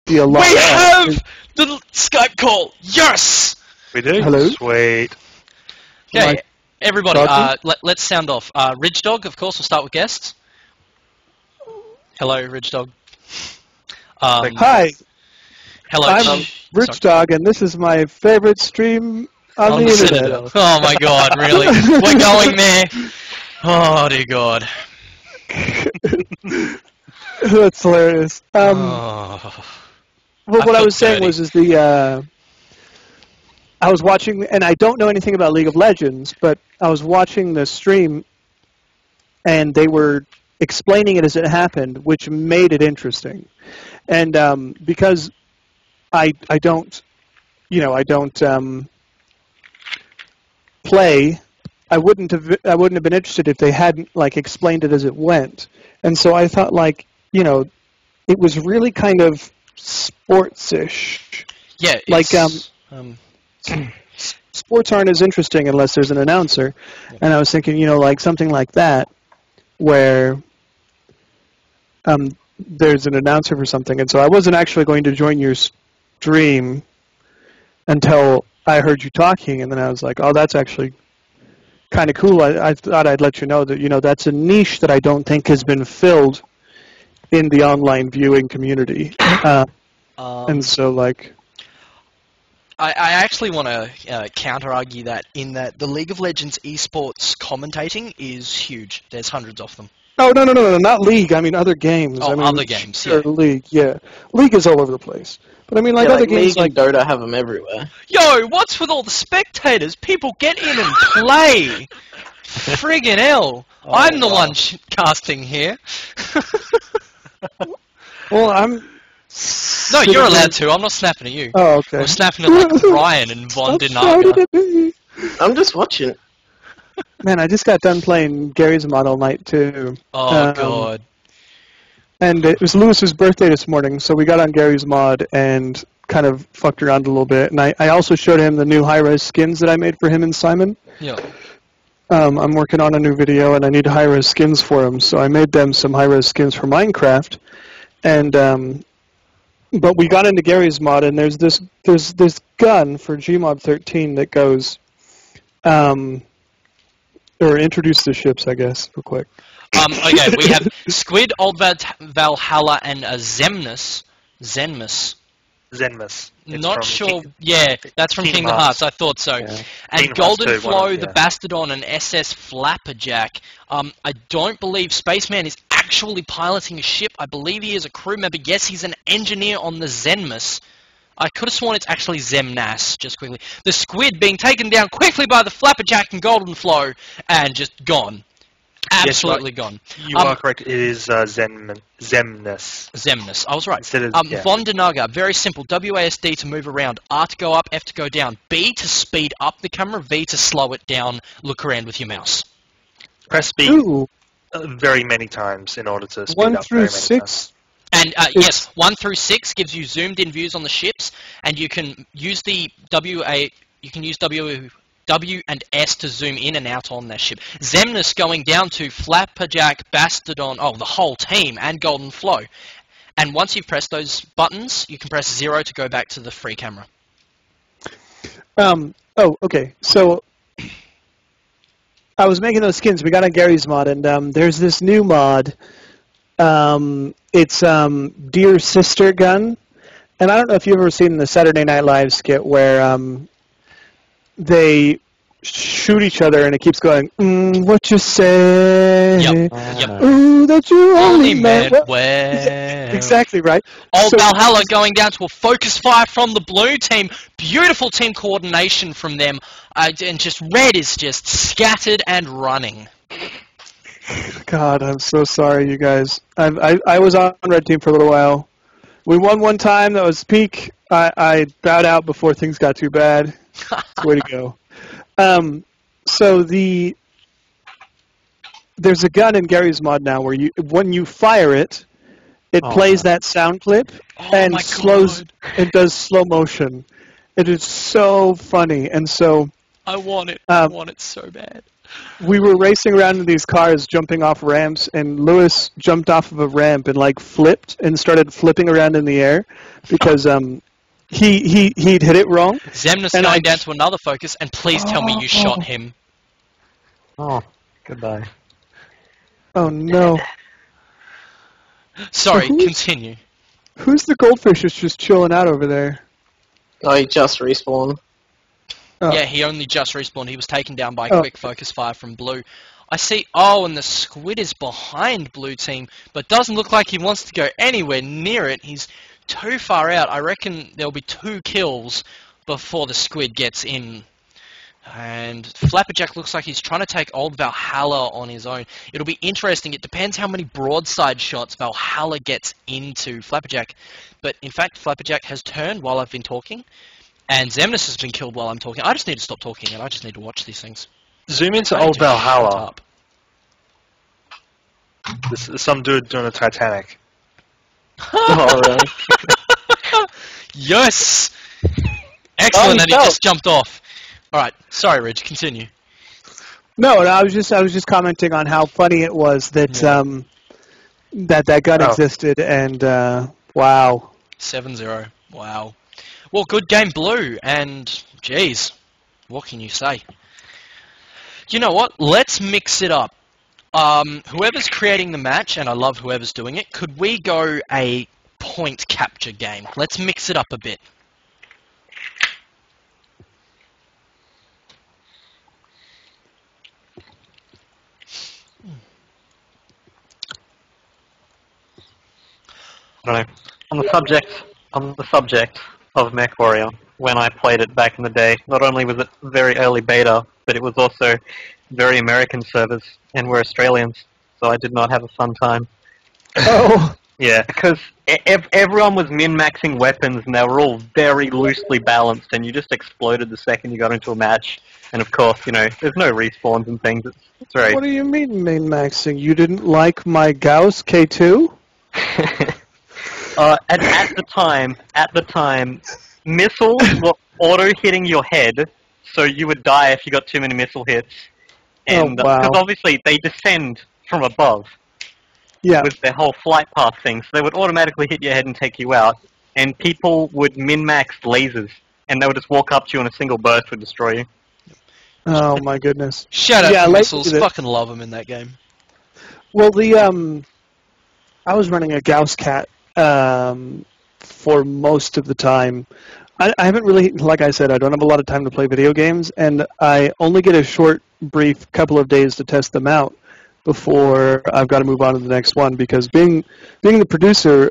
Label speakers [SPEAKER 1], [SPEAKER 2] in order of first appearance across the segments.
[SPEAKER 1] see a lot.
[SPEAKER 2] We have the Skype call. Yes.
[SPEAKER 3] We do.
[SPEAKER 1] Hello?
[SPEAKER 3] Sweet.
[SPEAKER 2] Okay, everybody.
[SPEAKER 1] talking?
[SPEAKER 2] Let's sound off. Ridgedog, of course. We'll start with guests. Hello, Ridgedog.
[SPEAKER 1] Hi,
[SPEAKER 2] Hello.
[SPEAKER 1] I'm Ridgedog, and this is my favorite stream on the internet.
[SPEAKER 2] Oh my God! Really? We're going there. Oh dear God.
[SPEAKER 1] That's hilarious.
[SPEAKER 2] Oh.
[SPEAKER 1] Well, what I
[SPEAKER 2] feel
[SPEAKER 1] was saying
[SPEAKER 2] dirty.
[SPEAKER 1] was, I was watching, and I don't know anything about League of Legends, but I was watching the stream, and they were explaining it as it happened, which made it interesting. And because I don't play, I wouldn't have been interested if they hadn't explained it as it went. And so I thought it was really kind of sports-ish.
[SPEAKER 2] Yeah.
[SPEAKER 1] Sports aren't as interesting unless there's an announcer. And I was thinking, something like that, where there's an announcer for something. And so I wasn't actually going to join your stream until I heard you talking, and then I was like, oh, that's actually kind of cool. I thought I'd let you know that, that's a niche that I don't think has been filled in the online viewing community. And so,
[SPEAKER 2] I actually want to counter-argue that in that the League of Legends esports commentating is huge. There's hundreds of them.
[SPEAKER 1] Oh, no, not League. I mean, other games.
[SPEAKER 2] Oh,
[SPEAKER 1] I mean,
[SPEAKER 2] other games,
[SPEAKER 1] sure,
[SPEAKER 2] yeah.
[SPEAKER 1] League, yeah. League is all over the place. But I mean, other games
[SPEAKER 4] League and Dota have them everywhere.
[SPEAKER 2] Yo, what's with all the spectators? People get in and play. Friggin' hell.
[SPEAKER 4] Oh,
[SPEAKER 2] I'm the
[SPEAKER 4] wow.
[SPEAKER 2] one casting here.
[SPEAKER 1] Well, I'm...
[SPEAKER 2] No, you're allowed to. I'm not snapping at you.
[SPEAKER 1] Oh, okay.
[SPEAKER 2] I'm snapping at like Ryan and Von
[SPEAKER 1] Stop shouting
[SPEAKER 2] Dinaga.
[SPEAKER 1] at me.
[SPEAKER 4] I'm just watching.
[SPEAKER 1] Man, I just got done playing Gary's Mod all night, too.
[SPEAKER 2] Oh, God.
[SPEAKER 1] And it was Lewis's birthday this morning, so we got on Gary's Mod and kind of fucked around a little bit. And I also showed him the new high-res skins that I made for him and Simon.
[SPEAKER 2] Yeah.
[SPEAKER 1] I'm working on a new video, and I need high-res skins for him, so I made them some high-res skins for Minecraft. And but we got into Gary's Mod, and there's this gun for Gmod 13 that goes, or introduce the ships, I guess, real quick.
[SPEAKER 2] Okay, we have Squid, Old Valhalla, and Zenmus.
[SPEAKER 3] Zenmus. It's
[SPEAKER 2] Not
[SPEAKER 3] from
[SPEAKER 2] sure. Yeah, that's from Kingdom Hearts. I thought so.
[SPEAKER 1] Yeah.
[SPEAKER 2] And
[SPEAKER 3] Kingdom Hearts
[SPEAKER 2] Golden
[SPEAKER 3] 2,
[SPEAKER 2] Flow, the
[SPEAKER 3] yeah.
[SPEAKER 2] Bastardon, and SS Flapperjack. I don't believe Spaceman is actually piloting a ship. I believe he is a crew member. Yes, he's an engineer on the Zenmus. I could have sworn it's actually Zemnas, just quickly. The Squid being taken down quickly by the Flapperjack and Golden Flow, and just gone. Absolutely gone.
[SPEAKER 3] You are correct. It is Zemnis.
[SPEAKER 2] Zemnis. I was right.
[SPEAKER 3] Instead of, yeah.
[SPEAKER 2] Von Dinaga, very simple. WASD to move around. R to go up, F to go down. B to speed up the camera, V to slow it down. Look around with your mouse.
[SPEAKER 3] Press B
[SPEAKER 1] Ooh,
[SPEAKER 3] very many times in order to speed
[SPEAKER 1] 1
[SPEAKER 3] up
[SPEAKER 1] through
[SPEAKER 3] very many
[SPEAKER 1] 6.
[SPEAKER 2] And yes, 1 through 6 gives you zoomed in views on the ships, and you can use the W and S to zoom in and out on their ship. Zemnis going down to Flapperjack, Bastardon, the whole team, and Golden Flow. And once you've pressed those buttons, you can press 0 to go back to the free camera.
[SPEAKER 1] Oh, okay. So I was making those skins. We got on Gary's Mod, and there's this new mod. It's Dear Sister Gun. And I don't know if you've ever seen the Saturday Night Live skit where they shoot each other and it keeps going, what you say?
[SPEAKER 2] Yep.
[SPEAKER 1] Ooh, that you only
[SPEAKER 2] meant
[SPEAKER 1] meant
[SPEAKER 2] well.
[SPEAKER 1] Exactly right.
[SPEAKER 2] Old
[SPEAKER 1] So-
[SPEAKER 2] Valhalla going down to a focus fire from the blue team. Beautiful team coordination from them. And just red is just scattered and running.
[SPEAKER 1] God, I'm so sorry, you guys. I was on red team for a little while. We won one time. That was peak. I bowed out before things got too bad. Way to go. So there's a gun in Gary's Mod now where when you fire it, it plays that sound clip and
[SPEAKER 2] my
[SPEAKER 1] slows.
[SPEAKER 2] God.
[SPEAKER 1] It does slow motion. It is so funny, and so
[SPEAKER 2] I want it. I want it so bad.
[SPEAKER 1] we were racing around in these cars, jumping off ramps, and Lewis jumped off of a ramp and like flipped and started flipping around in the air because he'd hit it wrong.
[SPEAKER 2] Zemnis
[SPEAKER 1] And
[SPEAKER 2] going down to another focus, and please tell me you shot him.
[SPEAKER 5] Oh, goodbye.
[SPEAKER 1] Oh no!
[SPEAKER 2] Sorry,
[SPEAKER 1] Who's-
[SPEAKER 2] continue.
[SPEAKER 1] Who's the goldfish that's just chilling out over there?
[SPEAKER 4] Oh, he just respawned.
[SPEAKER 1] Oh.
[SPEAKER 2] Yeah, he only just respawned. He was taken down by
[SPEAKER 1] Oh.
[SPEAKER 2] quick focus fire from blue. I see. Oh, and the squid is behind blue team, but doesn't look like he wants to go anywhere near it. He's too far out. I reckon there'll be 2 kills before the squid gets in. And Flapperjack looks like he's trying to take old Valhalla on his own. It'll be interesting. It depends how many broadside shots Valhalla gets into Flapperjack. But in fact, Flapperjack has turned while I've been talking. And Zemnis has been killed while I'm talking. I just need to stop talking and I just need to watch these things.
[SPEAKER 3] Zoom into
[SPEAKER 2] I need
[SPEAKER 3] old
[SPEAKER 2] to shut
[SPEAKER 3] Valhalla.
[SPEAKER 2] up.
[SPEAKER 3] This is some dude doing a Titanic.
[SPEAKER 4] Oh, really?
[SPEAKER 2] Yes! Excellent,
[SPEAKER 4] he
[SPEAKER 2] and he
[SPEAKER 4] fell.
[SPEAKER 2] just jumped off. Alright, sorry Ridge, continue.
[SPEAKER 1] No, I was just commenting on how funny it was that that gun
[SPEAKER 3] Oh.
[SPEAKER 1] existed, and wow.
[SPEAKER 2] 7-0. Wow. Well, good game, Blue, and geez, what can you say? You know what? Let's mix it up. Whoever's creating the match, and I love whoever's doing it, could we go a point capture game? Let's mix it up a bit.
[SPEAKER 5] I don't know. On the subject of MechWarrior, when I played it back in the day, not only was it very early beta, but it was also very American servers, and we're Australians, so I did not have a fun time.
[SPEAKER 1] Oh,
[SPEAKER 5] Yeah, because everyone was min-maxing weapons, and they were all very loosely balanced, and you just exploded the second you got into a match. And of course, you know, there's no respawns and things. It's very...
[SPEAKER 1] what do you mean min-maxing? You didn't like my Gauss K2?
[SPEAKER 5] At the time, missiles were auto-hitting your head, so you would die if you got too many missile hits. And
[SPEAKER 1] Oh, wow.
[SPEAKER 5] because obviously they descend from above
[SPEAKER 1] Yeah.
[SPEAKER 5] with their whole flight path thing, so they would automatically hit your head and take you out. And people would min-max lasers, and they would just walk up to you and a single burst would destroy you.
[SPEAKER 1] Oh my goodness.
[SPEAKER 2] Shout out
[SPEAKER 1] Yeah,
[SPEAKER 2] to
[SPEAKER 1] like
[SPEAKER 2] missiles.
[SPEAKER 1] the-
[SPEAKER 2] Fucking love them in that game.
[SPEAKER 1] Well, I was running a Gauss Cat for most of the time. I haven't really, like I said, I don't have a lot of time to play video games, and I only get a short, brief couple of days to test them out before I've got to move on to the next one. Because being the producer,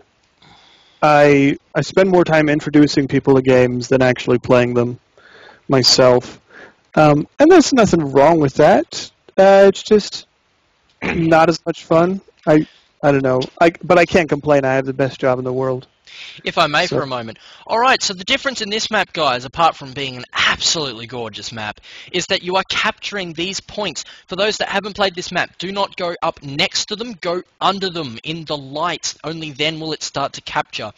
[SPEAKER 1] I spend more time introducing people to games than actually playing them myself. And there's nothing wrong with that. It's just not as much fun. I don't know. But I can't complain. I have the best job in the world.
[SPEAKER 2] If I may
[SPEAKER 1] So-
[SPEAKER 2] for a moment. Alright, so the difference in this map, guys, apart from being an absolutely gorgeous map, is that you are capturing these points. For those that haven't played this map, do not go up next to them, go under them in the light. Only then will it start to capture.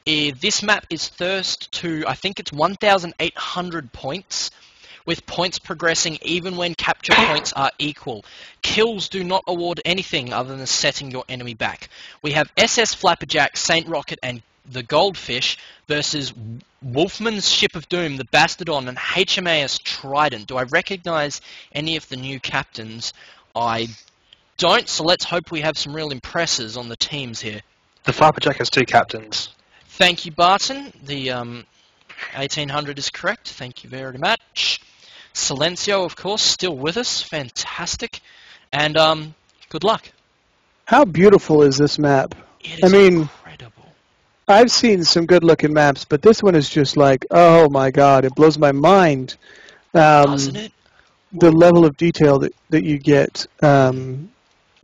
[SPEAKER 2] This map is first to, I think it's 1,800 points, with points progressing even when capture points are equal. Kills do not award anything other than setting your enemy back. We have SS Flapperjack, Saint Rocket, and the Goldfish versus Wolfman's Ship of Doom, the Bastardon, and HMAS Trident. Do I recognise any of the new captains? I don't, so let's hope we have some real impressors on the teams here.
[SPEAKER 3] The Flapperjack has 2 captains.
[SPEAKER 2] Thank you, Barton. The 1800 is correct. Thank you very much. Silencio, of course, still with us. Fantastic. And good luck.
[SPEAKER 1] How beautiful is this map?
[SPEAKER 2] It
[SPEAKER 1] I
[SPEAKER 2] is
[SPEAKER 1] mean,
[SPEAKER 2] incredible.
[SPEAKER 1] I've seen some good-looking maps, but this one is just like, oh my god, it blows my mind.
[SPEAKER 2] Doesn't it?
[SPEAKER 1] The level of detail that you get. I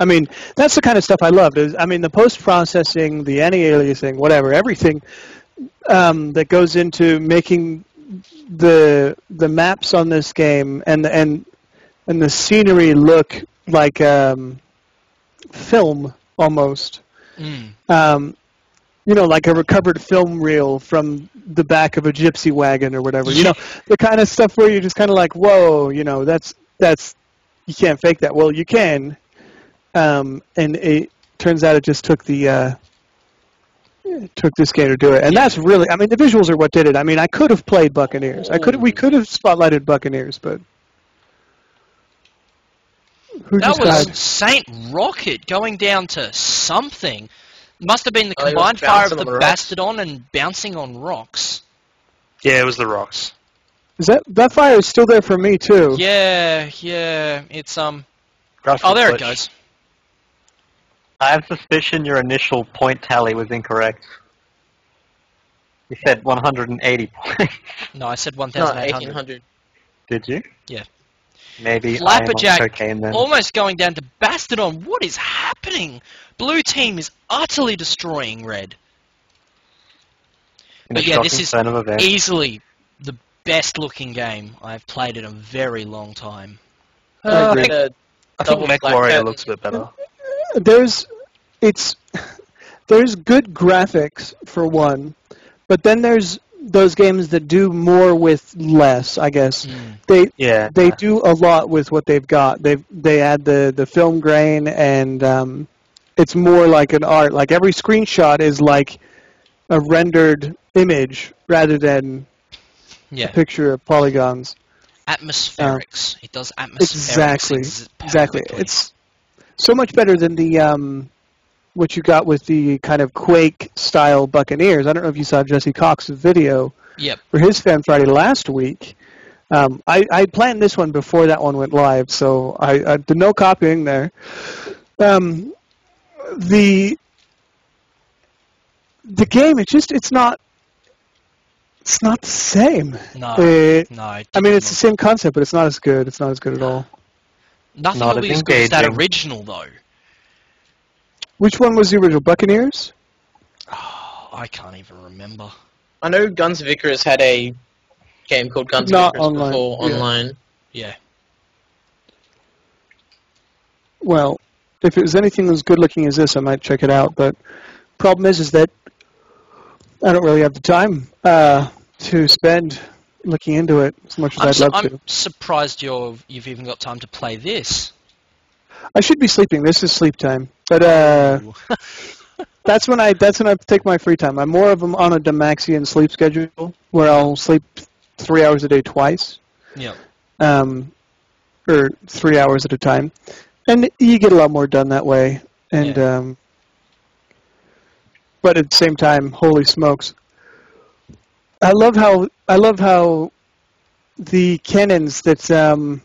[SPEAKER 1] mean, that's the kind of stuff I love. I mean, the post-processing, the anti-aliasing, whatever, everything that goes into making the maps on this game and the scenery look like film almost. You know, like a recovered film reel from the back of a gypsy wagon or whatever. You know, the kind of stuff where you're just kind of like, whoa, you know, that's you can't fake that. Well, you can, and it turns out it just took the took this game to do it, and that's really. I mean, the visuals are what did it. I mean, I could have played Buccaneers. We could have spotlighted Buccaneers, but who
[SPEAKER 2] That
[SPEAKER 1] just
[SPEAKER 2] was
[SPEAKER 1] died?
[SPEAKER 2] Saint Rocket going down to something. Must have been the
[SPEAKER 4] Oh, he was
[SPEAKER 2] combined fire of
[SPEAKER 4] bouncing
[SPEAKER 2] the
[SPEAKER 4] on the rocks.
[SPEAKER 2] Bastardon and bouncing on rocks.
[SPEAKER 3] Yeah, it was the rocks.
[SPEAKER 1] Is that fire is still there for me too?
[SPEAKER 2] Yeah, it's Oh, there it goes.
[SPEAKER 5] I have suspicion your initial point tally was incorrect. You said 180 points.
[SPEAKER 2] No, I said
[SPEAKER 4] No,
[SPEAKER 2] 1,800.
[SPEAKER 4] 1800.
[SPEAKER 5] Did you?
[SPEAKER 2] Yeah.
[SPEAKER 5] Maybe I am on
[SPEAKER 2] Flapperjack
[SPEAKER 5] cocaine then.
[SPEAKER 2] almost going down to Bastardon. What is happening? Blue team is utterly destroying red.
[SPEAKER 5] In a
[SPEAKER 2] But yeah, this
[SPEAKER 5] shocking
[SPEAKER 2] is
[SPEAKER 5] turn of events.
[SPEAKER 2] easily the best looking game I've played in a very long time.
[SPEAKER 3] I
[SPEAKER 4] Red,
[SPEAKER 3] think, I think
[SPEAKER 4] double black
[SPEAKER 3] MechWarrior
[SPEAKER 4] curtain.
[SPEAKER 3] looks a bit better.
[SPEAKER 1] There's good graphics for one, but then there's those games that do more with less. I guess
[SPEAKER 3] Yeah.
[SPEAKER 1] they do a lot with what they've got. They add the film grain, and it's more like an art. Like every screenshot is like a rendered image rather than a
[SPEAKER 2] Yeah.
[SPEAKER 1] picture of polygons.
[SPEAKER 2] Atmospherics. It does atmospherics
[SPEAKER 1] Exactly.
[SPEAKER 2] perfectly.
[SPEAKER 1] It's so much better than the what you got with the kind of Quake style Buccaneers. I don't know if you saw Jesse Cox's video
[SPEAKER 2] Yep.
[SPEAKER 1] for his Fan Friday last week. I planned this one before that one went live, so I did no copying there. The game, it's not the same.
[SPEAKER 2] No.
[SPEAKER 1] I mean, it's the same concept, but it's not as good. It's not as good at all.
[SPEAKER 2] Nothing
[SPEAKER 5] Not
[SPEAKER 2] will be
[SPEAKER 5] as
[SPEAKER 2] as good as that
[SPEAKER 5] engaging.
[SPEAKER 2] original, though.
[SPEAKER 1] Which one was the original? Buccaneers?
[SPEAKER 2] Oh, I can't even remember.
[SPEAKER 4] I know Guns of Icarus had a game called Guns
[SPEAKER 1] Not
[SPEAKER 4] of Icarus
[SPEAKER 1] online,
[SPEAKER 4] before
[SPEAKER 1] yeah.
[SPEAKER 4] online.
[SPEAKER 2] Yeah.
[SPEAKER 1] Well, if it was anything as good looking as this, I might check it out. But problem is that I don't really have the time to spend looking into it as much as I'd love to.
[SPEAKER 2] I'm surprised you've even got time to play this.
[SPEAKER 1] I should be sleeping. This is sleep time. But
[SPEAKER 2] Ooh.
[SPEAKER 1] that's when I take my free time. I'm more of on a Demaxian sleep schedule where I'll sleep 3 hours a day twice.
[SPEAKER 2] Yep.
[SPEAKER 1] Or 3 hours at a time. And you get a lot more done that way. And but at the same time, holy smokes. I love how the cannons that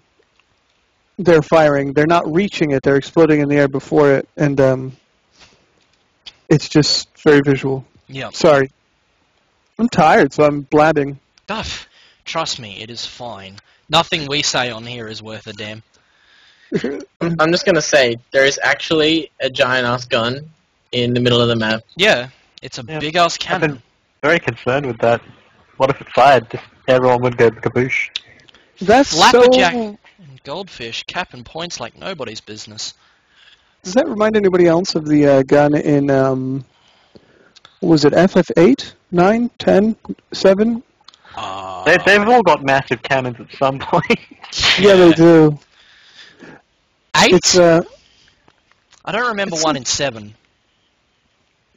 [SPEAKER 1] they're firing, they're not reaching it, they're exploding in the air before it, and it's just very visual.
[SPEAKER 2] Yep.
[SPEAKER 1] Sorry. I'm tired, so I'm blabbing.
[SPEAKER 2] Duff, trust me, it is fine. Nothing we say on here is worth a damn.
[SPEAKER 4] I'm just gonna say, there is actually a giant-ass gun in the middle of the map.
[SPEAKER 2] Yeah, it's a
[SPEAKER 5] Yeah.
[SPEAKER 2] big-ass
[SPEAKER 5] I've
[SPEAKER 2] cannon.
[SPEAKER 5] been very concerned with that. What if it fired? Just everyone would go kaboosh.
[SPEAKER 1] That's
[SPEAKER 2] Flapperjack
[SPEAKER 1] so...
[SPEAKER 2] and Goldfish capping points like nobody's business.
[SPEAKER 1] Does that remind anybody else of the gun in, what was it, FF8, 9, 10, 7?
[SPEAKER 5] They've all got massive cannons at some point.
[SPEAKER 1] Yeah, they do.
[SPEAKER 2] 8?
[SPEAKER 1] It's,
[SPEAKER 2] I don't remember one in 7.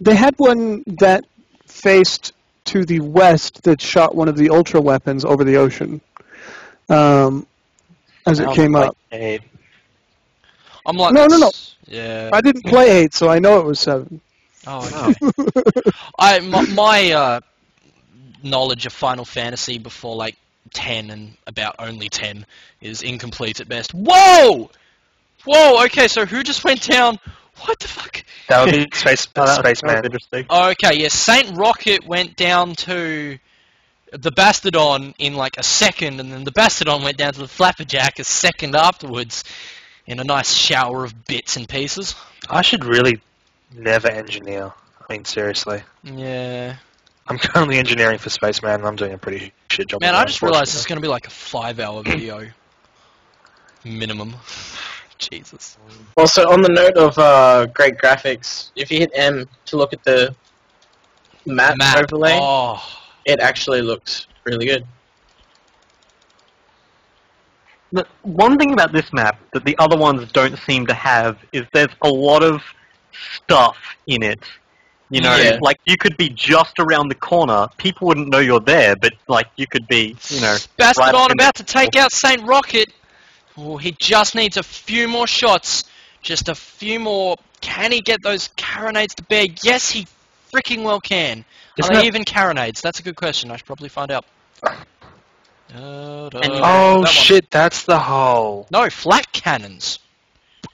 [SPEAKER 1] they had one that faced to the west that shot one of the ultra weapons over the ocean as it came up.
[SPEAKER 5] Eight.
[SPEAKER 2] I'm like,
[SPEAKER 1] No.
[SPEAKER 2] Yeah.
[SPEAKER 1] I didn't play 8, so I know it was 7.
[SPEAKER 2] Oh, okay. My knowledge of Final Fantasy before like 10 and about only 10 is incomplete at best. Whoa! Whoa, okay, so who just went down? What the fuck?
[SPEAKER 3] That would be
[SPEAKER 5] That was
[SPEAKER 3] Spaceman.
[SPEAKER 5] interesting.
[SPEAKER 2] Okay, yeah, Saint Rocket went down to the Bastardon in like a second, and then the Bastardon went down to the Flapperjack a second afterwards in a nice shower of bits and pieces.
[SPEAKER 3] I should really never engineer. I mean, seriously.
[SPEAKER 2] Yeah.
[SPEAKER 3] I'm currently engineering for Spaceman, and I'm doing a pretty shit job.
[SPEAKER 2] Man,
[SPEAKER 3] of it,
[SPEAKER 2] I just realized it's
[SPEAKER 3] unfortunately.
[SPEAKER 2] going to be like a 5-hour video. Minimum. Jesus.
[SPEAKER 4] Also, on the note of great graphics, if you hit M to look at the map overlay,
[SPEAKER 2] Oh.
[SPEAKER 4] it actually looks really good.
[SPEAKER 5] The one thing about this map that the other ones don't seem to have is there's a lot of stuff in it. You know,
[SPEAKER 4] Yeah.
[SPEAKER 5] like you could be just around the corner, people wouldn't know you're there, but like you could be, you know,
[SPEAKER 2] Bastard
[SPEAKER 5] right
[SPEAKER 2] on
[SPEAKER 5] in the-
[SPEAKER 2] about to take out Saint Rocket. Oh, he just needs a few more shots. Just a few more. Can he get those carronades to bear? Yes, he freaking well can.
[SPEAKER 3] Isn't
[SPEAKER 2] Are they
[SPEAKER 3] it-
[SPEAKER 2] even carronades? That's a good question. I should probably find out.
[SPEAKER 3] Oh
[SPEAKER 2] That one.
[SPEAKER 3] shit, that's the hole.
[SPEAKER 2] No, flat cannons.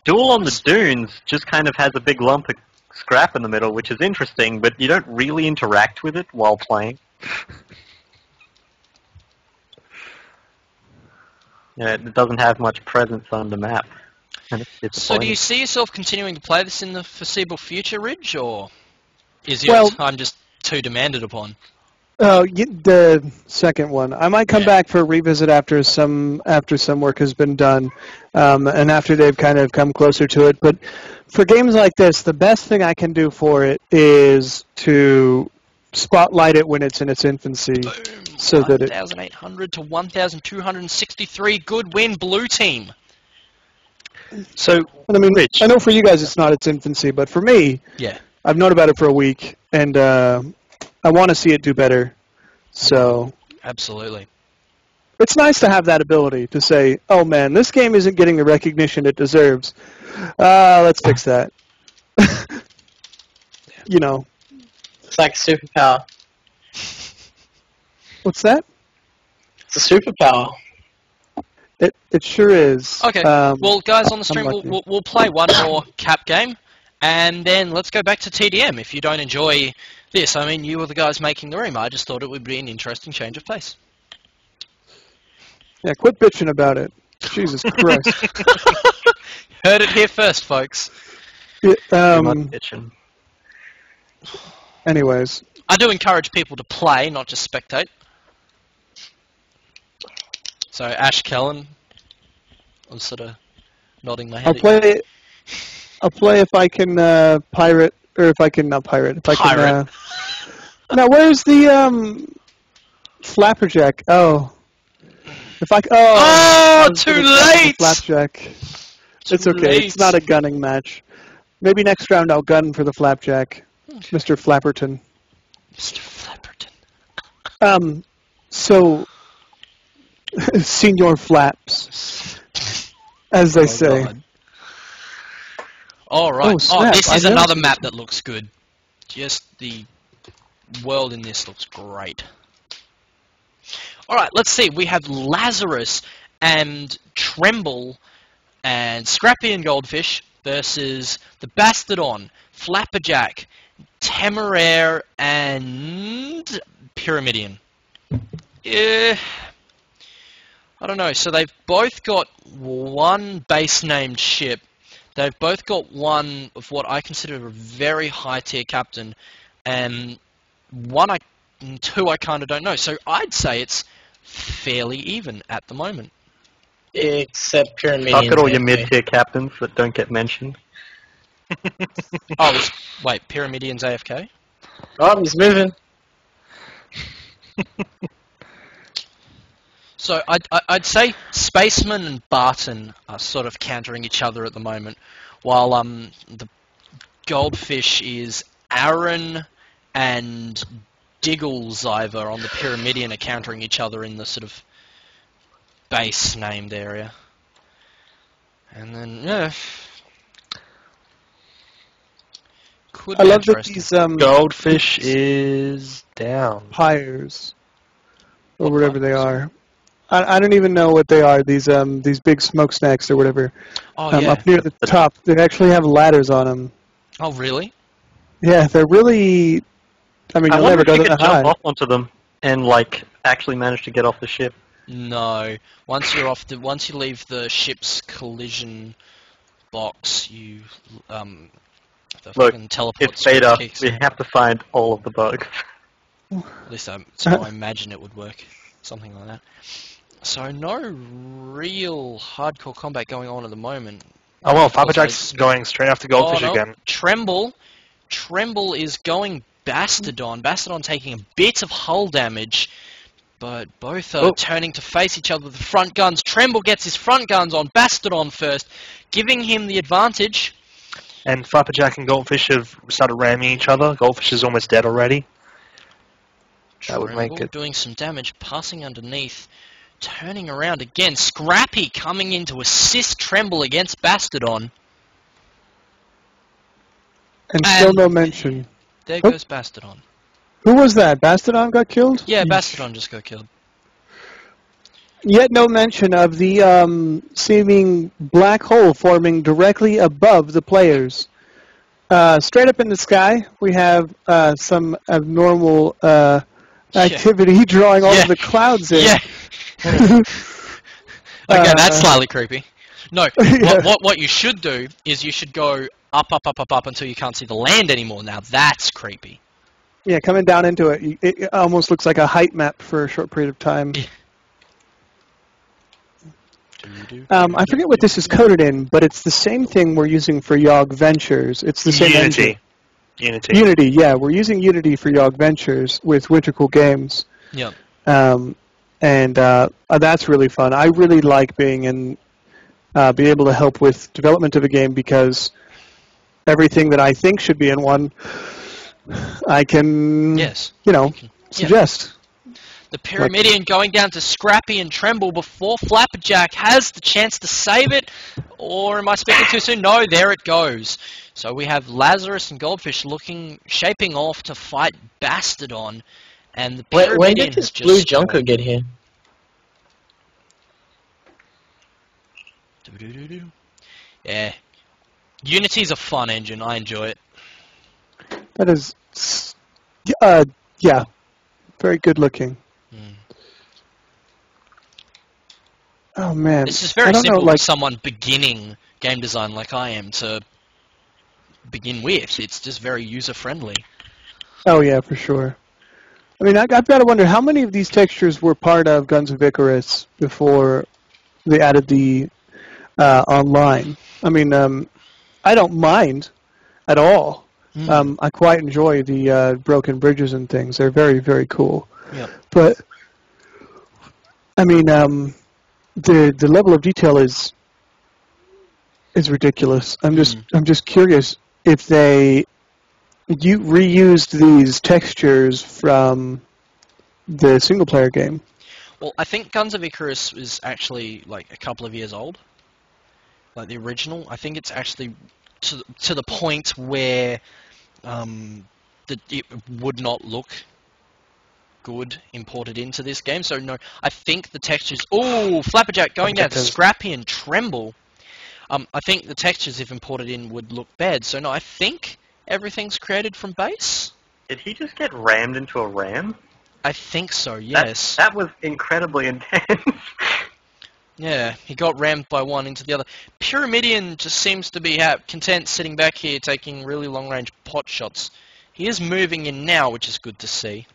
[SPEAKER 5] Duel on the Dunes just kind of has a big lump of scrap in the middle, which is interesting, but you don't really interact with it while playing. Yeah, it doesn't have much presence on the map. And it's
[SPEAKER 2] So do
[SPEAKER 5] disappointing.
[SPEAKER 2] you see yourself continuing to play this in the foreseeable future, Ridge, or is your
[SPEAKER 1] Well-
[SPEAKER 2] time just too demanded upon?
[SPEAKER 1] Oh, the second one. I might come
[SPEAKER 2] Yeah.
[SPEAKER 1] back for a revisit after some work has been done, and after they've kind of come closer to it. But for games like this, the best thing I can do for it is to spotlight it when it's in its infancy,
[SPEAKER 2] Boom.
[SPEAKER 1] so that it.
[SPEAKER 2] 1,800 to 1,263. Good win, blue team.
[SPEAKER 3] So,
[SPEAKER 1] And I mean,
[SPEAKER 3] Rich.
[SPEAKER 1] I know for you guys it's not its infancy, but for me,
[SPEAKER 2] Yeah.
[SPEAKER 1] I've known about it for a week, and I want to see it do better. So
[SPEAKER 2] Absolutely.
[SPEAKER 1] it's nice to have that ability to say, "Oh man, this game isn't getting the recognition it deserves. Let's fix that." You know,
[SPEAKER 4] It's like a superpower.
[SPEAKER 1] what's that?
[SPEAKER 4] It's a superpower.
[SPEAKER 1] It sure is.
[SPEAKER 2] Okay. Well, guys on the stream,
[SPEAKER 1] lucky.
[SPEAKER 2] we'll play one more cap game, and then let's go back to TDM. If you don't enjoy this, I mean, you were the guys making the room. I just thought it would be an interesting change of pace.
[SPEAKER 1] Yeah, quit bitching about it. Jesus Christ.
[SPEAKER 2] Heard it here first, folks.
[SPEAKER 1] It,
[SPEAKER 5] Too much kitchen.
[SPEAKER 1] anyways,
[SPEAKER 2] I do encourage people to play, not just spectate. So, Ash Kellen, I'm sort of nodding my head.
[SPEAKER 1] I'll play. I'll play if I can pirate, or if I can not pirate. If I can.
[SPEAKER 2] Pirate.
[SPEAKER 1] Now, where's the flapperjack? Oh, if I. I was
[SPEAKER 2] too
[SPEAKER 1] gonna try the
[SPEAKER 2] late!
[SPEAKER 1] Flapjack. It's
[SPEAKER 2] Too
[SPEAKER 1] okay.
[SPEAKER 2] late.
[SPEAKER 1] It's not a gunning match. Maybe next round I'll gun for the flapjack, Mr. Flapperton.
[SPEAKER 2] Mr. Flapperton.
[SPEAKER 1] So, Senior Flaps, as they say.
[SPEAKER 2] God. All right.
[SPEAKER 1] Oh, snap.
[SPEAKER 2] This
[SPEAKER 1] I
[SPEAKER 2] is
[SPEAKER 1] never
[SPEAKER 2] another
[SPEAKER 1] seen
[SPEAKER 2] map that looks good. Just the world in this looks great. All right, let's see. We have Lazarus and Tremble and Scrappy and Goldfish versus the Bastardon, Flapperjack, Temeraire, and Pyramidion. I don't know. So they've both got one base-named ship. They've both got one of what I consider a very high-tier captain, and two I kind of don't know. So I'd say it's fairly even at the moment.
[SPEAKER 4] Except Pyramid.
[SPEAKER 5] Look at all your mid-tier captains that don't get mentioned.
[SPEAKER 2] Wait, Pyramidian's AFK?
[SPEAKER 4] Oh, he's moving.
[SPEAKER 2] So I'd say Spaceman and Barton are sort of countering each other at the moment, while the Goldfish is Aaron and Digglesiver on the Pyramidian are countering each other in the sort of base named area. And then could
[SPEAKER 1] I
[SPEAKER 2] be
[SPEAKER 1] love that
[SPEAKER 2] interesting.
[SPEAKER 1] these
[SPEAKER 3] Goldfish is down.
[SPEAKER 1] pyres, or whatever they are. I don't even know what they are. These big smokestacks or whatever.
[SPEAKER 2] Oh yeah.
[SPEAKER 1] Up near the top, they actually have ladders on them.
[SPEAKER 2] Oh really?
[SPEAKER 1] Yeah, they're really. I mean,
[SPEAKER 5] I
[SPEAKER 1] you'll
[SPEAKER 5] wonder
[SPEAKER 1] never
[SPEAKER 5] if
[SPEAKER 1] go
[SPEAKER 5] you
[SPEAKER 1] that
[SPEAKER 5] could jump
[SPEAKER 1] high.
[SPEAKER 5] off onto them and like actually manage to get off the ship.
[SPEAKER 2] No. Once you leave the ship's collision box, you the
[SPEAKER 5] Look,
[SPEAKER 2] fucking teleport
[SPEAKER 5] It's
[SPEAKER 2] switch
[SPEAKER 5] beta.
[SPEAKER 2] kicks
[SPEAKER 5] We
[SPEAKER 2] in.
[SPEAKER 5] have to find all of the bugs.
[SPEAKER 2] At least that's how I imagine it would work. Something like that. So no real hardcore combat going on at the moment.
[SPEAKER 3] Oh well,
[SPEAKER 2] Of course,
[SPEAKER 3] Flapperjack's going straight after Goldfish
[SPEAKER 2] no.
[SPEAKER 3] again.
[SPEAKER 2] Tremble is going Bastardon. Bastardon taking a bit of hull damage, but both are turning to face each other with the front guns. Tremble gets his front guns on Bastardon first, giving him the advantage.
[SPEAKER 3] And Flapperjack and Goldfish have started ramming each other. Goldfish is almost dead already. That would make
[SPEAKER 2] Tremble
[SPEAKER 3] it...
[SPEAKER 2] doing some damage, passing underneath, turning around again. Scrappy coming in to assist Tremble against Bastardon.
[SPEAKER 1] And still no mention.
[SPEAKER 2] There goes Bastardon.
[SPEAKER 1] Who was that? Bastardon got killed?
[SPEAKER 2] Yeah, Bastardon just got killed.
[SPEAKER 1] Yet no mention of the seeming black hole forming directly above the players. Straight up in the sky, we have some abnormal activity drawing all of the clouds in.
[SPEAKER 2] Yeah. Okay, that's slightly creepy. No, what you should do is you should go up, up, up, up, up until you can't see the land anymore. Now that's creepy.
[SPEAKER 1] Yeah, coming down into it, it almost looks like a height map for a short period of time. I forget what this is coded in, but it's the same thing we're using for Yog Ventures. It's the same engine. Unity, yeah. We're using Unity for Yog Ventures with Wintercool Games.
[SPEAKER 2] Yeah.
[SPEAKER 1] And that's really fun. I really like being in, be able to help with development of a game because everything that I think should be in one, I can, suggest.
[SPEAKER 2] The Pyramidion going down to Scrappy and Tremble before Flapperjack has the chance to save it. Or am I speaking too soon? No, there it goes. So we have Lazarus and Goldfish shaping off to fight Bastardon. And the Pyramidion
[SPEAKER 4] when did this blue Junker get here?
[SPEAKER 2] Yeah. Unity's a fun engine. I enjoy it.
[SPEAKER 1] That is, yeah, very good looking. Oh man,
[SPEAKER 2] this is very simple for someone beginning game design like I am to begin with. It's just very user friendly.
[SPEAKER 1] Oh yeah, for sure. I mean, I've got to wonder how many of these textures were part of Guns of Icarus before they added the online. I mean, I don't mind at all. I quite enjoy the broken bridges and things. They're very, very cool.
[SPEAKER 2] Yep.
[SPEAKER 1] But I mean, the level of detail is ridiculous. I'm just curious if they reused these textures from the single player game.
[SPEAKER 2] Well, I think Guns of Icarus is actually like a couple of years old, like the original. I think it's actually to the point where it would not look good imported into this game. So no, I think the textures... Oh, Flapperjack going down to Scrappy and Tremble. I think the textures, if imported in, would look bad. So no, I think everything's created from base.
[SPEAKER 5] Did he just get rammed into a ram?
[SPEAKER 2] I think so, yes.
[SPEAKER 5] That was incredibly intense.
[SPEAKER 2] Yeah, he got rammed by one into the other. Pyramidion just seems to be content sitting back here taking really long-range pot shots. He is moving in now, which is good to see.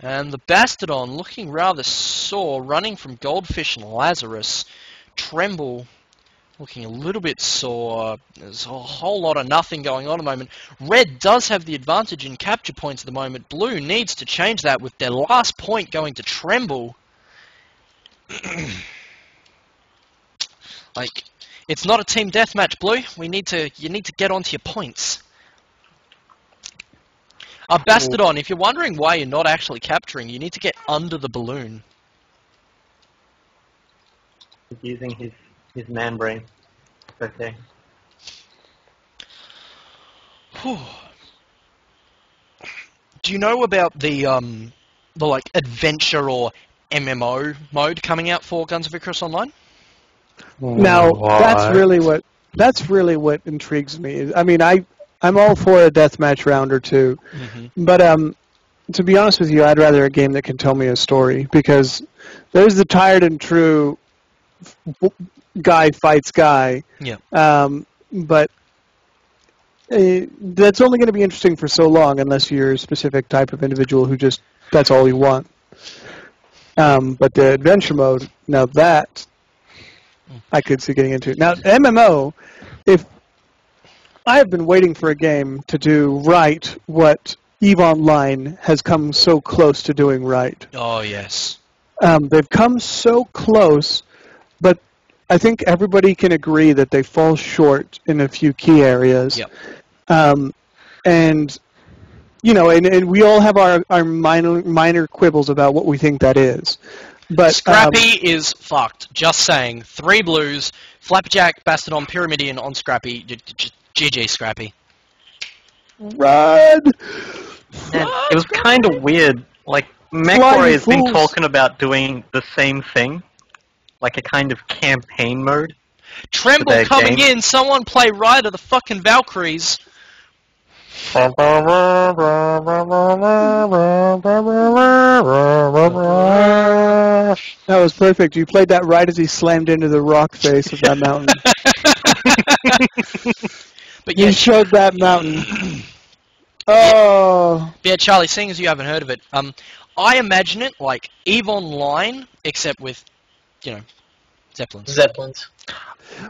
[SPEAKER 2] And the Bastardon looking rather sore, running from Goldfish and Lazarus. Tremble looking a little bit sore. There's a whole lot of nothing going on at the moment. Red does have the advantage in capture points at the moment. Blue needs to change that with their last point going to Tremble. Like, it's not a team deathmatch, Blue. You need to get onto your points. Bastardon, if you're wondering why you're not actually capturing, you need to get under the balloon.
[SPEAKER 5] He's using his man brain. Okay.
[SPEAKER 2] Whew. Do you know about the like adventure or MMO mode coming out for Guns of Icarus Online?
[SPEAKER 1] Now that's really what intrigues me. I mean, I'm all for a deathmatch round or two, but to be honest with you, I'd rather a game that can tell me a story, because there's the tired and true guy fights guy.
[SPEAKER 2] Yeah.
[SPEAKER 1] But that's only going to be interesting for so long unless you're a specific type of individual who just that's all you want. But the adventure mode, now that I could see getting into. Now MMO, if I have been waiting for a game to do right what EVE Online has come so close to doing right.
[SPEAKER 2] Oh, yes.
[SPEAKER 1] They've come so close, but I think everybody can agree that they fall short in a few key areas.
[SPEAKER 2] Yep.
[SPEAKER 1] And and we all have our minor quibbles about what we think that is. But
[SPEAKER 2] Scrappy is fucked. Just saying. 3 blues, Flapjack, Bastodon, Pyramidion on Scrappy. GG, Scrappy.
[SPEAKER 1] Run!
[SPEAKER 5] And it was kind of weird. Like, MechWarrior has been talking about doing the same thing, like a kind of campaign mode.
[SPEAKER 2] Tremble coming in. Someone play Ride of the fucking Valkyries.
[SPEAKER 1] That was perfect. You played that right as he slammed into the rock face of that mountain.
[SPEAKER 2] But yeah,
[SPEAKER 1] you showed that mountain. Oh.
[SPEAKER 2] Yeah, Charlie, seeing as you haven't heard of it, I imagine it like EVE Online, except with, Zeppelins.
[SPEAKER 4] Zeppelins.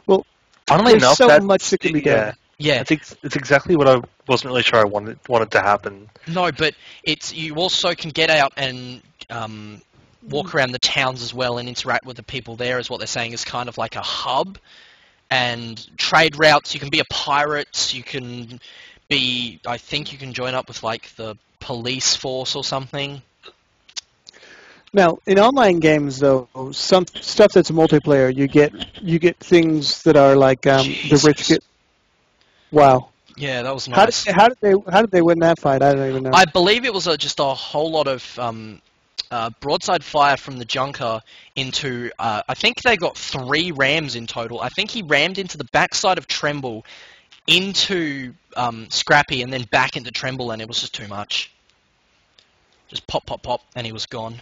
[SPEAKER 1] Well,
[SPEAKER 3] funnily
[SPEAKER 1] there's
[SPEAKER 3] enough,
[SPEAKER 1] so much that can be done.
[SPEAKER 2] Yeah.
[SPEAKER 3] I think it's exactly what I wasn't really sure I wanted to happen.
[SPEAKER 2] No, but you also can get out and walk around the towns as well and interact with the people there, is what they're saying is kind of like a hub. And trade routes, you can be a pirate, you can be, I think you can join up with like the police force or something.
[SPEAKER 1] Now, in online games, though, some stuff that's multiplayer, you get things that are like the rich get. Wow.
[SPEAKER 2] Yeah, that was nice.
[SPEAKER 1] How did they win that fight? I don't even know.
[SPEAKER 2] I believe it was just a whole lot of broadside fire from the Junker into. I think they got 3 rams in total. I think he rammed into the backside of Tremble, into Scrappy, and then back into Tremble, and it was just too much. Just pop, pop, pop, and he was gone.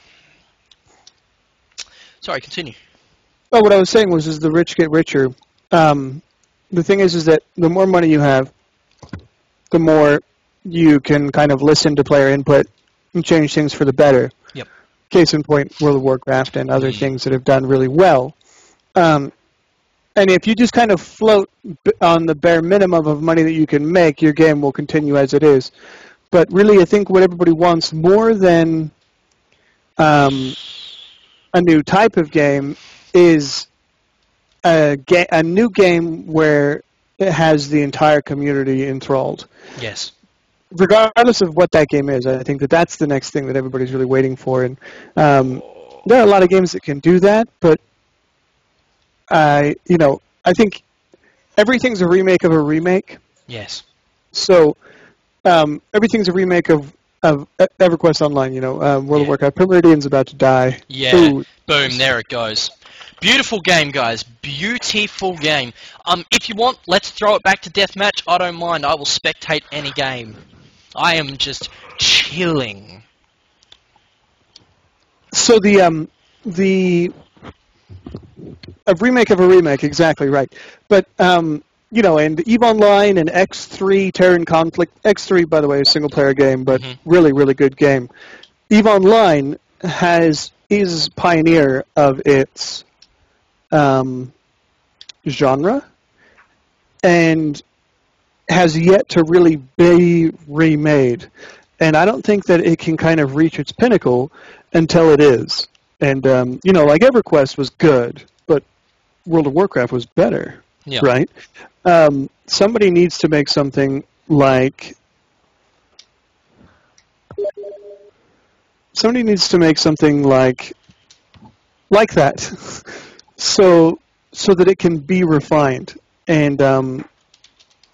[SPEAKER 2] Sorry, continue.
[SPEAKER 1] Oh, what I was saying was the rich get richer. The thing is that the more money you have, the more you can kind of listen to player input and change things for the better.
[SPEAKER 2] Yep.
[SPEAKER 1] Case in point, World of Warcraft and other things that have done really well. And if you just kind of float on the bare minimum of money that you can make, your game will continue as it is. But really, I think what everybody wants more than a new type of game is a new game where it has the entire community enthralled.
[SPEAKER 2] Yes.
[SPEAKER 1] Regardless of what that game is, I think that's the next thing that everybody's really waiting for. And there are a lot of games that can do that, but I think everything's a remake of a remake.
[SPEAKER 2] Yes.
[SPEAKER 1] So everything's a remake of EverQuest Online. World of Warcraft. Primerdion's about to die.
[SPEAKER 2] Yeah. Ooh. Boom. There it goes. Beautiful game, guys. Beautiful game. If you want, let's throw it back to deathmatch. I don't mind. I will spectate any game. I am just chilling.
[SPEAKER 1] So a remake of a remake, exactly right. But and EVE Online and X3 Terran Conflict. X3, by the way, is a single-player game, but really, really good game. EVE Online is pioneer of its genre and has yet to really be remade. And I don't think that it can kind of reach its pinnacle until it is. And, like EverQuest was good, but World of Warcraft was better, right? Somebody needs to make something like... Somebody needs to make something like that, so that it can be refined, and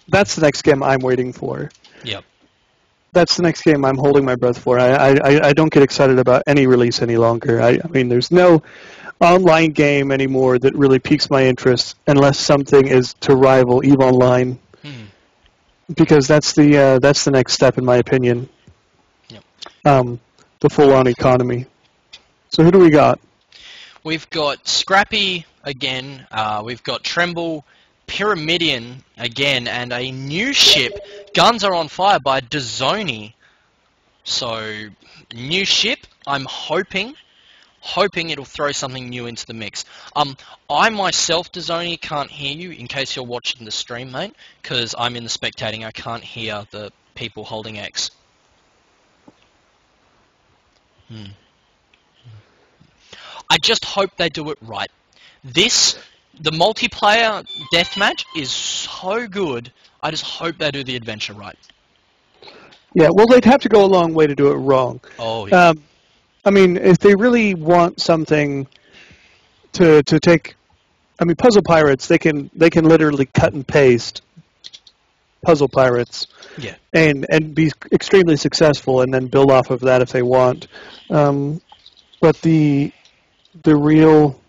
[SPEAKER 1] that's the next game I'm waiting for.
[SPEAKER 2] Yep.
[SPEAKER 1] That's the next game I'm holding my breath for. I don't get excited about any release any longer. I mean, there's no online game anymore that really piques my interest unless something is to rival EVE Online, because that's the next step in my opinion.
[SPEAKER 2] Yep.
[SPEAKER 1] The full-on economy. So who do we got?
[SPEAKER 2] We've got Scrappy again. We've got Tremble, Pyramidion again, and a new ship. Guns Are on Fire by Dazoni. So, new ship. I'm hoping it'll throw something new into the mix. I myself, Dazoni, can't hear you in case you're watching the stream, mate, because I'm in the spectating. I can't hear the people holding X. I just hope they do it right. The multiplayer deathmatch is so good. I just hope they do the adventure right.
[SPEAKER 1] Yeah, well, they'd have to go a long way to do it wrong.
[SPEAKER 2] Oh, yeah.
[SPEAKER 1] I mean, if they really want something to take, I mean, Puzzle Pirates, they can literally cut and paste Puzzle Pirates,
[SPEAKER 2] Yeah.
[SPEAKER 1] and be extremely successful, and then build off of that if they want. But the real,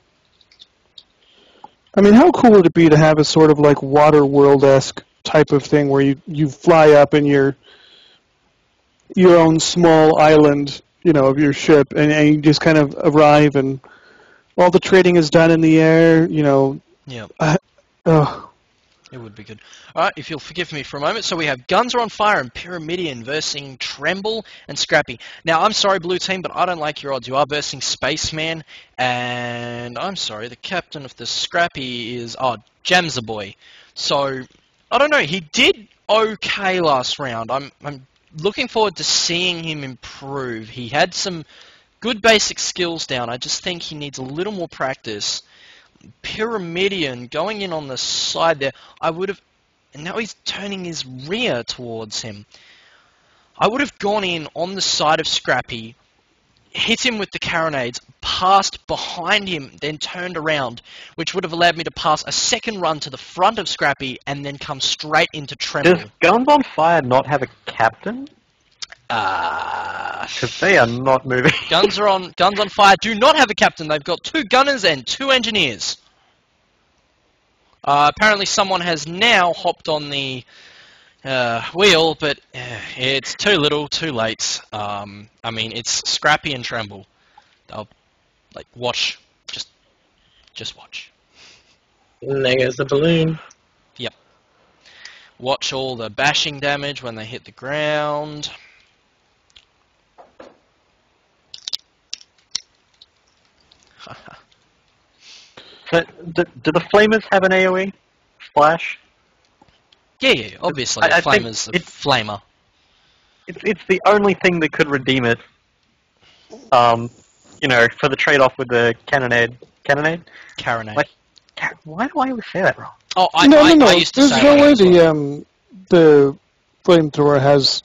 [SPEAKER 1] I mean, how cool would it be to have a sort of like Waterworld-esque type of thing where you fly up in your own small island, of your ship, and you just kind of arrive, and all the trading is done in the air,
[SPEAKER 2] Yeah.
[SPEAKER 1] Oh,
[SPEAKER 2] It would be good. Alright, if you'll forgive me for a moment. So we have Guns Are on Fire and Pyramidion versing Tremble and Scrappy. Now, I'm sorry, Blue Team, but I don't like your odds. You are versing Spaceman, and I'm sorry, the captain of the Scrappy is, Jamza Boy. So, I don't know, he did okay last round. I'm looking forward to seeing him improve. He had some good basic skills down. I just think he needs a little more practice. Pyramidion going in on the side there, and now he's turning his rear towards him. I would have gone in on the side of Scrappy, hit him with the carronades, passed behind him, then turned around, which would have allowed me to pass a second run to the front of Scrappy and then come straight into Tremble.
[SPEAKER 5] Does Guns on Fire not have a captain? Because they are not moving.
[SPEAKER 2] Guns on Fire do not have a captain. They've got 2 gunners and 2 engineers. Apparently someone has now hopped on the wheel, but it's too little, too late. I mean, it's Scrappy and Tremble. They'll, watch. Just watch.
[SPEAKER 4] And there goes the balloon.
[SPEAKER 2] Yep. Watch all the bashing damage when they hit the ground.
[SPEAKER 5] So, do the Flamers have an AoE? Splash?
[SPEAKER 2] Yeah, obviously.
[SPEAKER 5] I think
[SPEAKER 2] Flamer's a flamer.
[SPEAKER 5] It's the only thing that could redeem it. For the trade-off with the cannonade. Cannonade?
[SPEAKER 2] Carronade.
[SPEAKER 5] Why do I always say that wrong?
[SPEAKER 2] Oh, I used to
[SPEAKER 1] There's
[SPEAKER 2] say
[SPEAKER 1] no
[SPEAKER 2] that
[SPEAKER 1] way
[SPEAKER 2] as well.
[SPEAKER 1] the flamethrower has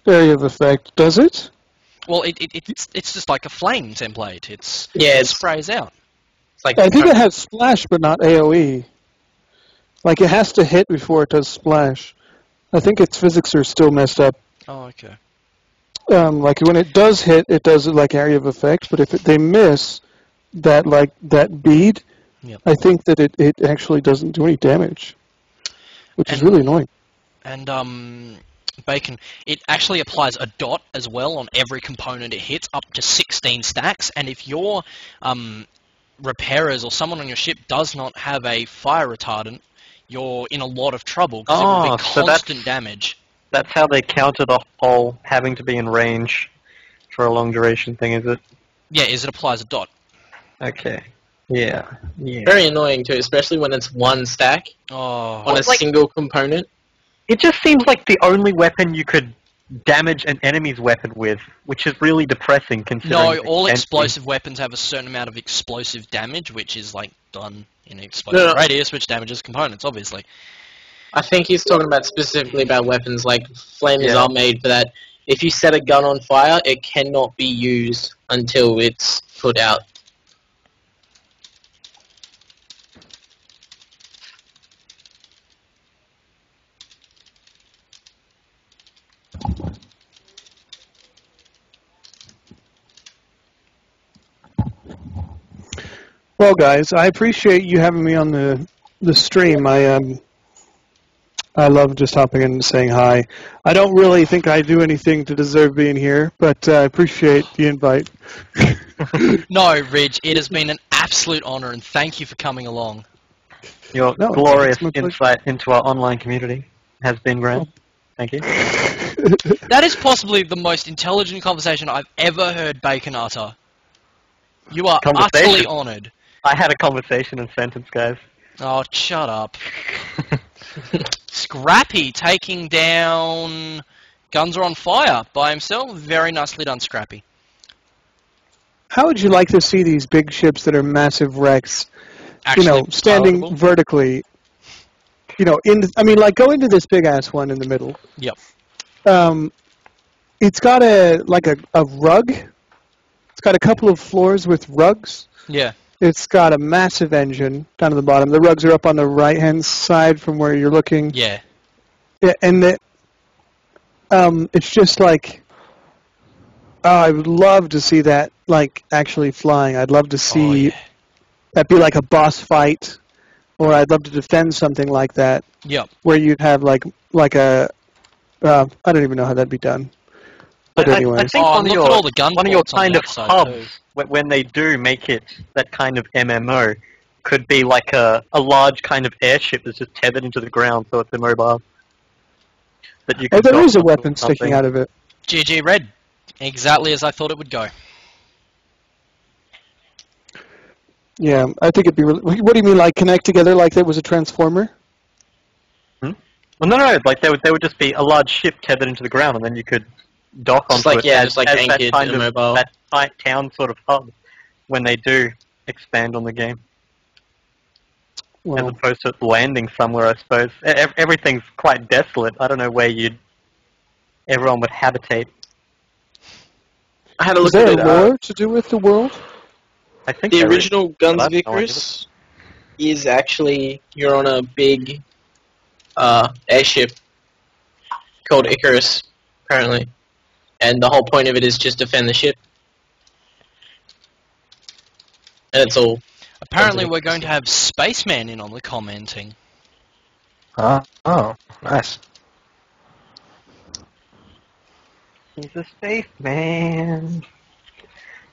[SPEAKER 1] area of effect, does it?
[SPEAKER 2] Well, it's just like a flame template. It
[SPEAKER 4] It's
[SPEAKER 2] sprays out.
[SPEAKER 4] like
[SPEAKER 1] I think it has splash, but not AoE. Like, it has to hit before it does splash. I think its physics are still messed up.
[SPEAKER 2] Oh, okay.
[SPEAKER 1] Like, when it does hit, it does it like area of effect, but if they miss that bead,
[SPEAKER 2] Yep.
[SPEAKER 1] I think that it actually doesn't do any damage, which is really annoying.
[SPEAKER 2] And Bacon, it actually applies a dot as well on every component it hits, up to 16 stacks, and if your repairers or someone on your ship does not have a fire retardant, you're in a lot of trouble, because it will be
[SPEAKER 5] so
[SPEAKER 2] constant damage.
[SPEAKER 5] That's how they counter the whole having to be in range for a long duration thing, is it?
[SPEAKER 2] Yeah, it applies a dot.
[SPEAKER 5] Okay. Yeah.
[SPEAKER 4] very annoying too, especially when it's one stack
[SPEAKER 2] Oh,
[SPEAKER 4] on a single component.
[SPEAKER 5] It just seems like the only weapon you could damage an enemy's weapon with, which is really depressing considering...
[SPEAKER 2] no,
[SPEAKER 5] the
[SPEAKER 2] all
[SPEAKER 5] intensity.
[SPEAKER 2] explosive weapons have a certain amount of explosive damage, which is done in an explosive radius, which damages components, obviously.
[SPEAKER 4] I think he's talking about specifically about weapons, like flamers are made for that. If you set a gun on fire, it cannot be used until it's put out.
[SPEAKER 1] Well, guys, I appreciate you having me on the stream. I love just hopping in and saying hi. I don't really think I do anything to deserve being here, but I appreciate the invite.
[SPEAKER 2] No, Ridge, it has been an absolute honour, and thank you for coming along.
[SPEAKER 5] Your glorious insight into our online community has been great. Thank you.
[SPEAKER 2] That is possibly the most intelligent conversation I've ever heard Bacon utter. You are utterly honoured.
[SPEAKER 5] I had a conversation in sentence, guys.
[SPEAKER 2] Oh, shut up. Scrappy taking down Guns Are on Fire by himself. Very nicely done, Scrappy.
[SPEAKER 1] how would you like to see these big ships that are massive wrecks,
[SPEAKER 2] Actually,
[SPEAKER 1] standing
[SPEAKER 2] palatable.
[SPEAKER 1] vertically? Go into this big ass one in the middle.
[SPEAKER 2] Yep.
[SPEAKER 1] It's got a rug. It's got a couple of floors with rugs.
[SPEAKER 2] Yeah.
[SPEAKER 1] It's got a massive engine down at the bottom. The rugs are up on the right-hand side from where you're looking.
[SPEAKER 2] Yeah.
[SPEAKER 1] Yeah, and it's just like, I would love to see that actually flying. I'd love to see that be like a boss fight, or I'd love to defend something like that.
[SPEAKER 2] Yep.
[SPEAKER 1] Where you'd have like a, I don't even know how that'd be done. But anyway,
[SPEAKER 5] I think
[SPEAKER 2] look at all the gun
[SPEAKER 5] one of your
[SPEAKER 2] ports on
[SPEAKER 5] kind
[SPEAKER 2] the
[SPEAKER 5] of
[SPEAKER 2] outside,
[SPEAKER 5] hubs,
[SPEAKER 2] too.
[SPEAKER 5] when they do make it that kind of MMO, could be like a large kind of airship that's just tethered into the ground, so it's immobile. That you can
[SPEAKER 1] there
[SPEAKER 5] dock
[SPEAKER 1] is a
[SPEAKER 5] onto
[SPEAKER 1] weapon
[SPEAKER 5] something.
[SPEAKER 1] sticking out of it.
[SPEAKER 2] GG Red. Exactly as I thought it would go.
[SPEAKER 1] Yeah, I think it'd be really... What do you mean, like connect together like that was a transformer?
[SPEAKER 5] Well, no, like there would just be a large ship tethered into the ground, and then you could dock onto it as that
[SPEAKER 4] anchored
[SPEAKER 5] kind
[SPEAKER 4] immobile.
[SPEAKER 5] of that tight town sort of hub when they do expand on the game, as
[SPEAKER 1] Well,
[SPEAKER 5] opposed to landing somewhere. I suppose everything's quite desolate. I don't know where everyone would habitate.
[SPEAKER 4] I had a
[SPEAKER 1] is
[SPEAKER 4] look
[SPEAKER 1] there
[SPEAKER 4] at
[SPEAKER 1] a
[SPEAKER 4] it.
[SPEAKER 1] lore to do with the world?
[SPEAKER 5] I think
[SPEAKER 4] The
[SPEAKER 5] there is,
[SPEAKER 4] original Guns
[SPEAKER 5] but I
[SPEAKER 4] of
[SPEAKER 5] have no idea.
[SPEAKER 4] Icarus is actually you're on a big airship called Icarus, apparently, and the whole point of it is just defend the ship, and it's all.
[SPEAKER 2] Apparently we're going to have Spaceman in on the commenting.
[SPEAKER 3] Oh, nice.
[SPEAKER 5] He's a spaceman.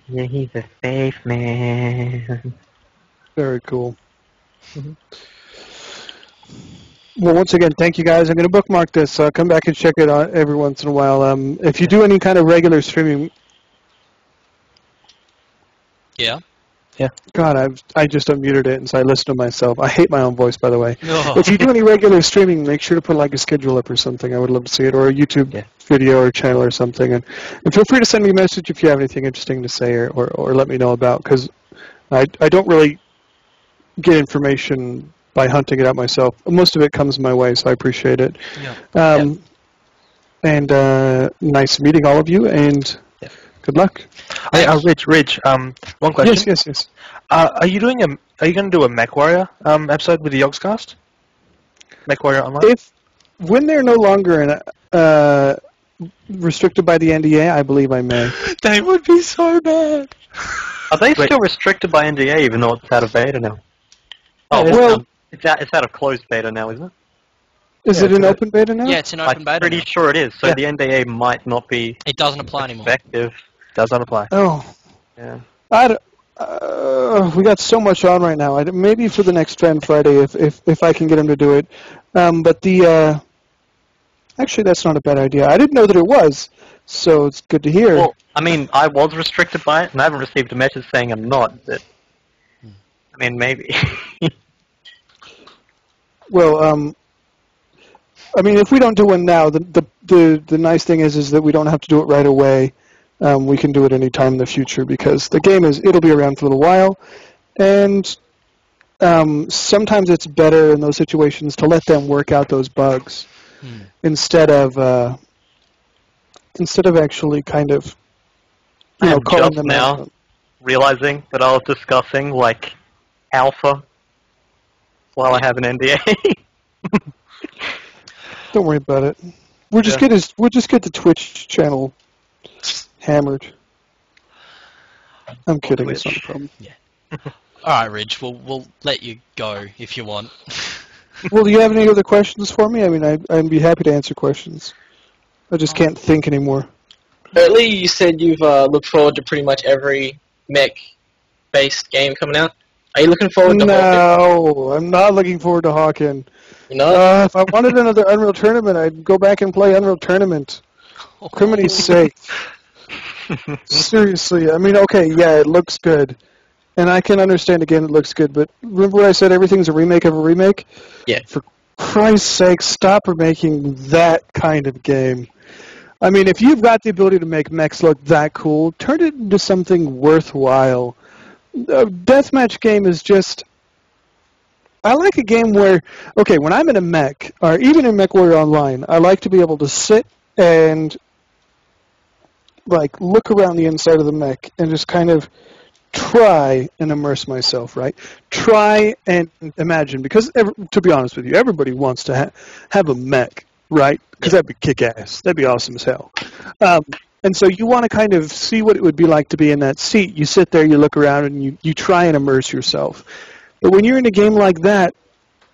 [SPEAKER 5] Yeah, he's a spaceman.
[SPEAKER 1] Very cool. Well, once again, thank you guys. I'm going to bookmark this. Come back and check it out every once in a while. If you do any kind of regular streaming...
[SPEAKER 2] Yeah.
[SPEAKER 1] God, I just unmuted it, and so I listened to myself. I hate my own voice, by the way.
[SPEAKER 2] Oh.
[SPEAKER 1] If you do any regular streaming, make sure to put like a schedule up or something. I would love to see it, or a YouTube video or channel or something. And feel free to send me a message if you have anything interesting to say or let me know about, because I don't really get information by hunting it out myself. Most of it comes my way, so I appreciate it.
[SPEAKER 2] Yeah.
[SPEAKER 1] And nice meeting all of you, and good luck.
[SPEAKER 3] Hey, Ridge, one question.
[SPEAKER 1] Yes.
[SPEAKER 3] Are you going to do a MechWarrior episode with the Yogscast? MechWarrior Online?
[SPEAKER 1] When they're no longer restricted by the NDA, I believe I may.
[SPEAKER 2] They would be so bad.
[SPEAKER 5] Are they still restricted by NDA, even though it's out of beta now? Oh,
[SPEAKER 1] well,
[SPEAKER 5] it's out of closed beta now, isn't it?
[SPEAKER 1] Is it an open beta now?
[SPEAKER 2] Yeah, it's an open
[SPEAKER 5] I'm
[SPEAKER 2] beta.
[SPEAKER 5] pretty
[SPEAKER 2] now.
[SPEAKER 5] sure it is. So the NDA might not be
[SPEAKER 2] It doesn't apply anymore.
[SPEAKER 5] effective.
[SPEAKER 3] Does not apply.
[SPEAKER 1] Oh.
[SPEAKER 5] Yeah.
[SPEAKER 1] We got so much on right now. Maybe for the next Fan Friday, if I can get him to do it. But actually, that's not a bad idea. I didn't know that it was, so it's good to hear.
[SPEAKER 5] Well, I mean, I was restricted by it, and I haven't received a message saying I'm not. But I mean, maybe.
[SPEAKER 1] Well, I mean, if we don't do one now, the nice thing is that we don't have to do it right away. We can do it any time in the future because the game it'll be around for a little while, and sometimes it's better in those situations to let them work out those bugs instead of actually kind of
[SPEAKER 5] I'm
[SPEAKER 1] calling
[SPEAKER 5] just
[SPEAKER 1] them
[SPEAKER 5] now
[SPEAKER 1] out.
[SPEAKER 5] realizing that I was discussing like alpha while I have an NDA.
[SPEAKER 1] Don't worry about it. We'll just get the Twitch channel hammered. I'm kidding. It's not a problem.
[SPEAKER 2] All right, Ridge. We'll let you go if you want.
[SPEAKER 1] Well, do you have any other questions for me? I mean, I'd be happy to answer questions. I just can't think anymore.
[SPEAKER 4] Earlier, you said you've looked forward to pretty much every mech-based game coming out. Are you looking forward to Hawken?
[SPEAKER 1] No, I'm not looking forward to Hawken.
[SPEAKER 4] You know?
[SPEAKER 1] If I wanted another Unreal Tournament, I'd go back and play Unreal Tournament. Crimini's sake. Seriously, I mean, okay, yeah, it looks good. And I can understand, again, it looks good, but remember when I said everything's a remake of a remake?
[SPEAKER 4] Yeah.
[SPEAKER 1] For Christ's sake, stop remaking that kind of game. I mean, if you've got the ability to make mechs look that cool, turn it into something worthwhile. A deathmatch game is just... I like a game where, okay, when I'm in a mech, or even in MechWarrior Online, I like to be able to sit and like look around the inside of the mech and just kind of try and immerse myself, right? Try and imagine, because to be honest with you, everybody wants to have a mech, right? Because that'd be kick-ass. That'd be awesome as hell. And so you want to kind of see what it would be like to be in that seat. You sit there, you look around, and you try and immerse yourself. But when you're in a game like that,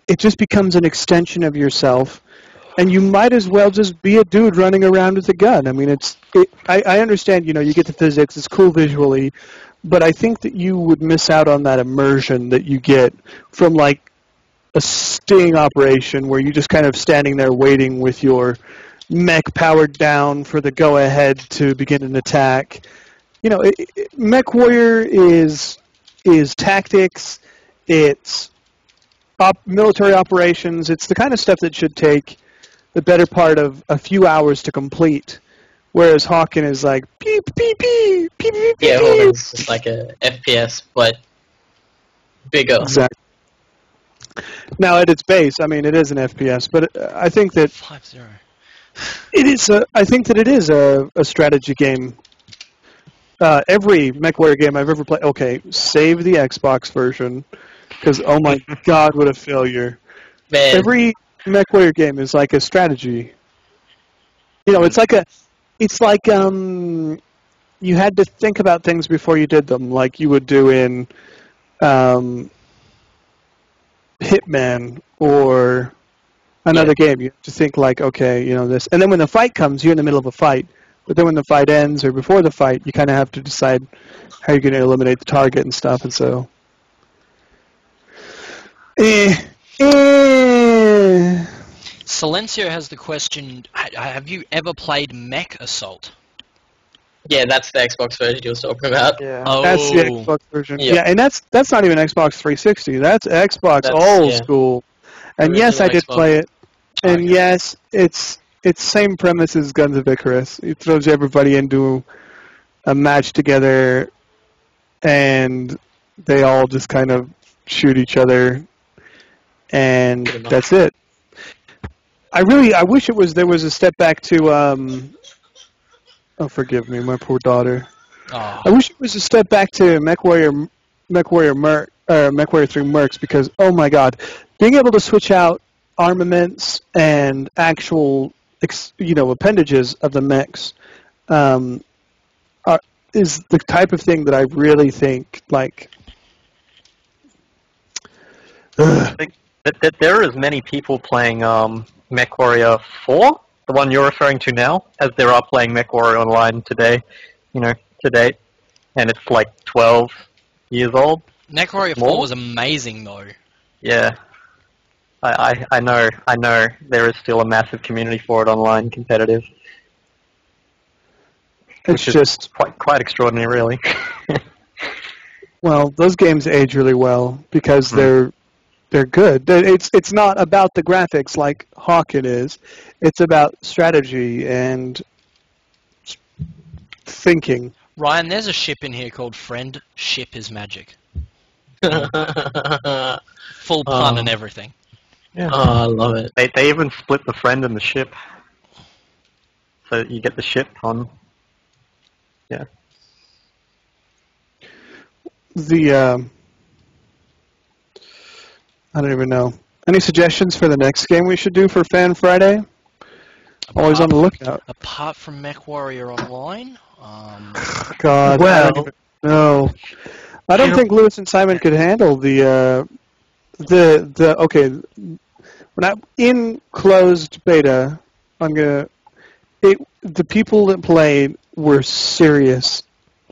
[SPEAKER 1] it just becomes an extension of yourself, and you might as well just be a dude running around with a gun. I mean, I understand, you get the physics, it's cool visually, but I think that you would miss out on that immersion that you get from, like, a sting operation where you're just kind of standing there waiting with your mech powered down for the go-ahead to begin an attack. MechWarrior is tactics, it's military operations, it's the kind of stuff that should take the better part of a few hours to complete, whereas Hawken is like, beep, beep, beep, beep, beep,
[SPEAKER 4] Yeah,
[SPEAKER 1] beep.
[SPEAKER 4] well, it's just like a FPS, but bigger.
[SPEAKER 1] Exactly. Now, at its base, I mean, it is an FPS, but I think that
[SPEAKER 2] 5-0.
[SPEAKER 1] I think that it is a strategy game. Every MechWarrior game I've ever played, okay, save the Xbox version, because oh my god, what a failure.
[SPEAKER 4] Man,
[SPEAKER 1] Every MechWarrior game is like a strategy. It's like you had to think about things before you did them, like you would do in Hitman or another game. You have to think like, okay, this. And then when the fight comes, you're in the middle of a fight. But then when the fight ends or before the fight, you kind of have to decide how you're going to eliminate the target and stuff. And so...
[SPEAKER 2] Silencio has the question, have you ever played Mech Assault?
[SPEAKER 4] yeah, that's the Xbox version you were talking about.
[SPEAKER 5] Yeah.
[SPEAKER 2] Oh,
[SPEAKER 1] That's the Xbox version.
[SPEAKER 4] Yep.
[SPEAKER 1] Yeah, and that's not even Xbox 360. That's Xbox
[SPEAKER 4] That's-
[SPEAKER 1] old
[SPEAKER 4] yeah.
[SPEAKER 1] school. And yes, I
[SPEAKER 4] Original
[SPEAKER 1] did
[SPEAKER 4] Xbox.
[SPEAKER 1] play it. And
[SPEAKER 2] Okay.
[SPEAKER 1] yes, it's same premise as Guns of Icarus. It throws everybody into a match together, and they all just kind of shoot each other, and
[SPEAKER 4] Good enough.
[SPEAKER 1] that's it. I wish there was a step back to oh, forgive me, my poor daughter.
[SPEAKER 2] Oh.
[SPEAKER 1] I wish it was a step back to MechWarrior 3 Mercs, because oh my god, being able to switch out armaments and actual appendages of the mechs is the type of thing that I really think like.
[SPEAKER 5] I think that there are as many people playing MechWarrior 4, the one you're referring to now, as there are playing MechWarrior Online today, to date. And it's like 12 years old.
[SPEAKER 2] MechWarrior 4
[SPEAKER 5] More?
[SPEAKER 2] was amazing, though.
[SPEAKER 5] Yeah. I know there is still a massive community for it online, competitive.
[SPEAKER 1] It's
[SPEAKER 5] which is
[SPEAKER 1] just
[SPEAKER 5] quite extraordinary, really.
[SPEAKER 1] well, those games age really well because they're good. It's not about the graphics like Hawken is. It's about strategy and thinking.
[SPEAKER 2] Ryan, there's a ship in here called Friend. Ship is magic. Full pun and everything.
[SPEAKER 5] Yeah.
[SPEAKER 4] Oh, I love it.
[SPEAKER 5] They even split the friend and the ship. So you get the ship on. Yeah.
[SPEAKER 1] I don't even know. Any suggestions for the next game we should do for Fan Friday? Always on the lookout.
[SPEAKER 2] Apart from MechWarrior Online,
[SPEAKER 1] God, I don't even know. I don't think Lewis and Simon could handle the okay. When I'm in closed beta, the people that played were serious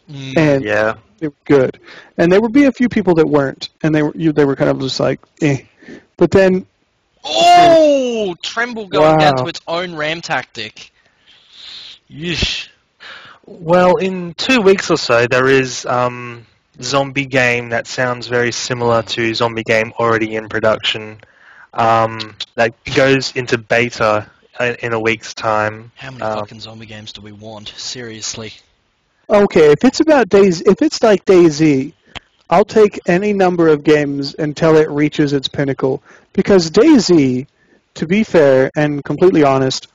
[SPEAKER 1] and
[SPEAKER 5] Yeah.
[SPEAKER 1] they were good, and there would be a few people that weren't, and they were kind of just like, eh. But then,
[SPEAKER 2] Tremble going down
[SPEAKER 1] Wow.
[SPEAKER 2] to its own ram tactic. Yeesh.
[SPEAKER 3] Well, in 2 weeks or so, there is zombie game that sounds very similar to zombie game already in production. That goes into beta in a week's time.
[SPEAKER 2] How many fucking zombie games do we want? Seriously.
[SPEAKER 1] Okay, if it's about if it's like DayZ, I'll take any number of games until it reaches its pinnacle. Because DayZ, to be fair and completely honest,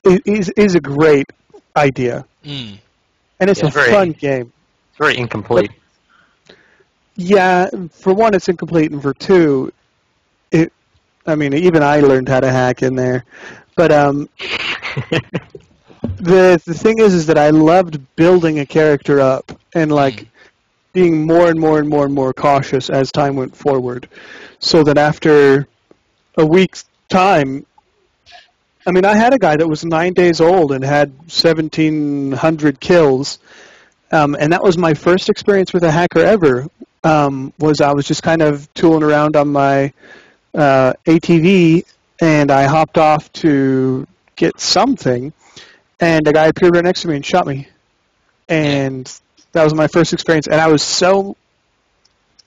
[SPEAKER 1] is a great idea,
[SPEAKER 2] Mm.
[SPEAKER 1] and it's a fun game.
[SPEAKER 5] It's very incomplete.
[SPEAKER 1] Yeah, for one, it's incomplete, and for two, even I learned how to hack in there. But the thing is that I loved building a character up and being more and more and more and more cautious as time went forward, so that after a week's time, I had a guy that was 9 days old and had 1,700 kills, and that was my first experience with a hacker ever. I was just kind of tooling around on my ATV, and I hopped off to get something, and a guy appeared right next to me and shot me. And that was my first experience, and I was so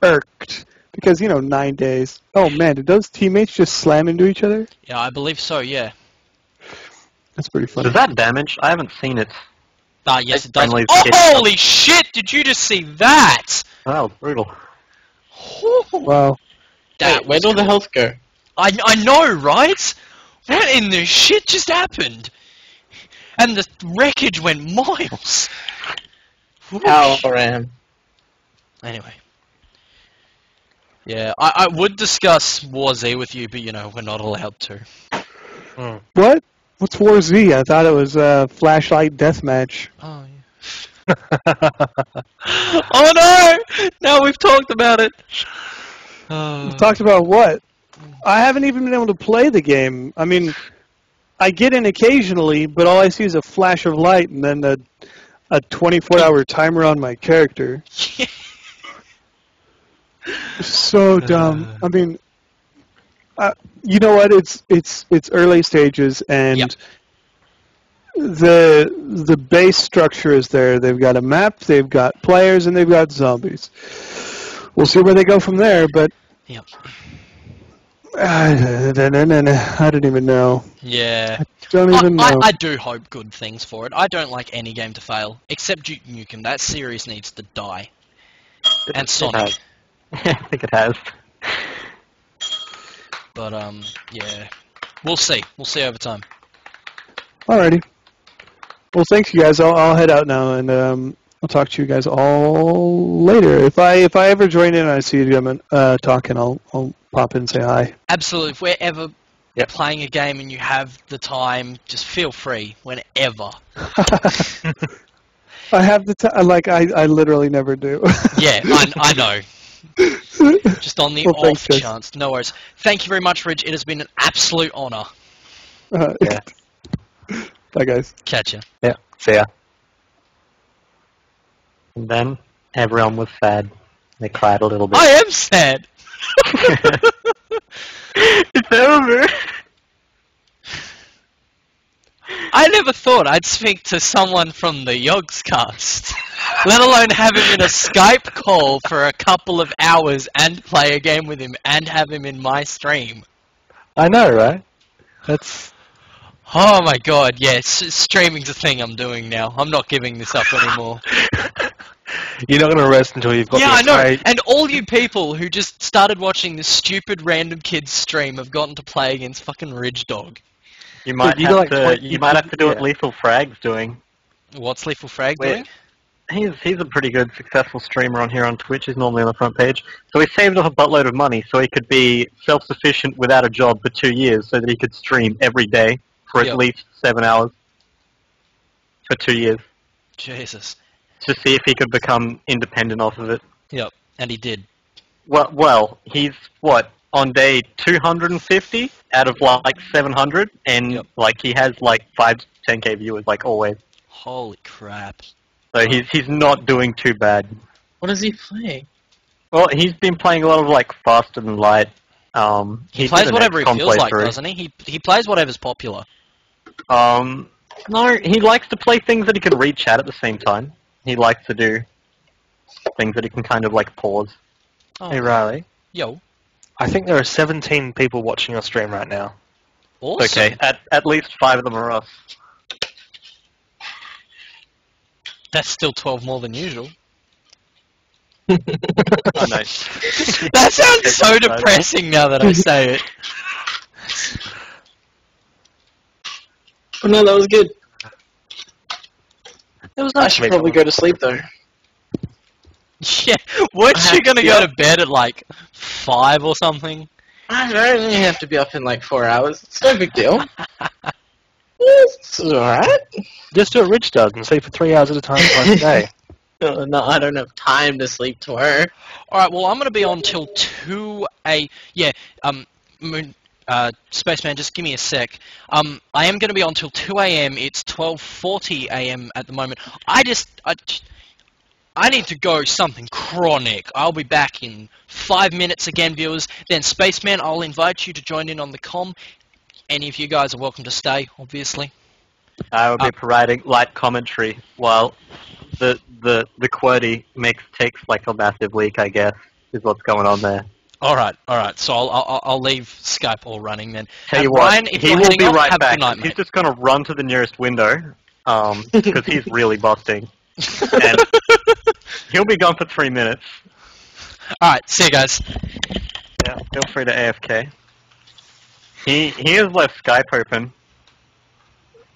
[SPEAKER 1] irked because, 9 days. Oh, man, did those teammates just slam into each other?
[SPEAKER 2] Yeah, I believe so, yeah.
[SPEAKER 1] That's pretty funny.
[SPEAKER 5] Does that damage? I haven't seen it.
[SPEAKER 2] Yes, it does.
[SPEAKER 5] Friendly's
[SPEAKER 2] Oh,
[SPEAKER 5] hit.
[SPEAKER 2] holy shit! Did you just see that?
[SPEAKER 5] Wow, brutal.
[SPEAKER 1] Wow.
[SPEAKER 2] That
[SPEAKER 4] Wait, where'd all the health go?
[SPEAKER 2] I know, right? What in the shit just happened? And the wreckage went miles.
[SPEAKER 4] Ow, Ram.
[SPEAKER 2] Anyway. Yeah, I would discuss War Z with you, but we're not allowed to.
[SPEAKER 1] What? What's War Z? I thought it was a flashlight deathmatch.
[SPEAKER 2] Oh, yeah. Oh no! Now we've talked about it.
[SPEAKER 1] We've talked about what? I haven't even been able to play the game. I get in occasionally, but all I see is a flash of light and then a 24-hour timer on my character. So dumb. You know what? It's early stages, and
[SPEAKER 2] Yep.
[SPEAKER 1] the base structure is there. They've got a map, they've got players, and they've got zombies. We'll see where they go from there, but
[SPEAKER 2] Yep.
[SPEAKER 1] I don't even know.
[SPEAKER 2] Yeah.
[SPEAKER 1] Don't even know.
[SPEAKER 2] I do hope good things for it. I don't like any game to fail, except Duke Nukem. That series needs to die. And Sonic.
[SPEAKER 5] I think it has.
[SPEAKER 2] But, yeah. We'll see. We'll see over time.
[SPEAKER 1] Alrighty. Well, thanks, you guys. I'll head out now, and I'll talk to you guys all later. If I ever join in and I see you gentlemen talking, I'll pop in and say hi.
[SPEAKER 2] Absolutely. If we're ever playing a game and you have the time, just feel free whenever.
[SPEAKER 1] I have the time. I literally never do.
[SPEAKER 2] Yeah, I know. Just on the
[SPEAKER 1] thanks,
[SPEAKER 2] off
[SPEAKER 1] guys.
[SPEAKER 2] chance. No worries. Thank you very much, Ridge. It has been an absolute honour.
[SPEAKER 5] Yeah.
[SPEAKER 1] Bye, guys.
[SPEAKER 2] Catch ya.
[SPEAKER 5] Yeah. See ya. And then everyone was sad. They cried a little bit.
[SPEAKER 2] I am sad.
[SPEAKER 5] It's over.
[SPEAKER 2] I never thought I'd speak to someone from the Yogscast, let alone have him in a Skype call for a couple of hours and play a game with him and have him in my stream.
[SPEAKER 1] I know, right? That's...
[SPEAKER 2] Oh my god, yes, streaming's a thing I'm doing now. I'm not giving this up anymore.
[SPEAKER 3] You're not going to rest until you've got
[SPEAKER 2] Yeah,
[SPEAKER 3] the
[SPEAKER 2] I know.
[SPEAKER 3] entire-
[SPEAKER 2] And all you people who just started watching this stupid random kid's stream have gotten to play against fucking Ridgedog.
[SPEAKER 5] You might
[SPEAKER 1] you
[SPEAKER 5] have
[SPEAKER 1] got,
[SPEAKER 5] to.
[SPEAKER 1] like,
[SPEAKER 5] You might have to do what
[SPEAKER 1] yeah.
[SPEAKER 5] Lethal Frag's doing.
[SPEAKER 2] What's Lethal Frag
[SPEAKER 5] Wait.
[SPEAKER 2] doing?
[SPEAKER 5] He's a pretty good, successful streamer on here on Twitch. He's normally on the front page. So he saved up a buttload of money so he could be self-sufficient without a job for 2 years, so that he could stream every day for at
[SPEAKER 2] Yep.
[SPEAKER 5] least 7 hours for 2 years
[SPEAKER 2] Jesus.
[SPEAKER 5] to see if he could become independent off of it.
[SPEAKER 2] Yep, and he did.
[SPEAKER 5] Well, he's on day 250 out of like 700, and
[SPEAKER 2] Yep.
[SPEAKER 5] he has 5 to 10k viewers always.
[SPEAKER 2] Holy crap.
[SPEAKER 5] So he's not doing too bad.
[SPEAKER 4] What is he playing?
[SPEAKER 5] Well, he's been playing a lot of Faster Than Light.
[SPEAKER 2] He
[SPEAKER 5] did
[SPEAKER 2] plays
[SPEAKER 5] an
[SPEAKER 2] whatever he
[SPEAKER 5] XCOM
[SPEAKER 2] feels like,
[SPEAKER 5] playthrough.
[SPEAKER 2] doesn't he? He plays whatever's popular.
[SPEAKER 5] No, he likes to play things that he can read chat at the same time. He likes to do things that he can kind of pause.
[SPEAKER 2] Oh,
[SPEAKER 3] Hey, Riley.
[SPEAKER 2] yo.
[SPEAKER 3] I think there are 17 people watching your stream right now.
[SPEAKER 2] Awesome.
[SPEAKER 5] Okay, at least 5 of them are us.
[SPEAKER 2] That's still 12 more than usual.
[SPEAKER 5] Oh, nice.
[SPEAKER 2] That sounds so depressing now that I say it.
[SPEAKER 4] Oh, no, that was good.
[SPEAKER 3] It was
[SPEAKER 4] I
[SPEAKER 3] nice.
[SPEAKER 4] should probably go to sleep though.
[SPEAKER 2] Yeah, weren't
[SPEAKER 4] I
[SPEAKER 2] you
[SPEAKER 4] have
[SPEAKER 2] gonna
[SPEAKER 4] to
[SPEAKER 2] go
[SPEAKER 4] be
[SPEAKER 2] to bed at like 5 or something?
[SPEAKER 4] I only have to be up in like 4 hours. It's no big deal. It's alright.
[SPEAKER 3] Just do what Rich does and sleep for 3 hours at a time twice a day.
[SPEAKER 4] No, I don't have time to sleep tomorrow.
[SPEAKER 2] Alright, well, I'm gonna be on till 2 a... Yeah, Spaceman, just give me a sec. I am gonna be on till 2 a.m. It's 12:40 a.m. at the moment. I need to go something chronic. I'll be back in 5 minutes again, viewers. Then, Spaceman, I'll invite you to join in on the comm. Any of you guys are welcome to stay, obviously.
[SPEAKER 5] I will be providing light commentary while the QWERTY takes like a massive leak, I guess, is what's going on there.
[SPEAKER 2] Alright. So I'll leave Skype all running then.
[SPEAKER 5] Tell
[SPEAKER 2] And
[SPEAKER 5] you what,
[SPEAKER 2] Ryan, if
[SPEAKER 5] he
[SPEAKER 2] you're
[SPEAKER 5] will
[SPEAKER 2] heading
[SPEAKER 5] be
[SPEAKER 2] off,
[SPEAKER 5] right
[SPEAKER 2] have a
[SPEAKER 5] back.
[SPEAKER 2] good night,
[SPEAKER 5] He's
[SPEAKER 2] mate.
[SPEAKER 5] just gonna run to the nearest window, because he's really busting. And he'll be gone for 3 minutes.
[SPEAKER 2] Alright, see you guys.
[SPEAKER 5] Yeah, feel free to AFK. He has left Skype open.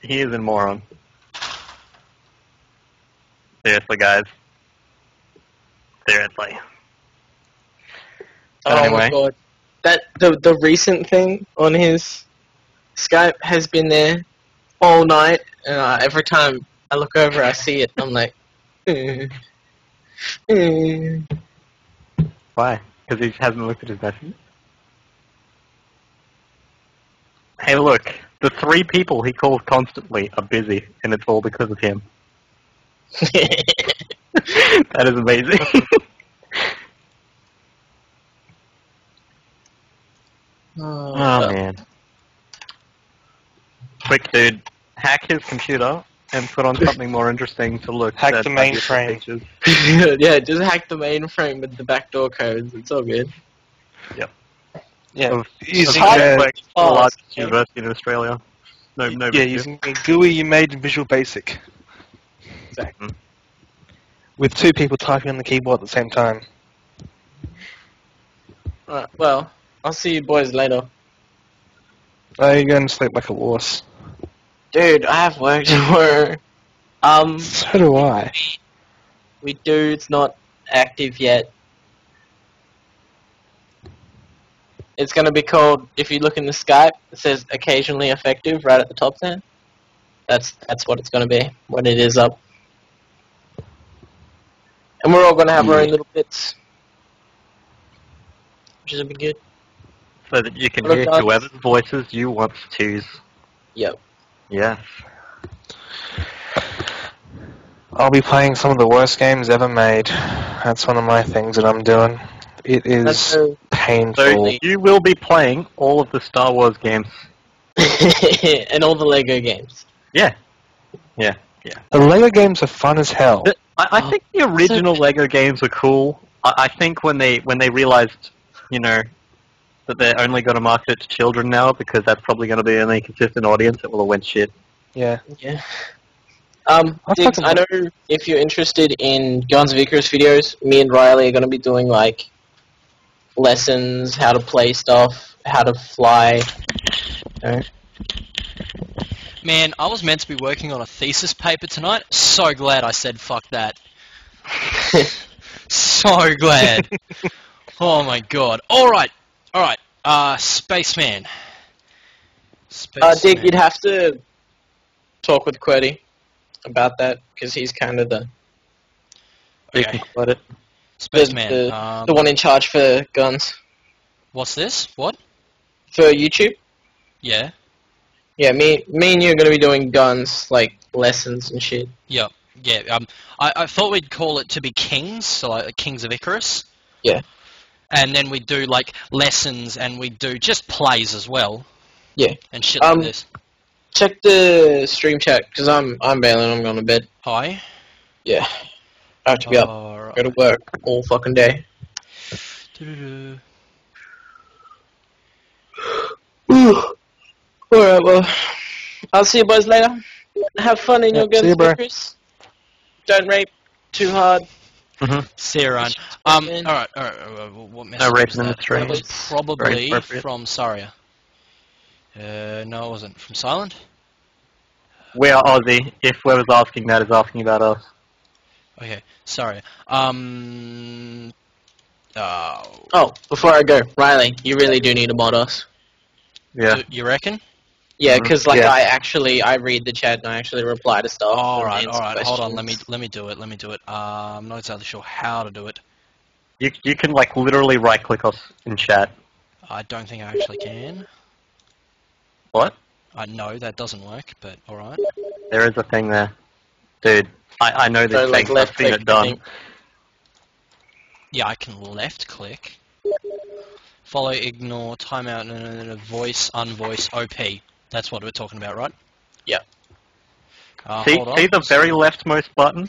[SPEAKER 5] He is a moron. Seriously, guys. Seriously. But
[SPEAKER 4] Oh
[SPEAKER 5] anyway,
[SPEAKER 4] my god. The recent thing on his Skype has been there all night, and every time I look over I see it, I'm like,
[SPEAKER 5] why? Because he hasn't looked at his message? Hey, look. The 3 people he calls constantly are busy, and it's all because of him. That is amazing. Oh, man. Quick, dude. Hack his computer and put on something more interesting to look
[SPEAKER 3] Hack
[SPEAKER 5] at
[SPEAKER 3] the
[SPEAKER 5] my beautiful
[SPEAKER 3] mainframe.
[SPEAKER 5] features.
[SPEAKER 4] Yeah, just hack the mainframe with the backdoor codes. It's all good.
[SPEAKER 3] Yeah,
[SPEAKER 5] Of
[SPEAKER 3] using
[SPEAKER 5] the
[SPEAKER 4] Oh,
[SPEAKER 5] largest
[SPEAKER 4] okay.
[SPEAKER 5] university in Australia. No big deal.
[SPEAKER 3] using a GUI you made in Visual Basic.
[SPEAKER 4] Exactly.
[SPEAKER 3] With 2 people typing on the keyboard at the same time.
[SPEAKER 4] Alright, well, I'll see you boys later.
[SPEAKER 3] Oh, you're going to sleep like a wuss.
[SPEAKER 4] Dude, I have work tomorrow.
[SPEAKER 3] So do I.
[SPEAKER 4] We do, it's not active yet. It's going to be called, if you look in the Skype, it says occasionally effective right at the top there. That's what it's going to be when it is up. And we're all going to have our own little bits. Which is going to be good.
[SPEAKER 5] So that you can
[SPEAKER 4] What
[SPEAKER 5] hear
[SPEAKER 4] about-
[SPEAKER 5] whoever's voices you want to choose.
[SPEAKER 4] Yep.
[SPEAKER 5] Yes.
[SPEAKER 3] I'll be playing some of the worst games ever made. That's one of my things that I'm doing. It
[SPEAKER 4] That's
[SPEAKER 3] is
[SPEAKER 4] so...
[SPEAKER 3] painful.
[SPEAKER 5] So you will be playing all of the Star Wars games.
[SPEAKER 4] and all the Lego games.
[SPEAKER 5] Yeah.
[SPEAKER 3] The Lego games are fun as hell.
[SPEAKER 5] I think the original Lego games were cool. I think when they realized, that they're only going to market it to children now because that's probably going to be the only consistent audience, it will have went shit.
[SPEAKER 3] Yeah.
[SPEAKER 4] Yeah.
[SPEAKER 3] fucking
[SPEAKER 4] Diggs, I know if you're interested in Guns of Icarus videos, me and Riley are going to be doing, like, lessons, how to play stuff, how to fly.
[SPEAKER 2] Man, I was meant to be working on a thesis paper tonight. So glad I said fuck that. So glad. Oh my god. Alright. Spaceman.
[SPEAKER 4] Dig, you'd have to talk with QWERTY about that, because he's kind of the
[SPEAKER 2] Okay.
[SPEAKER 5] Let it.
[SPEAKER 2] Spaceman.
[SPEAKER 4] the one in charge for guns.
[SPEAKER 2] What's this? What?
[SPEAKER 4] For YouTube?
[SPEAKER 2] Yeah.
[SPEAKER 4] Yeah, me and you are going to be doing guns, like, lessons and shit.
[SPEAKER 2] Yep. Yeah. I thought we'd call it to be Kings, so like Kings of Icarus.
[SPEAKER 4] Yeah.
[SPEAKER 2] And then we'd do like lessons, and we'd do just plays as well.
[SPEAKER 4] Yeah.
[SPEAKER 2] And shit like this.
[SPEAKER 4] Check the stream chat, because I'm bailing, I'm going to bed.
[SPEAKER 2] Hi.
[SPEAKER 4] Yeah. I have to be up.
[SPEAKER 2] Alright.
[SPEAKER 4] Go to work all fucking day.
[SPEAKER 2] Doo-doo-doo.
[SPEAKER 4] Alright, well, I'll see you boys later. Have fun in your
[SPEAKER 3] see you,
[SPEAKER 4] guns,
[SPEAKER 3] bro.
[SPEAKER 4] Chris. Don't rape too hard.
[SPEAKER 2] See you, Ryan.
[SPEAKER 4] Man.
[SPEAKER 2] Alright. What message
[SPEAKER 5] No
[SPEAKER 2] was
[SPEAKER 5] raping in
[SPEAKER 2] that?
[SPEAKER 5] the stream.
[SPEAKER 2] That was
[SPEAKER 5] Very
[SPEAKER 2] probably
[SPEAKER 5] appropriate.
[SPEAKER 2] from Saria. No, it wasn't. From Silent?
[SPEAKER 5] We are Aussie. If whoever's asking that is asking about us.
[SPEAKER 2] Okay, sorry.
[SPEAKER 4] Oh, before I go, Riley, you really do need to mod us.
[SPEAKER 5] Yeah.
[SPEAKER 2] You reckon?
[SPEAKER 4] Yeah, because like
[SPEAKER 3] Yeah.
[SPEAKER 4] I read the chat and I actually reply to stuff. and
[SPEAKER 2] Alright,
[SPEAKER 4] answer
[SPEAKER 2] hold on, let
[SPEAKER 4] questions.
[SPEAKER 2] me do it. I'm not exactly sure how to do it.
[SPEAKER 5] You can like literally right click us in chat.
[SPEAKER 2] I don't think I actually can.
[SPEAKER 5] What?
[SPEAKER 2] No, that doesn't work, but alright.
[SPEAKER 5] There is a thing there. Dude, I know this
[SPEAKER 4] So, like,
[SPEAKER 5] thing. I've
[SPEAKER 4] left
[SPEAKER 5] seen
[SPEAKER 4] click,
[SPEAKER 5] it done.
[SPEAKER 4] I think.
[SPEAKER 2] Yeah, I can left click. Follow, ignore, timeout, voice, unvoice, OP. That's what we're talking about, right?
[SPEAKER 4] Yeah.
[SPEAKER 5] See
[SPEAKER 2] Hold on.
[SPEAKER 5] the very leftmost button?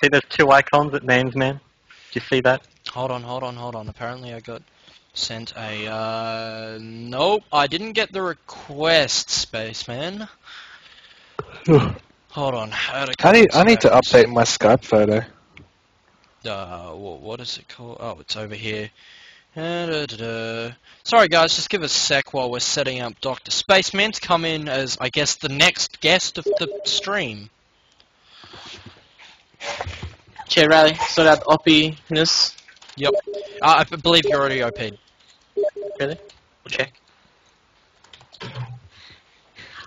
[SPEAKER 5] See there's two icons at names, man? Do you see that?
[SPEAKER 2] Hold on. Apparently I got sent a, nope, I didn't get the request, Spaceman. Hold on.
[SPEAKER 3] I need to update my Skype photo.
[SPEAKER 2] What is it called? Oh, it's over here. Sorry guys, just give us a sec while we're setting up Dr. Spaceman to come in as, I guess, the next guest of the stream.
[SPEAKER 4] Okay, Riley, sort out OP-ness.
[SPEAKER 2] Yep. I believe you're already OP'd.
[SPEAKER 4] Really? We'll check.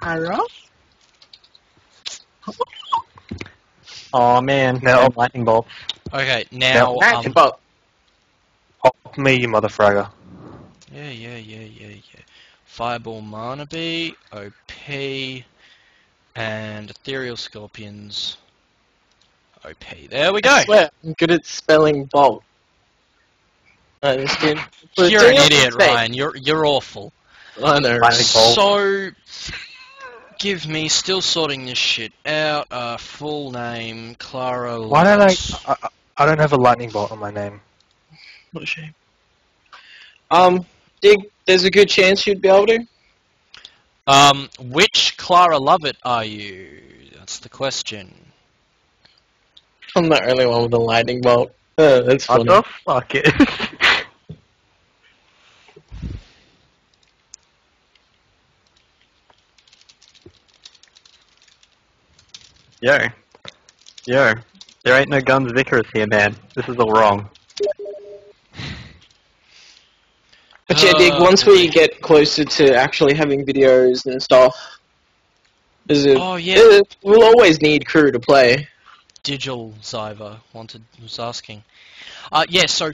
[SPEAKER 4] Hello?
[SPEAKER 5] Oh man,
[SPEAKER 3] Now-
[SPEAKER 5] lightning bolts.
[SPEAKER 2] Okay, now,
[SPEAKER 4] Lightning bolt.
[SPEAKER 3] Hop me, you motherfragger.
[SPEAKER 2] Yeah. Fireball Mana Bee, OP, and Ethereal Scorpions, OP. There we go!
[SPEAKER 4] I swear, I'm good at spelling bolt. Understand?
[SPEAKER 2] You're an idiot, Ryan. You're awful.
[SPEAKER 4] I know,
[SPEAKER 5] Lightning
[SPEAKER 4] right?
[SPEAKER 5] bolt.
[SPEAKER 2] So, give me, still sorting this shit out, full name, Clara
[SPEAKER 3] Why don't
[SPEAKER 2] Lutz.
[SPEAKER 3] I don't have a lightning bolt on my name.
[SPEAKER 4] What a shame. Dig, there's a good chance you'd be able to.
[SPEAKER 2] Which Clara Lovett are you? That's the question.
[SPEAKER 4] I'm the only one with a lightning bolt. That's
[SPEAKER 5] What
[SPEAKER 4] funny.
[SPEAKER 5] the fuck it? Yo, there ain't no guns of Icarus here, man. This is all wrong.
[SPEAKER 4] But yeah, Dig, once we get closer to actually having videos and stuff,
[SPEAKER 2] Oh, yeah.
[SPEAKER 4] we'll always need crew to play.
[SPEAKER 2] Digital Zyver was asking. Yeah, so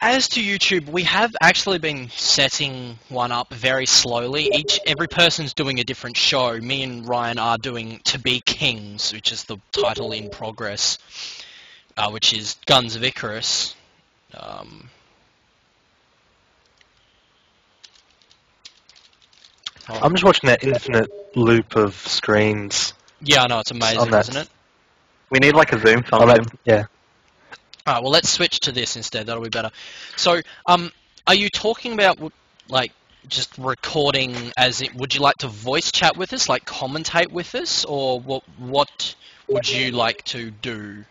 [SPEAKER 2] as to YouTube, we have actually been setting one up very slowly. Every person's doing a different show. Me and Ryan are doing To Be Kings, which is the title in progress, which is Guns of Icarus.
[SPEAKER 3] I'm just watching that infinite loop of screens.
[SPEAKER 2] Yeah, I know, it's amazing,
[SPEAKER 3] On that.
[SPEAKER 2] isn't it?
[SPEAKER 5] We need like a zoom
[SPEAKER 3] Oh,
[SPEAKER 5] function.
[SPEAKER 3] yeah.
[SPEAKER 2] Alright, well let's switch to this instead, that'll be better. So, are you talking about, like, just recording as it, would you like to voice chat with us, like commentate with us, or what would you like to do?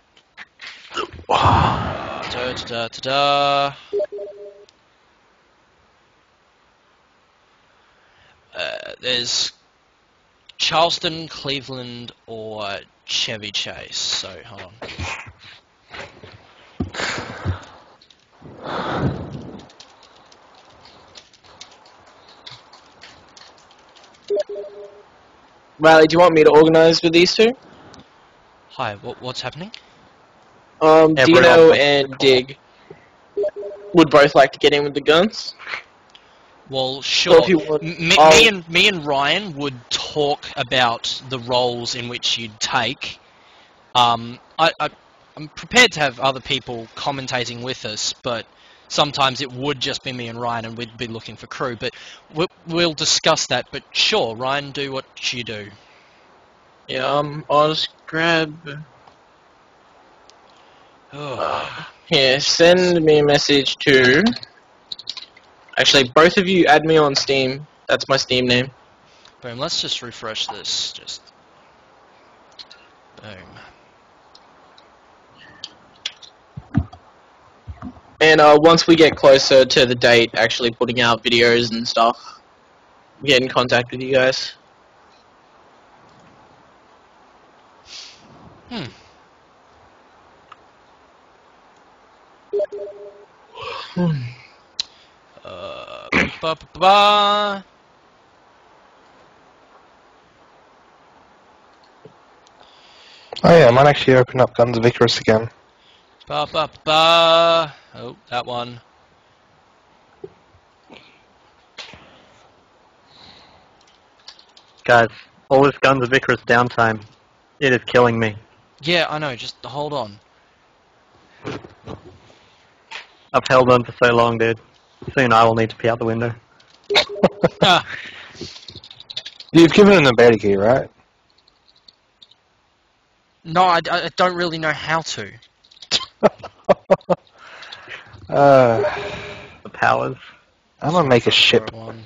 [SPEAKER 2] There's Charleston, Cleveland, or Chevy Chase, so hold on.
[SPEAKER 4] Riley, do you want me to organise with these two?
[SPEAKER 2] Hi, what's happening?
[SPEAKER 5] Everyone
[SPEAKER 4] Dino
[SPEAKER 5] wants
[SPEAKER 4] and
[SPEAKER 5] to
[SPEAKER 4] Dig would both like to get in with the guns.
[SPEAKER 2] Well,
[SPEAKER 4] So
[SPEAKER 2] sure.
[SPEAKER 4] if you want,
[SPEAKER 2] Me and Ryan would talk about the roles in which you'd take. I'm prepared to have other people commentating with us, but sometimes it would just be me and Ryan, and we'd be looking for crew. But we'll discuss that. But sure, Ryan, do what you do.
[SPEAKER 4] yeah, I'll just grab.
[SPEAKER 2] Oh.
[SPEAKER 4] Here, send me a message to Actually, both of you add me on Steam. That's my Steam name.
[SPEAKER 2] Boom. Let's just refresh this. Just boom.
[SPEAKER 4] And once we get closer to the date, actually putting out videos and stuff, get in contact with you guys.
[SPEAKER 2] Ba, ba, ba.
[SPEAKER 3] Oh yeah, I might actually open up Guns of Icarus again.
[SPEAKER 2] Ba, ba, ba. Oh, that one.
[SPEAKER 5] Guys, all this Guns of Icarus downtime, it is killing me.
[SPEAKER 2] Yeah, I know. Just hold on.
[SPEAKER 5] I've held on for so long, dude. Soon I will need to pee out the window.
[SPEAKER 2] Ah,
[SPEAKER 3] You've given him the beta key, right?
[SPEAKER 2] no, I don't really know how to.
[SPEAKER 5] The powers.
[SPEAKER 3] I'm gonna make a ship.
[SPEAKER 2] One.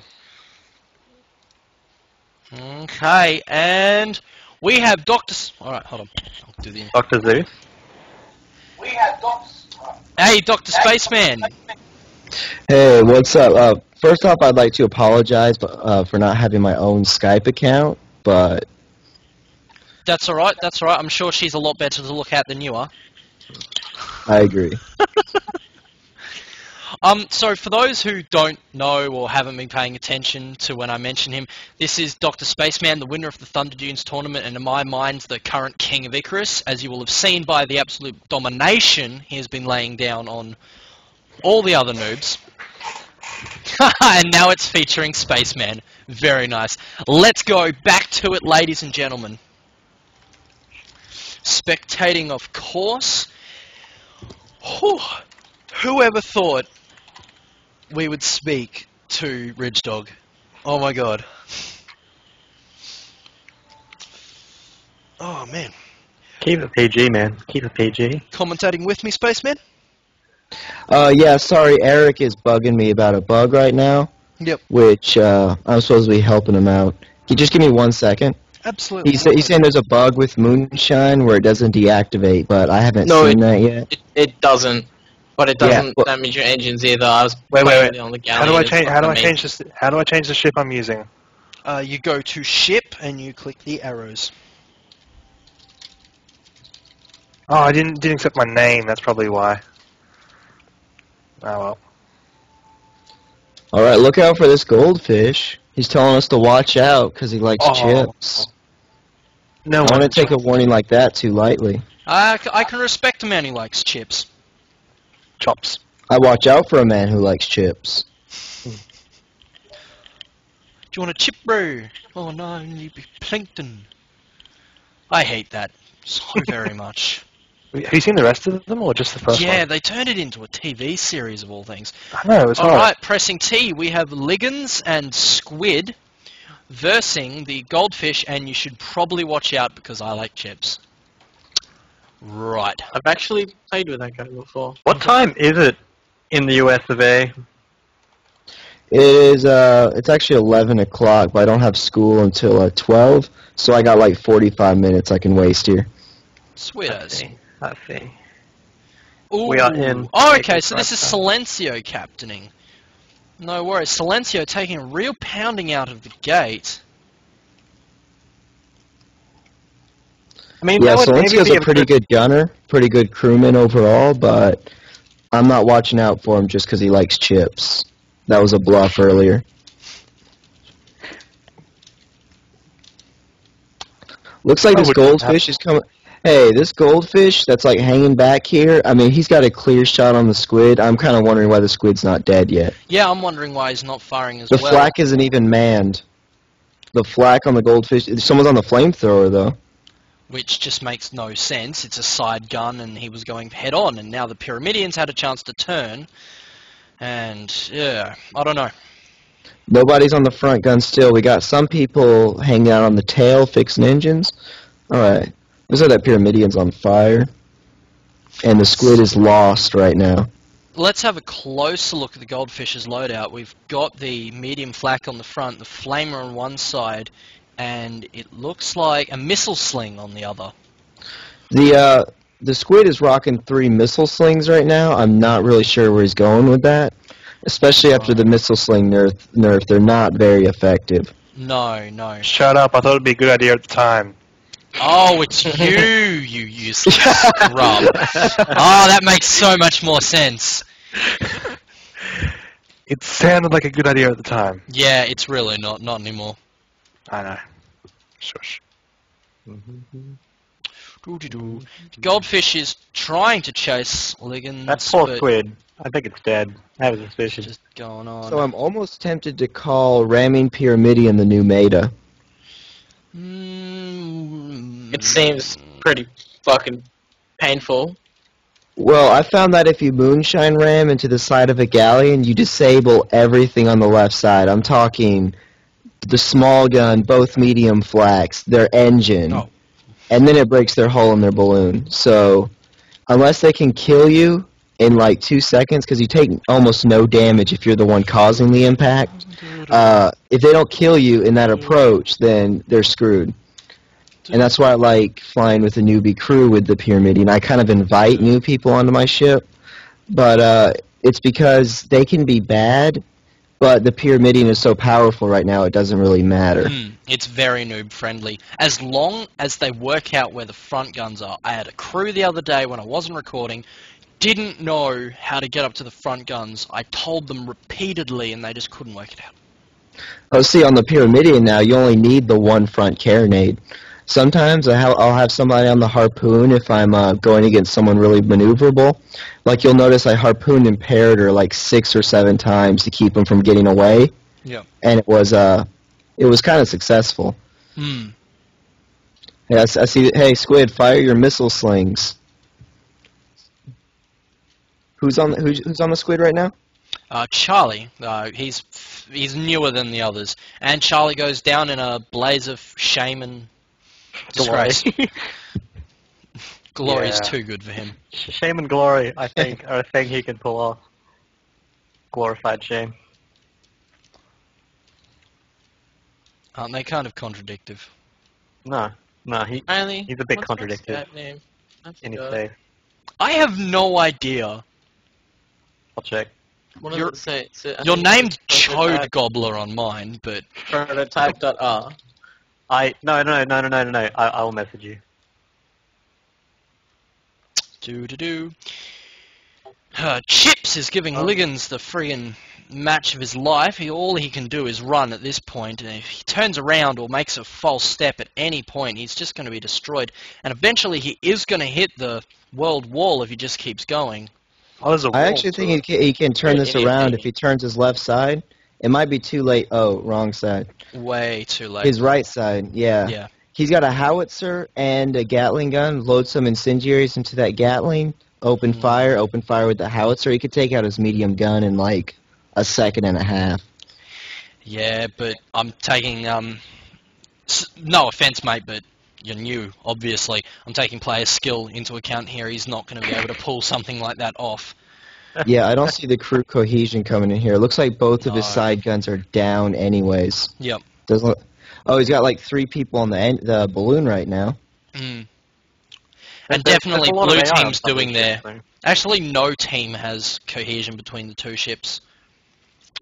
[SPEAKER 2] Okay, and we have Doctor. All right, hold on. I'll do the.
[SPEAKER 5] Dr. Zeus.
[SPEAKER 2] Hey, Doctor Spaceman.
[SPEAKER 6] Hey, what's up? First off, I'd like to apologize for not having my own Skype account, but
[SPEAKER 2] That's all right. That's all right. I'm sure she's a lot better to look at than you are.
[SPEAKER 6] I agree.
[SPEAKER 2] So for those who don't know or haven't been paying attention to when I mention him, this is Dr. Spaceman, the winner of the Thunder Dunes tournament, and in my mind, the current king of Icarus, as you will have seen by the absolute domination he has been laying down on all the other noobs. And now it's featuring Spaceman. Very nice. Let's go back to it, ladies and gentlemen. Spectating, of course. Whew. Whoever thought we would speak to Ridgedog? Oh my god. Oh man.
[SPEAKER 5] Keep it PG, man. Keep it PG.
[SPEAKER 2] Commentating with me, Spaceman?
[SPEAKER 6] Yeah, sorry, Eric is bugging me about a bug right now.
[SPEAKER 2] Yep.
[SPEAKER 6] Which I'm supposed to be helping him out. Can you just give me 1 second?
[SPEAKER 2] Absolutely.
[SPEAKER 6] He's saying there's a bug with Moonshine where it doesn't deactivate, but I haven't
[SPEAKER 4] No,
[SPEAKER 6] seen that yet.
[SPEAKER 4] It doesn't. But it doesn't
[SPEAKER 6] well-
[SPEAKER 4] damage your engines either. I was
[SPEAKER 3] Wait.
[SPEAKER 4] playing on the
[SPEAKER 3] How do
[SPEAKER 4] galleon,
[SPEAKER 3] I
[SPEAKER 4] it's
[SPEAKER 3] change?
[SPEAKER 4] not
[SPEAKER 3] How do
[SPEAKER 4] for
[SPEAKER 3] I
[SPEAKER 4] me.
[SPEAKER 3] change this? How do I change the ship I'm using?
[SPEAKER 2] You go to ship and you click the arrows.
[SPEAKER 3] Oh, I didn't accept my name. That's probably why. Oh well.
[SPEAKER 6] Alright, look out for this goldfish. He's telling us to watch out because he likes
[SPEAKER 3] Oh.
[SPEAKER 6] chips.
[SPEAKER 3] No
[SPEAKER 6] I
[SPEAKER 3] one.
[SPEAKER 6] want to take a warning like that too lightly.
[SPEAKER 2] I can respect a man who likes chips.
[SPEAKER 3] Chops.
[SPEAKER 6] I watch out for a man who likes chips.
[SPEAKER 2] Do you want a chip, bro? Oh no, you be plankton. I hate that so very much.
[SPEAKER 3] Have you seen the rest of them, or just the first
[SPEAKER 2] Yeah,
[SPEAKER 3] one?
[SPEAKER 2] they turned it into a TV series of all things.
[SPEAKER 3] I know, it was hard.
[SPEAKER 2] Alright, pressing T, we have Liggins and Squid versing the goldfish, and you should probably watch out because I like chips. Right.
[SPEAKER 4] I've actually played with that guy before.
[SPEAKER 5] What time is it in the US of A?
[SPEAKER 6] It is, it's actually 11 o'clock, but I don't have school until 12, so I got like 45 minutes I can waste here.
[SPEAKER 2] Sweet
[SPEAKER 5] I
[SPEAKER 2] as.
[SPEAKER 5] see. I see.
[SPEAKER 2] Ooh.
[SPEAKER 5] We are in
[SPEAKER 2] Oh, okay,
[SPEAKER 5] Icarus
[SPEAKER 2] so this is
[SPEAKER 5] right
[SPEAKER 2] Silencio captaining. No worries. Silencio taking a real pounding out of the gate.
[SPEAKER 3] I mean,
[SPEAKER 6] Yeah,
[SPEAKER 3] that would maybe
[SPEAKER 6] Solinski's
[SPEAKER 3] be
[SPEAKER 6] a pretty good gunner, pretty good crewman overall, but I'm not watching out for him just because he likes chips. That was a bluff earlier. Looks like
[SPEAKER 3] I
[SPEAKER 6] this
[SPEAKER 3] wouldn't
[SPEAKER 6] goldfish is coming. Hey, this goldfish that's like hanging back here, I mean, he's got a clear shot on the squid. I'm kind of wondering why the squid's not dead yet.
[SPEAKER 2] Yeah, I'm wondering why he's not firing as
[SPEAKER 6] The
[SPEAKER 2] well.
[SPEAKER 6] flak isn't even manned. The flak on the goldfish, someone's on the flamethrower though.
[SPEAKER 2] Which just makes no sense. It's a side gun and he was going head on, and now the Pyramidians had a chance to turn. And, yeah, I don't know.
[SPEAKER 6] Nobody's on the front gun still. We got some people hanging out on the tail fixing engines. Alright. Looks like that Pyramidian's on fire. And the squid is lost right now.
[SPEAKER 2] let's have a closer look at the Goldfish's loadout. We've got the medium flak on the front, the flamer on one side, and it looks like a missile sling on the other.
[SPEAKER 6] The squid is rocking 3 missile slings right now. I'm not really sure where he's going with that, especially after the missile sling nerf. They're not very effective.
[SPEAKER 2] No, no.
[SPEAKER 3] Shut up! I thought it'd be a good idea at the time.
[SPEAKER 2] Oh, it's you useless scrub. Oh, that makes so much more sense.
[SPEAKER 3] It sounded like a good idea at the time.
[SPEAKER 2] Yeah, it's really not anymore.
[SPEAKER 3] I know. Shush.
[SPEAKER 2] Doo-doo-doo. The Goldfish is trying to chase Liggins,
[SPEAKER 5] That poor
[SPEAKER 2] but
[SPEAKER 5] squid. I think it's dead. I have a suspicion.
[SPEAKER 2] just going on.
[SPEAKER 6] So I'm almost tempted to call ramming Pyramidion the new meta.
[SPEAKER 4] It seems pretty fucking painful.
[SPEAKER 6] Well, I found that if you moonshine ram into the side of a galleon, you disable everything on the left side. I'm talking the small gun, both medium flaks, their engine, and then it breaks their hull and their balloon. So unless they can kill you in like 2 seconds, because you take almost no damage if you're the one causing the impact, if they don't kill you in that approach, then they're screwed. And that's why I like flying with a newbie crew with the Pyramidion. I kind of invite new people onto my ship, but it's because they can be bad, but the Pyramidion is so powerful right now it doesn't really matter.
[SPEAKER 2] It's very noob friendly. As long as they work out where the front guns are. I had a crew the other day when I wasn't recording, didn't know how to get up to the front guns. I told them repeatedly and they just couldn't work it out.
[SPEAKER 6] Oh, see, on the Pyramidion now, you only need the one front carronade. Sometimes I'll have somebody on the harpoon if I'm going against someone really maneuverable. Like you'll notice I harpooned Imperator like 6 or 7 times to keep him from getting away.
[SPEAKER 2] Yeah.
[SPEAKER 6] And it was kind of successful. Yeah, I see. Hey, Squid, fire your missile slings. Who's on the Squid right now?
[SPEAKER 2] Charlie. He's newer than the others, and Charlie goes down in a blaze of shame and disgrace. Glory is too good for him.
[SPEAKER 5] Shame and glory, I think, are a thing he can pull off. Glorified shame.
[SPEAKER 2] Aren't they kind of contradictive?
[SPEAKER 5] No, he's a bit contradictive in his face.
[SPEAKER 2] I have no idea.
[SPEAKER 5] I'll check.
[SPEAKER 2] You're named Chode Gobbler on mine, but
[SPEAKER 4] Prototype.r.
[SPEAKER 5] No. I will message you.
[SPEAKER 2] Chips is giving Liggins the friggin' match of his life. All he can do is run at this point, and if he turns around or makes a false step at any point, he's just going to be destroyed. And eventually he is going to hit the world wall if he just keeps going.
[SPEAKER 3] Oh, there's a wall,
[SPEAKER 6] I actually think he can turn this around if he turns his left side. It might be too late. Oh, wrong side.
[SPEAKER 2] Way too late.
[SPEAKER 6] His right side, yeah.
[SPEAKER 2] Yeah.
[SPEAKER 6] He's got a howitzer and a Gatling gun. Load some incendiaries into that Gatling. Open fire with the howitzer. He could take out his medium gun in like a second and a half.
[SPEAKER 2] Yeah, but I'm taking, no offense, mate, but you're new, obviously. I'm taking player skill into account here. He's not going to be able to pull something like that off.
[SPEAKER 6] Yeah, I don't see the crew cohesion coming in here. It looks like both of his side guns are down anyways.
[SPEAKER 2] Yep.
[SPEAKER 6] Doesn't look... Oh, he's got like 3 people on the balloon right now.
[SPEAKER 2] And definitely
[SPEAKER 5] there's
[SPEAKER 2] blue
[SPEAKER 5] AI on
[SPEAKER 2] team's
[SPEAKER 5] some of
[SPEAKER 2] doing
[SPEAKER 5] these
[SPEAKER 2] their...
[SPEAKER 5] ships,
[SPEAKER 2] Actually, no team has cohesion between the 2 ships.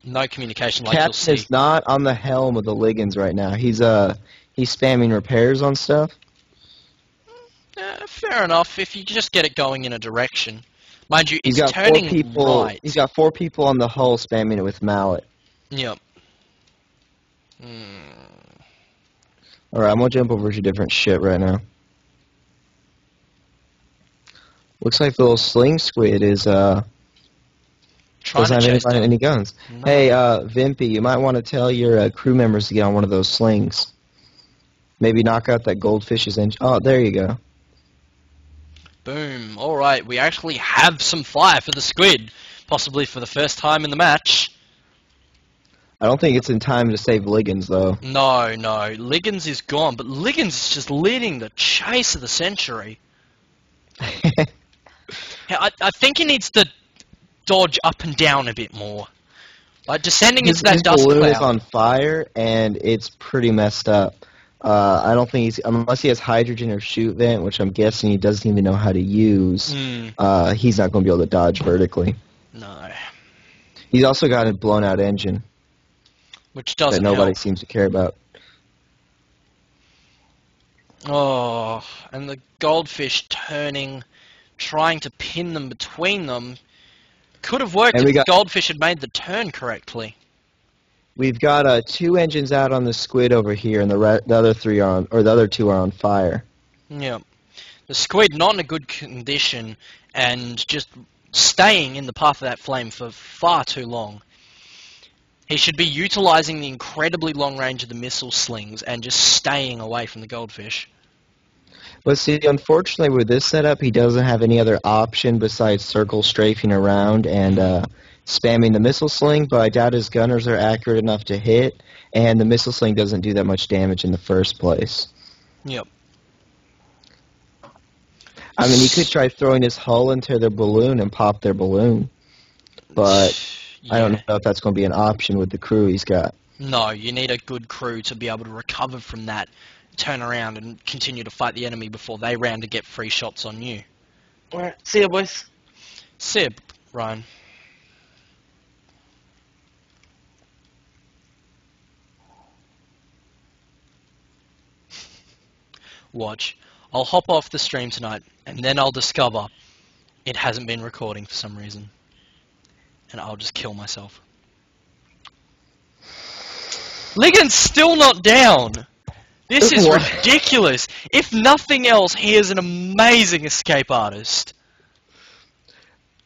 [SPEAKER 2] No communication like you'll
[SPEAKER 6] Captain
[SPEAKER 2] see.
[SPEAKER 6] is not on the helm of the Liggins right now. He's spamming repairs on stuff.
[SPEAKER 2] Fair enough, if you just get it going in a direction. Mind you,
[SPEAKER 6] He's
[SPEAKER 2] it's
[SPEAKER 6] got
[SPEAKER 2] turning
[SPEAKER 6] 4 people.
[SPEAKER 2] right.
[SPEAKER 6] He's got 4 people on the hull spamming it with mallet.
[SPEAKER 2] Yep.
[SPEAKER 6] All right, I'm gonna jump over to a different ship right now. Looks like the little sling squid is
[SPEAKER 2] Trying
[SPEAKER 6] doesn't
[SPEAKER 2] to
[SPEAKER 6] have
[SPEAKER 2] chase them.
[SPEAKER 6] any guns.
[SPEAKER 2] No.
[SPEAKER 6] Hey, Vimpy, you might want to tell your crew members to get on one of those slings. Maybe knock out that goldfish's engine. Oh, there you go.
[SPEAKER 2] Boom. Alright, we actually have some fire for the squid. Possibly for the first time in the match.
[SPEAKER 6] I don't think it's in time to save Liggins, though.
[SPEAKER 2] No. Liggins is gone, but Liggins is just leading the chase of the century. Yeah, I think he needs to dodge up and down a bit more. Like descending
[SPEAKER 6] His,
[SPEAKER 2] into that
[SPEAKER 6] his
[SPEAKER 2] dust
[SPEAKER 6] balloon is
[SPEAKER 2] cloud.
[SPEAKER 6] on fire, and it's pretty messed up. I don't think he's, unless he has hydrogen or chute vent, which I'm guessing he doesn't even know how to use, he's not going to be able to dodge vertically.
[SPEAKER 2] No.
[SPEAKER 6] He's also got a blown out engine
[SPEAKER 2] Which
[SPEAKER 6] that
[SPEAKER 2] doesn't
[SPEAKER 6] nobody
[SPEAKER 2] help.
[SPEAKER 6] seems to care about.
[SPEAKER 2] Oh, and the goldfish turning, trying to pin them between them. Could have worked
[SPEAKER 6] And
[SPEAKER 2] if
[SPEAKER 6] we
[SPEAKER 2] the
[SPEAKER 6] got-
[SPEAKER 2] goldfish had made the turn correctly.
[SPEAKER 6] We've got 2 engines out on the squid over here, and the other 3 are on, or the other 2 are on fire.
[SPEAKER 2] Yeah. The squid not in a good condition and just staying in the path of that flame for far too long. He should be utilizing the incredibly long range of the missile slings and just staying away from the goldfish.
[SPEAKER 6] But see, unfortunately with this setup, he doesn't have any other option besides circle strafing around and spamming the missile sling, but I doubt his gunners are accurate enough to hit, and the missile sling doesn't do that much damage in the first place.
[SPEAKER 2] Yep.
[SPEAKER 6] I mean, he could try throwing his hull into their balloon and pop their balloon, but I don't know if that's going to be an option with the crew he's got.
[SPEAKER 2] No, you need a good crew to be able to recover from that, turn around and continue to fight the enemy before they round to get free shots on you.
[SPEAKER 4] Alright, see ya, boys.
[SPEAKER 2] Sib, Ryan. Watch. I'll hop off the stream tonight, and then I'll discover it hasn't been recording for some reason. And I'll just kill myself. Ligon's still not down! This is
[SPEAKER 6] What?
[SPEAKER 2] ridiculous! If nothing else, he is an amazing escape artist.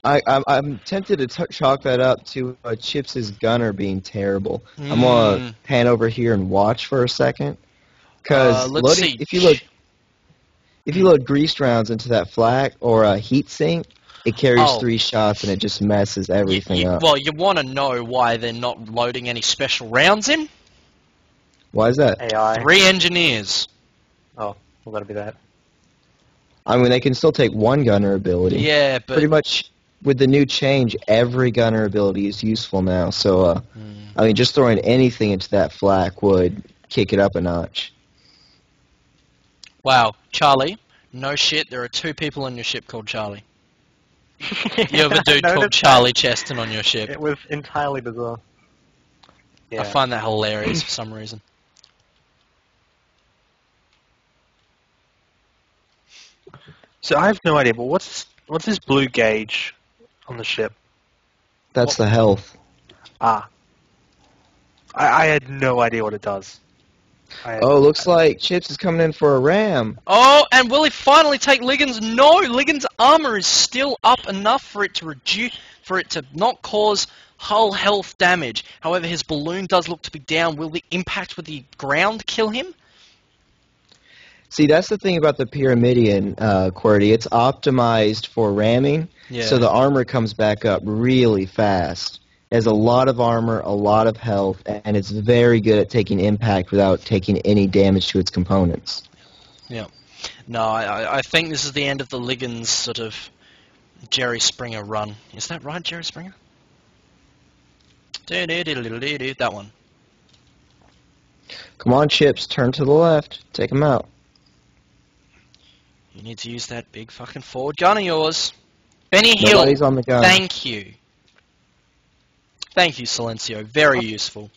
[SPEAKER 6] I'm tempted to chalk that up to Chips' gunner being terrible. I'm going to pan over here and watch for a second. Because
[SPEAKER 2] let's see.
[SPEAKER 6] if you load greased rounds into that flak or a heat sink, it carries
[SPEAKER 2] Oh.
[SPEAKER 6] 3 shots and it just messes everything up.
[SPEAKER 2] Well, you want to know why they're not loading any special rounds in?
[SPEAKER 6] Why is that?
[SPEAKER 5] AI.
[SPEAKER 2] 3 engineers.
[SPEAKER 5] Oh, well, that'll be that.
[SPEAKER 6] I mean, they can still take 1 gunner ability.
[SPEAKER 2] Yeah, but...
[SPEAKER 6] Pretty much with the new change, every gunner ability is useful now. So, I mean, just throwing anything into that flak would kick it up a notch.
[SPEAKER 2] Wow, Charlie, no shit, there are 2 people on your ship called Charlie. You have a dude called Charlie Cheston on your ship.
[SPEAKER 5] It was entirely bizarre. Yeah.
[SPEAKER 2] I find that hilarious for some reason.
[SPEAKER 3] So I have no idea, but what's this blue gauge on the ship?
[SPEAKER 6] That's the health.
[SPEAKER 3] Ah. I had no idea what it does.
[SPEAKER 6] Oh, looks like Chips is coming in for a ram.
[SPEAKER 2] Oh, and will he finally take Ligon's? No, Ligon's armor is still up enough for it to reduce, for it to not cause hull health damage. However, his balloon does look to be down. Will the impact with the ground kill him?
[SPEAKER 6] See, that's the thing about the Pyramidion QWERTY. It's optimized for ramming, so the armor comes back up really fast. It has a lot of armor, a lot of health, and it's very good at taking impact without taking any damage to its components.
[SPEAKER 2] Yeah. No, I think this is the end of the Ligon's sort of Jerry Springer run. Is that right, Jerry Springer? That one.
[SPEAKER 6] Come on, Chips, turn to the left. Take him out.
[SPEAKER 2] You need to use that big fucking forward gun of yours. Benny Hill,
[SPEAKER 6] Nobody's on the gun.
[SPEAKER 2] thank you. Thank you, Silencio. Very useful.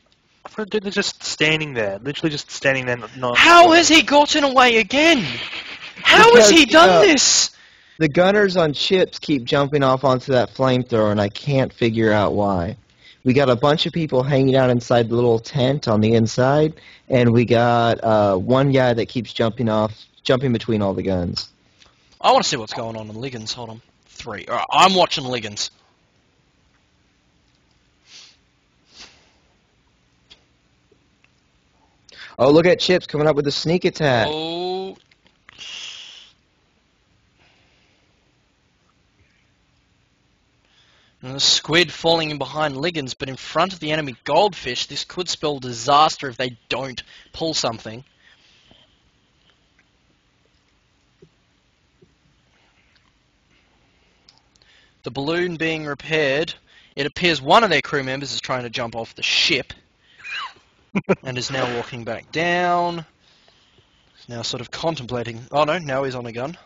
[SPEAKER 3] I've got a dude that's just standing there, literally just standing there. Not
[SPEAKER 2] How has he gotten away again? How has he done this?
[SPEAKER 6] The gunners on Chips keep jumping off onto that flamethrower, and I can't figure out why. We got a bunch of people hanging out inside the little tent on the inside, and we got one guy that keeps jumping between all the guns.
[SPEAKER 2] I want to see what's going on in Ligon's. Hold on. 3. All right, I'm watching Ligon's.
[SPEAKER 6] Oh, look at Chips coming up with a sneak attack.
[SPEAKER 2] Oh. And the squid falling in behind Ligon's, but in front of the enemy goldfish. This could spell disaster if they don't pull something. the balloon being repaired. It appears one of their crew members is trying to jump off the ship and is now walking back down. He's now sort of contemplating. Oh no, now he's on a gun.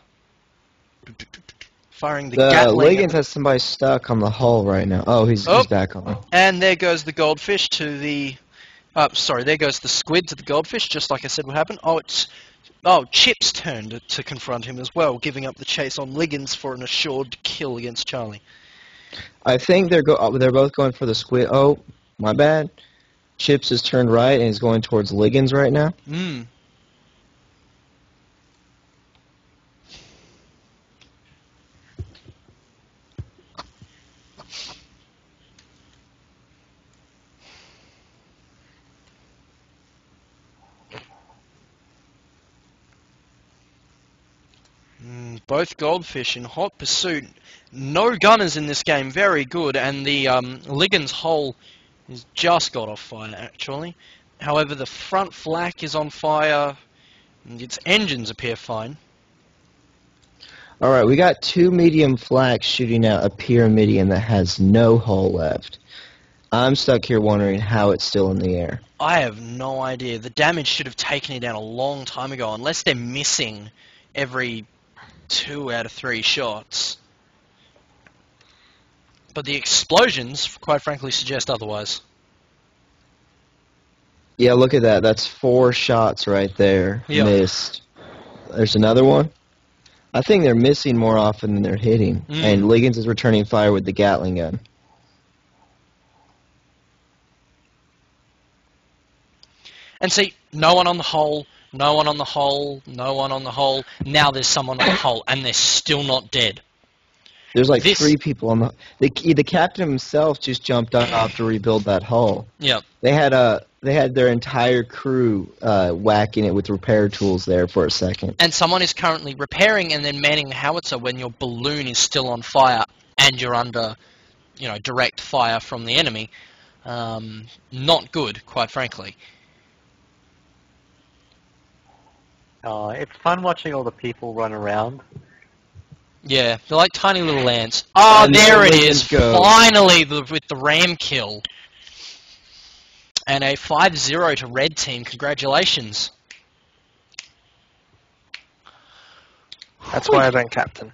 [SPEAKER 2] Firing the Gatling.
[SPEAKER 6] Liggins has somebody stuck on the hull right now. Oh, he's back on.
[SPEAKER 2] And there goes the goldfish to the... there goes the squid to the goldfish, just like I said would happen. Chip's turn to confront him as well, giving up the chase on Liggins for an assured kill against Charlie.
[SPEAKER 6] I think they're both going for the squid. Oh, my bad. Chips has turned right and he's going towards Liggins right now.
[SPEAKER 2] Both goldfish in hot pursuit. No gunners in this game, very good, and the Liggins hull has just got off fire, actually. However, the front flak is on fire, and its engines appear fine.
[SPEAKER 6] Alright, we got 2 medium flaks shooting out a Pyramidion that has no hull left. I'm stuck here wondering how it's still in the air.
[SPEAKER 2] I have no idea. The damage should have taken it down a long time ago, unless they're missing every 2 out of 3 shots. But the explosions, quite frankly, suggest otherwise.
[SPEAKER 6] Yeah, look at that. That's 4 shots right there.
[SPEAKER 2] Yep.
[SPEAKER 6] Missed. There's another one. I think they're missing more often than they're hitting. And Liggins is returning fire with the Gatling gun.
[SPEAKER 2] And see, no one on the hull, no one on the hull, no one on the hull. Now there's someone on the hull, and they're still not dead.
[SPEAKER 6] There's like 3 people on the captain himself just jumped off to rebuild that hull.
[SPEAKER 2] Yep.
[SPEAKER 6] They had their entire crew whacking it with repair tools there for a second.
[SPEAKER 2] And someone is currently repairing and then manning the howitzer when your balloon is still on fire and you're under, direct fire from the enemy. Not good, quite frankly.
[SPEAKER 5] It's fun watching all the people run around.
[SPEAKER 2] Yeah, they're like tiny little ants. Oh,
[SPEAKER 6] And
[SPEAKER 2] there it
[SPEAKER 6] Liggins
[SPEAKER 2] is!
[SPEAKER 6] goes.
[SPEAKER 2] Finally, with the ram kill. And a 5-0 to red team. Congratulations.
[SPEAKER 3] That's why I don't captain.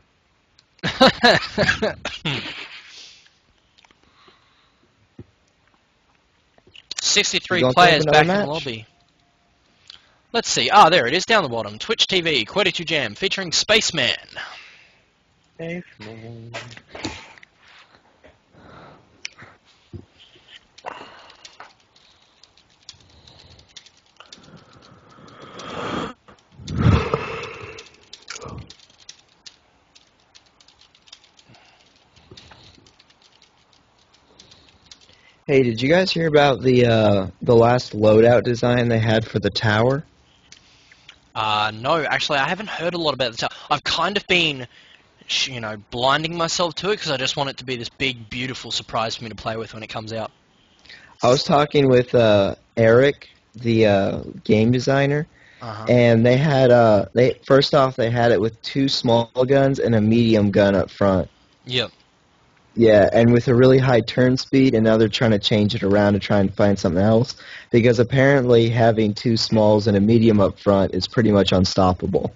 [SPEAKER 2] 63
[SPEAKER 6] You want to
[SPEAKER 2] players
[SPEAKER 6] have another
[SPEAKER 2] back in
[SPEAKER 6] match?
[SPEAKER 2] the lobby. Let's see. Ah, there it is, down the bottom. Twitch TV, Quidditch Jam, featuring Spaceman.
[SPEAKER 5] Spaceman.
[SPEAKER 6] Hey, did you guys hear about the last loadout design they had for the tower?
[SPEAKER 2] No, actually, I haven't heard a lot about the tower. I've kind of been, blinding myself to it because I just want it to be this big, beautiful surprise for me to play with when it comes out.
[SPEAKER 6] I was talking with Eric, the game designer, and they had first off they had it with 2 small guns and a medium gun up front.
[SPEAKER 2] Yep.
[SPEAKER 6] Yeah, and with a really high turn speed, and now they're trying to change it around to try and find something else, because apparently having 2 smalls and a medium up front is pretty much unstoppable.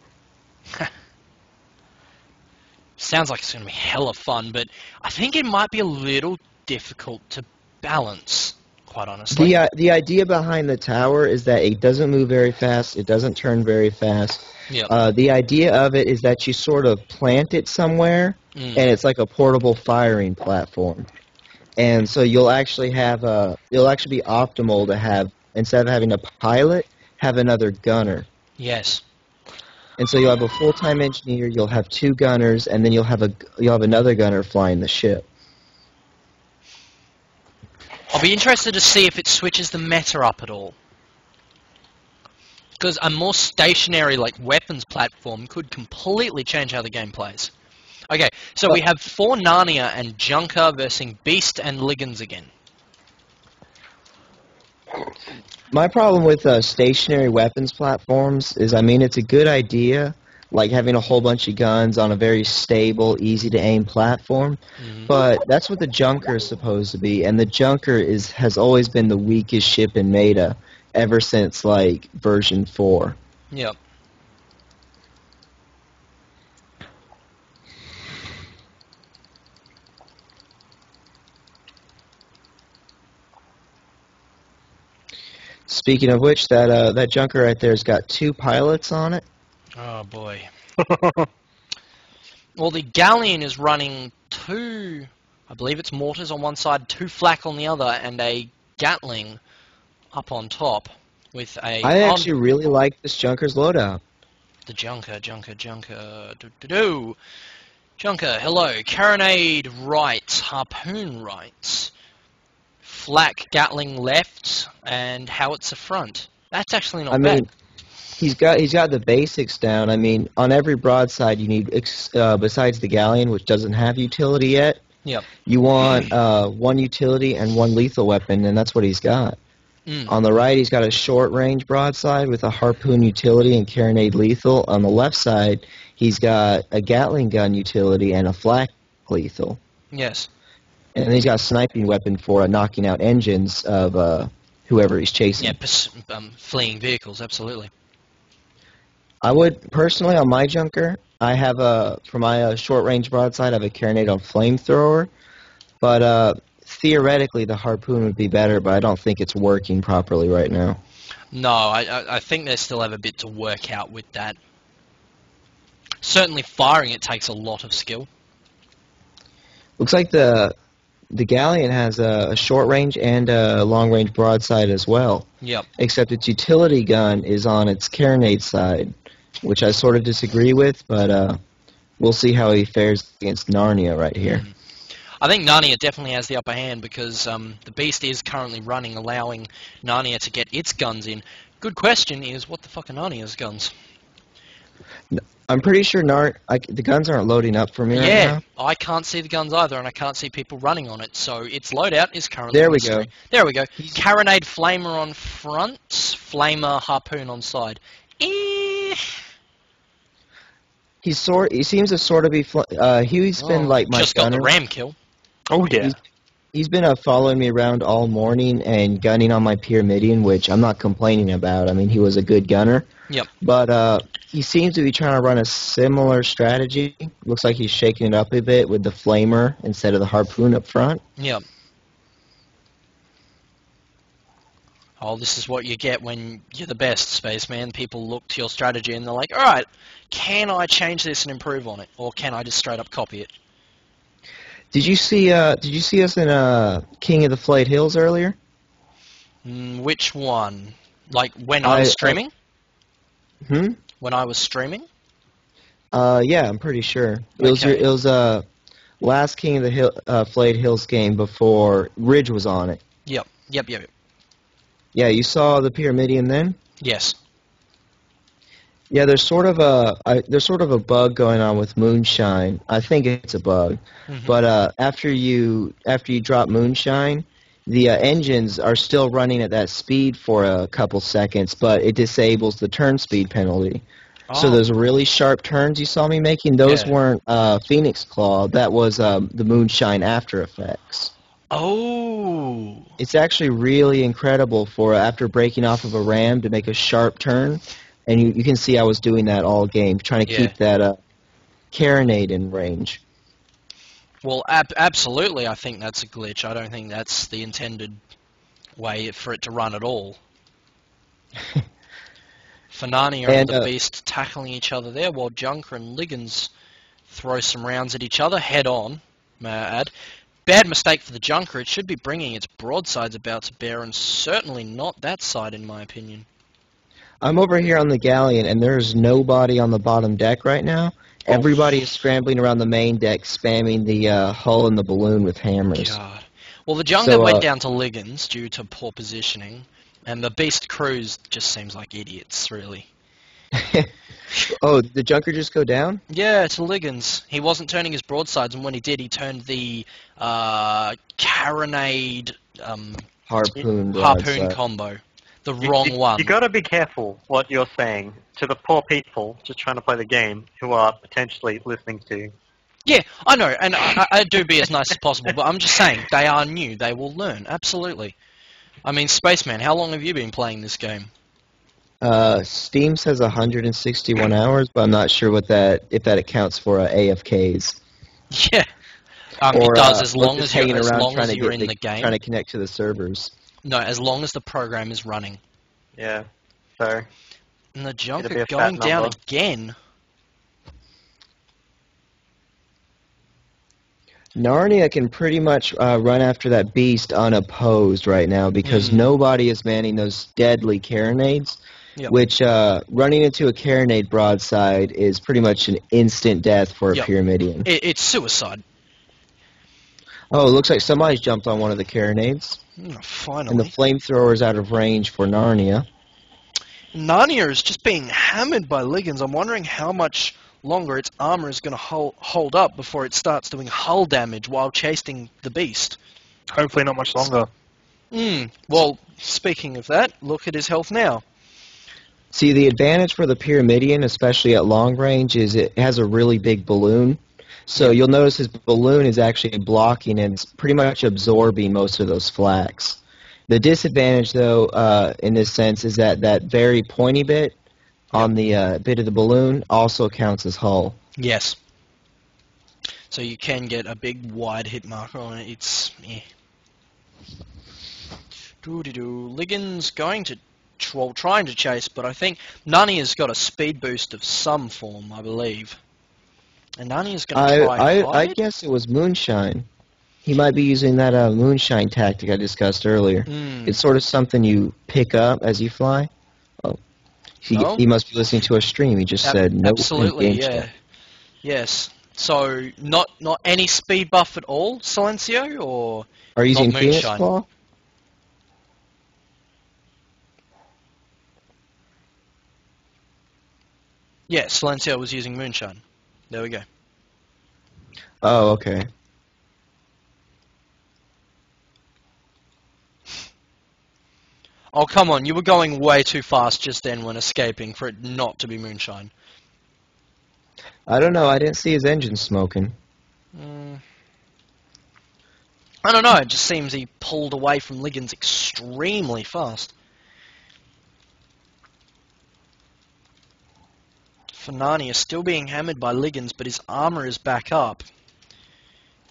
[SPEAKER 2] Sounds like it's going to be hella fun, but I think it might be a little difficult to balance, quite honestly.
[SPEAKER 6] The idea behind the tower is that it doesn't move very fast, it doesn't turn very fast.
[SPEAKER 2] Yep.
[SPEAKER 6] The idea of it is that you sort of plant it somewhere, and it's like a portable firing platform. And so you'll actually be optimal to have, instead of having a pilot, have another gunner.
[SPEAKER 2] Yes.
[SPEAKER 6] And so you'll have a full-time engineer, you'll have 2 gunners, and then you'll have another gunner flying the ship.
[SPEAKER 2] I'll be interested to see if it switches the meta up at all. Because a more stationary, weapons platform could completely change how the game plays. Okay, so we have 4 Narnia and Junker versus Beast and Liggins again. My
[SPEAKER 6] problem with stationary weapons platforms is, it's a good idea like having a whole bunch of guns on a very stable, easy-to-aim platform.
[SPEAKER 2] Mhm.
[SPEAKER 6] But that's what the Junker is supposed to be, and the Junker has always been the weakest ship in meta ever since, like, version 4.
[SPEAKER 2] Yep.
[SPEAKER 6] Speaking of which, that Junker right there's got 2 pilots on it.
[SPEAKER 2] Oh boy. Well, the Galleon is running 2, I believe it's mortars on one side, 2 flak on the other, and a Gatling up on top with a...
[SPEAKER 6] I actually really like this Junker's loadout.
[SPEAKER 2] The Junker. Do-do-do. Junker, hello. Carronade right, Harpoon right, flak Gatling left, and howitzer front. That's actually not bad.
[SPEAKER 6] mean, he's got the basics down. I mean, on every broadside you need, besides the Galleon, which doesn't have utility yet,
[SPEAKER 2] Yep.
[SPEAKER 6] you want 1 utility and 1 lethal weapon, and that's what he's got. On the right, he's got a short-range broadside with a Harpoon utility and Carronade lethal. On the left side, he's got a Gatling gun utility and a flak lethal.
[SPEAKER 2] Yes.
[SPEAKER 6] And he's got a sniping weapon for knocking out engines of whoever he's chasing.
[SPEAKER 2] Yeah, fleeing vehicles, absolutely.
[SPEAKER 6] I would, personally, on my Junker, I have for my short-range broadside, I have a Carronade on flamethrower. But theoretically, the Harpoon would be better, but I don't think it's working properly right now.
[SPEAKER 2] No, I think they still have a bit to work out with that. Certainly firing it takes a lot of skill.
[SPEAKER 6] Looks like the Galleon has a short-range and a long-range broadside as well.
[SPEAKER 2] Yep.
[SPEAKER 6] Except its utility gun is on its Carronade side, which I sort of disagree with, but we'll see how he fares against Narnia right here.
[SPEAKER 2] I think Narnia definitely has the upper hand because the Beast is currently running, allowing Narnia to get its guns in. Good question is, what the fuck are Narnia's guns?
[SPEAKER 6] I'm pretty sure the guns aren't loading up for me right
[SPEAKER 2] Yeah,
[SPEAKER 6] now.
[SPEAKER 2] I can't see the guns either, and I can't see people running on it, so its loadout is currently
[SPEAKER 6] There we
[SPEAKER 2] mystery.
[SPEAKER 6] go.
[SPEAKER 2] There we go. Carronade Flamer on front, Flamer Harpoon on side.
[SPEAKER 6] He seems to sort of be. He's been like my
[SPEAKER 2] just got
[SPEAKER 6] gunner.
[SPEAKER 2] the ram kill.
[SPEAKER 3] Oh yeah.
[SPEAKER 6] He's been following me around all morning and gunning on my Pyramidion, which I'm not complaining about. I mean, he was a good gunner.
[SPEAKER 2] Yep.
[SPEAKER 6] But he seems to be trying to run a similar strategy. Looks like he's shaking it up a bit with the Flamer instead of the Harpoon up front.
[SPEAKER 2] Yep. Oh, this is what you get when you're the best, Spaceman. People look to your strategy and they're like, alright, can I change this and improve on it? Or can I just straight up copy it?
[SPEAKER 6] Did you see us in King of the Flayed Hills earlier?
[SPEAKER 2] Which one? Like when I was streaming? When I was streaming?
[SPEAKER 6] Yeah, I'm pretty sure.
[SPEAKER 2] Okay.
[SPEAKER 6] It was last King of the Flayed Hills game before Ridge was on it.
[SPEAKER 2] Yep.
[SPEAKER 6] Yeah, you saw the Pyramidion then?
[SPEAKER 2] Yes.
[SPEAKER 6] Yeah, there's sort of a bug going on with Moonshine. I think it's a bug, but after you drop Moonshine, the engines are still running at that speed for a couple seconds, but it disables the turn speed penalty. So those really sharp turns you saw me making, those weren't Phoenix Claw. That was the Moonshine After Effects.
[SPEAKER 2] Oh.
[SPEAKER 6] It's actually really incredible for after breaking off of a ram to make a sharp turn. And you can see I was doing that all game, trying to keep that Carronade in range.
[SPEAKER 2] Well, absolutely, I think that's a glitch. I don't think that's the intended way for it to run at all. Fanani and the Beast tackling each other there, while Junker and Liggins throw some rounds at each other, head on, may I add. Bad mistake for the Junker. It should be bringing its broadsides about to bear, and certainly not that side, in my opinion.
[SPEAKER 6] I'm over here on the Galleon, and there's nobody on the bottom deck right now. Everybody is scrambling around the main deck, spamming the hull and the balloon with hammers.
[SPEAKER 2] God. Well, the Junker went down to Liggins due to poor positioning, and the Beast crews just seems like idiots, really.
[SPEAKER 6] Oh, did the Junker just go down?
[SPEAKER 2] Yeah, to Liggins. He wasn't turning his broadsides, and when he did, he turned the Carronade
[SPEAKER 6] Harpoon
[SPEAKER 2] combo. the wrong one.
[SPEAKER 5] You got to be careful what you're saying to the poor people just trying to play the game who are potentially listening to you.
[SPEAKER 2] Yeah, I know, and I do be as nice as possible, but I'm just saying, they are new. They will learn, absolutely. I mean, Spaceman, how long have you been playing this game?
[SPEAKER 6] Steam says 161 hours, but I'm not sure if that accounts for AFKs.
[SPEAKER 2] Yeah,
[SPEAKER 6] Or,
[SPEAKER 2] it does, as
[SPEAKER 6] or
[SPEAKER 2] long
[SPEAKER 6] just
[SPEAKER 2] as
[SPEAKER 6] hanging around trying to
[SPEAKER 2] you're
[SPEAKER 6] get
[SPEAKER 2] in the game.
[SPEAKER 6] trying to connect to the servers.
[SPEAKER 2] No, as long as the program is running.
[SPEAKER 5] Yeah, so...
[SPEAKER 2] And the
[SPEAKER 5] It'll be
[SPEAKER 2] Junker
[SPEAKER 5] a fat
[SPEAKER 2] going down
[SPEAKER 5] number.
[SPEAKER 2] again.
[SPEAKER 6] Narnia can pretty much run after that beast unopposed right now because nobody is manning those deadly carronades,
[SPEAKER 2] Yep.
[SPEAKER 6] which running into a carronade broadside is pretty much an instant death for a
[SPEAKER 2] Yep.
[SPEAKER 6] Pyramidion.
[SPEAKER 2] It's suicide.
[SPEAKER 6] Oh, it looks like somebody's jumped on one of the carronades, and the
[SPEAKER 2] Finally.
[SPEAKER 6] flamethrower's out of range for Narnia.
[SPEAKER 2] Narnia is just being hammered by Liggins. I'm wondering how much longer its armor is going to hold up before it starts doing hull damage while chasing the beast.
[SPEAKER 3] Hopefully not much longer.
[SPEAKER 2] Well, speaking of that, look at his health now.
[SPEAKER 6] See, the advantage for the Pyramidion, especially at long range, is it has a really big balloon. So you'll notice his balloon is actually blocking and it's pretty much absorbing most of those flaks. The disadvantage, though, in this sense, is that very pointy bit on the bit of the balloon also counts as hull.
[SPEAKER 2] Yes. So you can get a big wide hit marker on it. It's Doo-doo-doo. Liggins going to trying to chase, but I think Narnia's got a speed boost of some form, I believe. And Narnia's going to try
[SPEAKER 6] I guess it was Moonshine. He might be using that Moonshine tactic I discussed earlier. It's sort of something you pick up as you fly. Oh, he must be listening to a stream. He just said no.
[SPEAKER 2] Absolutely, yeah. Yes. So not any speed buff at all, Silencio, or
[SPEAKER 6] are you using
[SPEAKER 2] not
[SPEAKER 6] Phoenix
[SPEAKER 2] Moonshine?
[SPEAKER 6] Claw?
[SPEAKER 2] Yeah, Silencio was using Moonshine. There we go.
[SPEAKER 6] Oh, okay.
[SPEAKER 2] Oh, come on, you were going way too fast just then when escaping for it not to be Moonshine.
[SPEAKER 6] I don't know. I didn't see his engine smoking.
[SPEAKER 2] I don't know, it just seems he pulled away from Liggins extremely fast. Fanani is still being hammered by Liggins, but his armor is back up.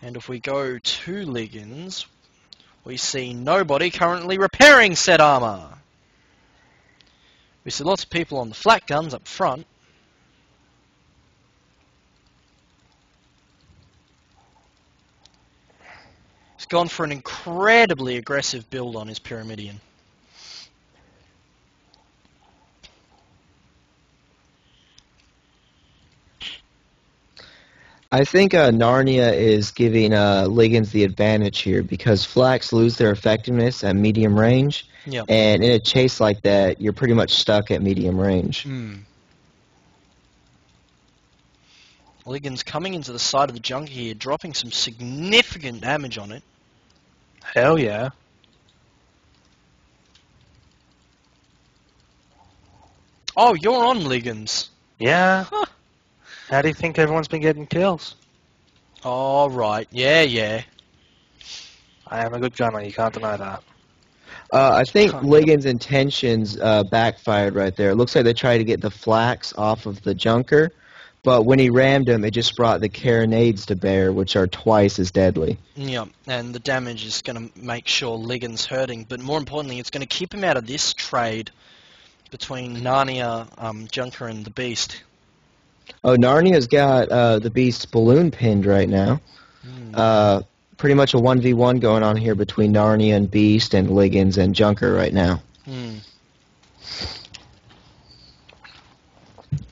[SPEAKER 2] And if we go to Liggins, we see nobody currently repairing said armor. We see lots of people on the flak guns up front. He's gone for an incredibly aggressive build on his Pyramidion.
[SPEAKER 6] I think Narnia is giving Liggins the advantage here because flaks lose their effectiveness at medium range,
[SPEAKER 2] Yep.
[SPEAKER 6] and in a chase like that, you're pretty much stuck at medium range.
[SPEAKER 2] Liggins coming into the side of the junk here, dropping some significant damage on it.
[SPEAKER 3] Hell yeah.
[SPEAKER 2] Oh, you're on Liggins.
[SPEAKER 3] Yeah.
[SPEAKER 2] Huh.
[SPEAKER 3] How do you think everyone's been getting kills?
[SPEAKER 2] Oh, right. Yeah.
[SPEAKER 3] I am a good gunner, you can't deny that.
[SPEAKER 6] I think Liggins' intentions backfired right there. It looks like they tried to get the flaks off of the junker, but when he rammed him, it just brought the carronades to bear, which are twice as deadly.
[SPEAKER 2] Yeah, and the damage is going to make sure Liggins hurting, but more importantly, it's going to keep him out of this trade between Narnia, Junker, and the Beast.
[SPEAKER 6] Oh, Narnia's got the Beast's balloon pinned right now. Pretty much a 1v1 going on here between Narnia and Beast and Liggins and Junker right now.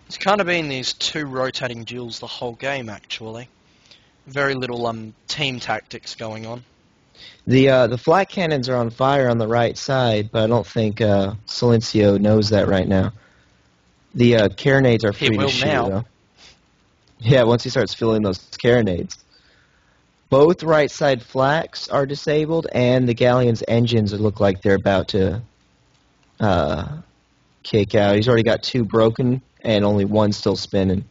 [SPEAKER 2] It's kind of been these two rotating duels the whole game, actually. Very little team tactics going on.
[SPEAKER 6] The flak cannons are on fire on the right side, but I don't think Silencio knows that right now. The carronades are free
[SPEAKER 2] He will
[SPEAKER 6] to shoot,
[SPEAKER 2] now.
[SPEAKER 6] though. Yeah, once he starts filling those carronades. Both right side flaks are disabled, and the galleon's engines look like they're about to kick out. He's already got 2 broken and only 1 still spinning.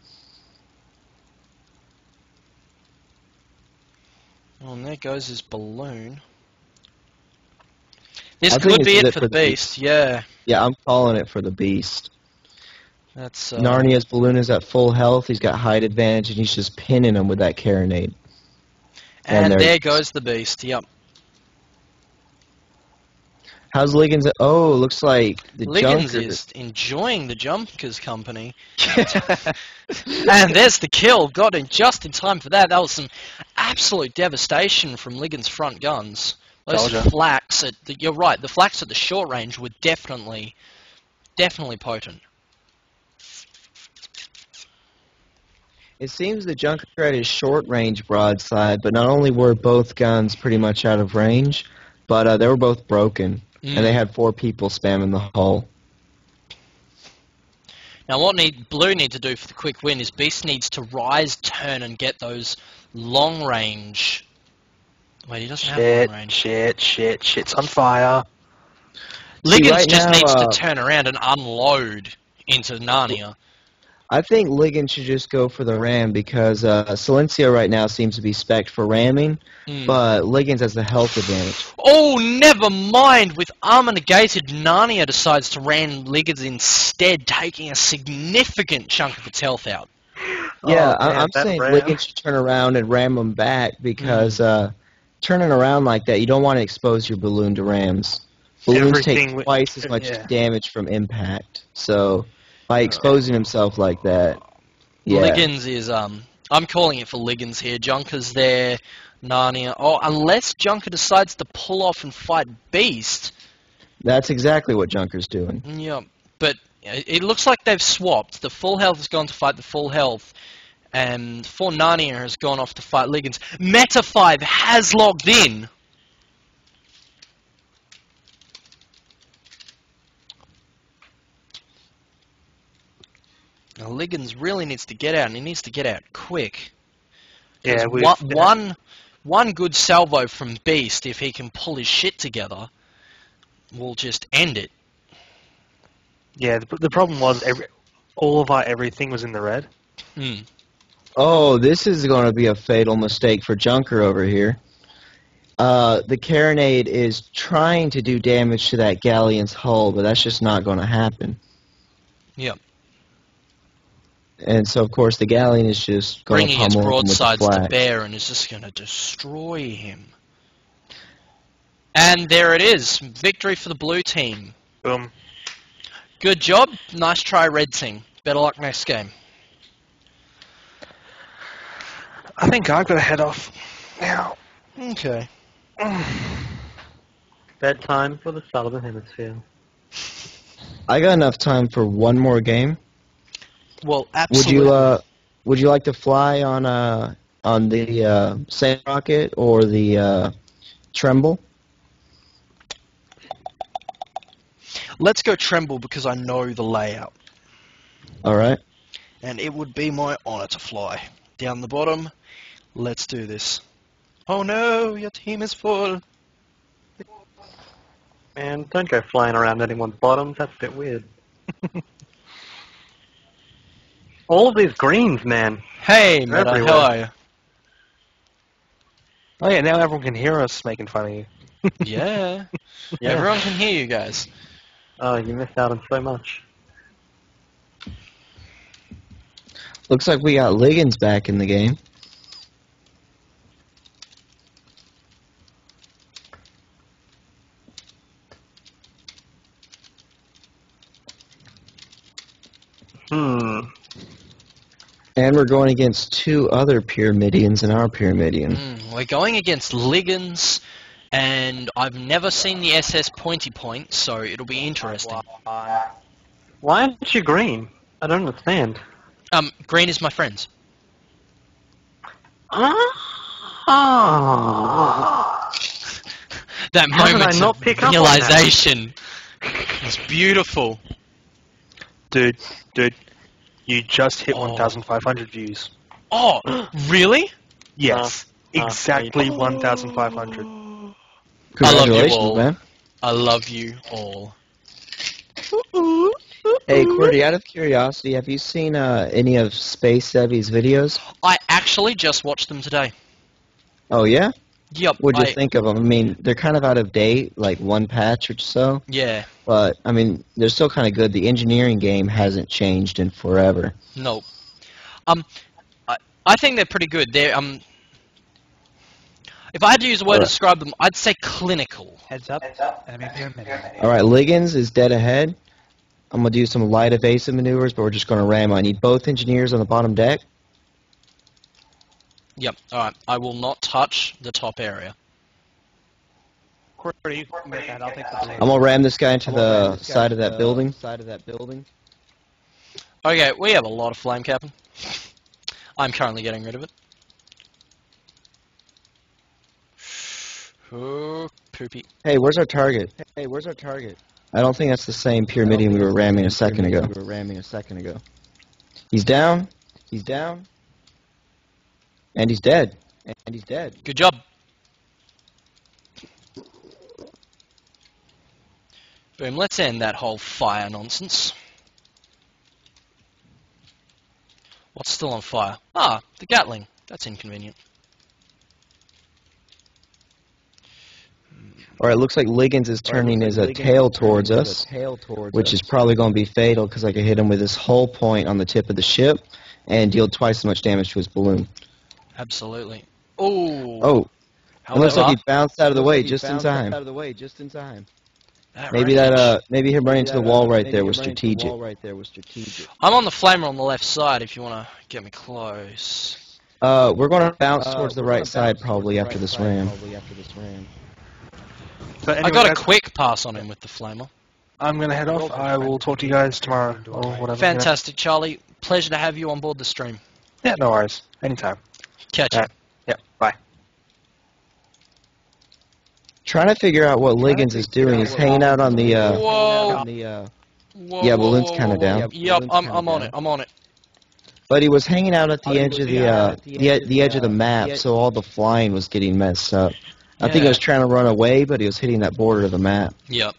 [SPEAKER 2] Oh, and there goes his balloon. This
[SPEAKER 6] I think
[SPEAKER 2] could
[SPEAKER 6] this
[SPEAKER 2] be
[SPEAKER 6] is
[SPEAKER 2] it
[SPEAKER 6] it
[SPEAKER 2] for
[SPEAKER 6] for
[SPEAKER 2] the
[SPEAKER 6] the
[SPEAKER 2] beast. Yeah,
[SPEAKER 6] Yeah, I'm calling it for the beast.
[SPEAKER 2] that's
[SPEAKER 6] Narnia's balloon is at full health. He's got height advantage, and he's just pinning him with that carronade.
[SPEAKER 2] And
[SPEAKER 6] there
[SPEAKER 2] there
[SPEAKER 6] he
[SPEAKER 2] goes the beast. Yep.
[SPEAKER 6] How's Liggins? Oh, looks like the
[SPEAKER 2] Liggins
[SPEAKER 6] Junker.
[SPEAKER 2] is enjoying the Junkers company. And there's the kill. Got in just in time for that. That was some absolute devastation from Liggins' front guns. Those
[SPEAKER 3] Told ya.
[SPEAKER 2] flaks you're right, the flaks at the short range were definitely potent.
[SPEAKER 6] It seems the Junker had his short range broadside, but not only were both guns pretty much out of range, but they were both broken, and they had 4 people spamming the hull.
[SPEAKER 2] Now what Blue need to do for the quick win is Beast needs to rise, turn, and get those long range. Wait, he doesn't have long range.
[SPEAKER 3] Shit's on fire.
[SPEAKER 2] Liggins
[SPEAKER 6] right
[SPEAKER 2] just
[SPEAKER 6] now,
[SPEAKER 2] needs to turn around and unload into Narnia.
[SPEAKER 6] I think Liggins should just go for the ram because Silencio right now seems to be spec'd for ramming, but Liggins has the health advantage.
[SPEAKER 2] Oh, never mind! With armor negated, Narnia decides to ram Liggins instead, taking a significant chunk of its health out.
[SPEAKER 6] Yeah,
[SPEAKER 3] Oh, man,
[SPEAKER 6] I'm
[SPEAKER 3] that
[SPEAKER 6] saying
[SPEAKER 3] ram.
[SPEAKER 6] Liggins should turn around and ram him back because turning around like that, you don't want to expose your balloon to rams. Balloons
[SPEAKER 3] Everything
[SPEAKER 6] take twice as much
[SPEAKER 3] yeah.
[SPEAKER 6] damage from impact, so by exposing himself like that, yeah.
[SPEAKER 2] Liggins is, I'm calling it for Liggins here. Junker's there, Narnia. Oh, unless Junker decides to pull off and fight Beast.
[SPEAKER 6] That's exactly what Junker's doing.
[SPEAKER 2] Yeah, but it looks like they've swapped. The full health has gone to fight the full health, and 4 Narnia has gone off to fight Liggins. Meta 5 has logged in. Now, Liggins really needs to get out, and he needs to get out quick.
[SPEAKER 3] Yeah,
[SPEAKER 2] One good salvo from Beast, if he can pull his shit together, will just end it.
[SPEAKER 3] Yeah, the problem was all of our everything was in the red.
[SPEAKER 6] Oh, this is going to be a fatal mistake for Junker over here. The carronade is trying to do damage to that galleon's hull, but that's just not going to happen.
[SPEAKER 2] Yep.
[SPEAKER 6] And so, of course, the galleon is just going to
[SPEAKER 2] Bringing its
[SPEAKER 6] pummel him with the
[SPEAKER 2] broadsides to
[SPEAKER 6] flak.
[SPEAKER 2] bear and is just going to destroy him. And there it is. Victory for the blue team.
[SPEAKER 3] Boom.
[SPEAKER 2] Good job. Nice try, Red Team. Better luck next game.
[SPEAKER 3] I think I've got to head off now.
[SPEAKER 2] Okay.
[SPEAKER 5] Bedtime for the Southern Hemisphere.
[SPEAKER 6] I got enough time for one more game.
[SPEAKER 2] Well, absolutely.
[SPEAKER 6] Would you like to fly on the Sand Rocket or the Tremble?
[SPEAKER 2] Let's go Tremble because I know the layout.
[SPEAKER 6] All right.
[SPEAKER 2] And it would be my honor to fly. Down the bottom, let's do this. Oh no, your team is full.
[SPEAKER 5] Man, don't go flying around anyone's bottoms. That's a bit weird. All of these greens, man.
[SPEAKER 2] Hey,
[SPEAKER 5] They're
[SPEAKER 2] Meta,
[SPEAKER 5] everywhere.
[SPEAKER 2] how are you?
[SPEAKER 3] Oh yeah, now everyone can hear us making fun of you.
[SPEAKER 2] Yeah.
[SPEAKER 5] Yeah.
[SPEAKER 2] Everyone can hear you guys.
[SPEAKER 5] Oh, you missed out on so much.
[SPEAKER 6] Looks like we got Liggins back in the game. And we're going against 2 other Pyramidians in our Pyramidian.
[SPEAKER 2] We're going against Liggins, and I've never seen the SS Pointy Point, so it'll be interesting.
[SPEAKER 5] Why aren't you green? I don't understand.
[SPEAKER 2] Green is my friends.
[SPEAKER 5] Oh.
[SPEAKER 2] That
[SPEAKER 5] How did
[SPEAKER 2] moment
[SPEAKER 5] I not
[SPEAKER 2] of
[SPEAKER 5] pick up on that?
[SPEAKER 2] realization is beautiful.
[SPEAKER 3] Dude, you just hit
[SPEAKER 2] Oh.
[SPEAKER 3] 1,500 views.
[SPEAKER 2] Oh, really?
[SPEAKER 3] Yes, exactly
[SPEAKER 5] Oh.
[SPEAKER 3] 1,500.
[SPEAKER 2] I love you
[SPEAKER 6] Congratulations,
[SPEAKER 2] all.
[SPEAKER 6] man.
[SPEAKER 2] I love you all.
[SPEAKER 6] Hey, Qwerty, out of curiosity, have you seen any of Space Sevy's videos?
[SPEAKER 2] I actually just watched them today.
[SPEAKER 6] Oh, yeah?
[SPEAKER 2] Yep.
[SPEAKER 6] What'd you think of them? I mean, they're kind of out of date, like one patch or so.
[SPEAKER 2] Yeah.
[SPEAKER 6] But, I mean, they're still kind of good. The engineering game hasn't changed in forever.
[SPEAKER 2] No. I think they're pretty good. They're if I had to use a word to describe them, I'd say clinical.
[SPEAKER 3] Heads up. Enemy pyramid.
[SPEAKER 6] Alright, Liggins is dead ahead. I'm going to do some light evasive maneuvers, but we're just going to ram. I need both engineers on the bottom deck.
[SPEAKER 2] Yep. All right. I will not touch the top area.
[SPEAKER 3] Qwerty, you can make that. I'll take the blue.
[SPEAKER 6] I'm going to ram this guy into the side of that building.
[SPEAKER 2] Okay, we have a lot of flame capping. I'm currently getting rid of it. Oh, poopy.
[SPEAKER 6] Hey, where's our target? I don't think that's the same pyramidion we were ramming a second ago. He's down. And he's dead.
[SPEAKER 2] Good job. Boom, let's end that whole fire nonsense. What's still on fire? Ah, the Gatling. That's inconvenient.
[SPEAKER 6] Alright, looks like Liggins is turning his tail towards us, which is probably going to be fatal because I can hit him with this whole point on the tip of the ship and deal twice as much damage to his balloon.
[SPEAKER 2] Absolutely. Ooh.
[SPEAKER 6] Oh, it looks like he bounced out of the way just in time. Maybe him running into the wall right there was strategic.
[SPEAKER 2] I'm on the flamer on the left side if you want to get me close.
[SPEAKER 6] We're going to bounce towards the right side probably after this ram.
[SPEAKER 3] So anyway,
[SPEAKER 2] I got a quick pass on him with the flamer.
[SPEAKER 3] I'm going to head off. I will talk to you guys tomorrow or whatever.
[SPEAKER 2] Fantastic, Charlie. Pleasure to have you on board the stream.
[SPEAKER 3] Yeah, no worries. Anytime.
[SPEAKER 2] Catch you.
[SPEAKER 3] Yeah, bye.
[SPEAKER 6] Trying to figure out what Liggins is doing. He's hanging out on the,
[SPEAKER 2] Whoa.
[SPEAKER 6] yeah, balloon's kind of down.
[SPEAKER 2] Yep, I'm on it.
[SPEAKER 6] But he was hanging out at the edge of the edge of the map, so all the flying was getting messed up. I think he was trying to run away, but he was hitting that border of the map.
[SPEAKER 2] Yep.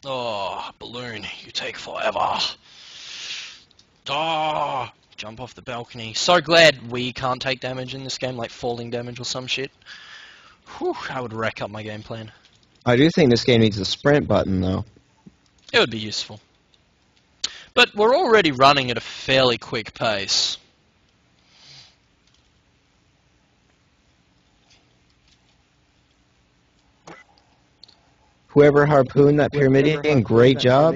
[SPEAKER 2] Oh, balloon, you take forever. Oh, jump off the balcony. So glad we can't take damage in this game, like falling damage or some shit. Whew, I would wreck up my game plan.
[SPEAKER 6] I do think this game needs a sprint button, though.
[SPEAKER 2] It would be useful. But we're already running at a fairly quick pace.
[SPEAKER 6] Whoever harpooned that pyramidion, great job.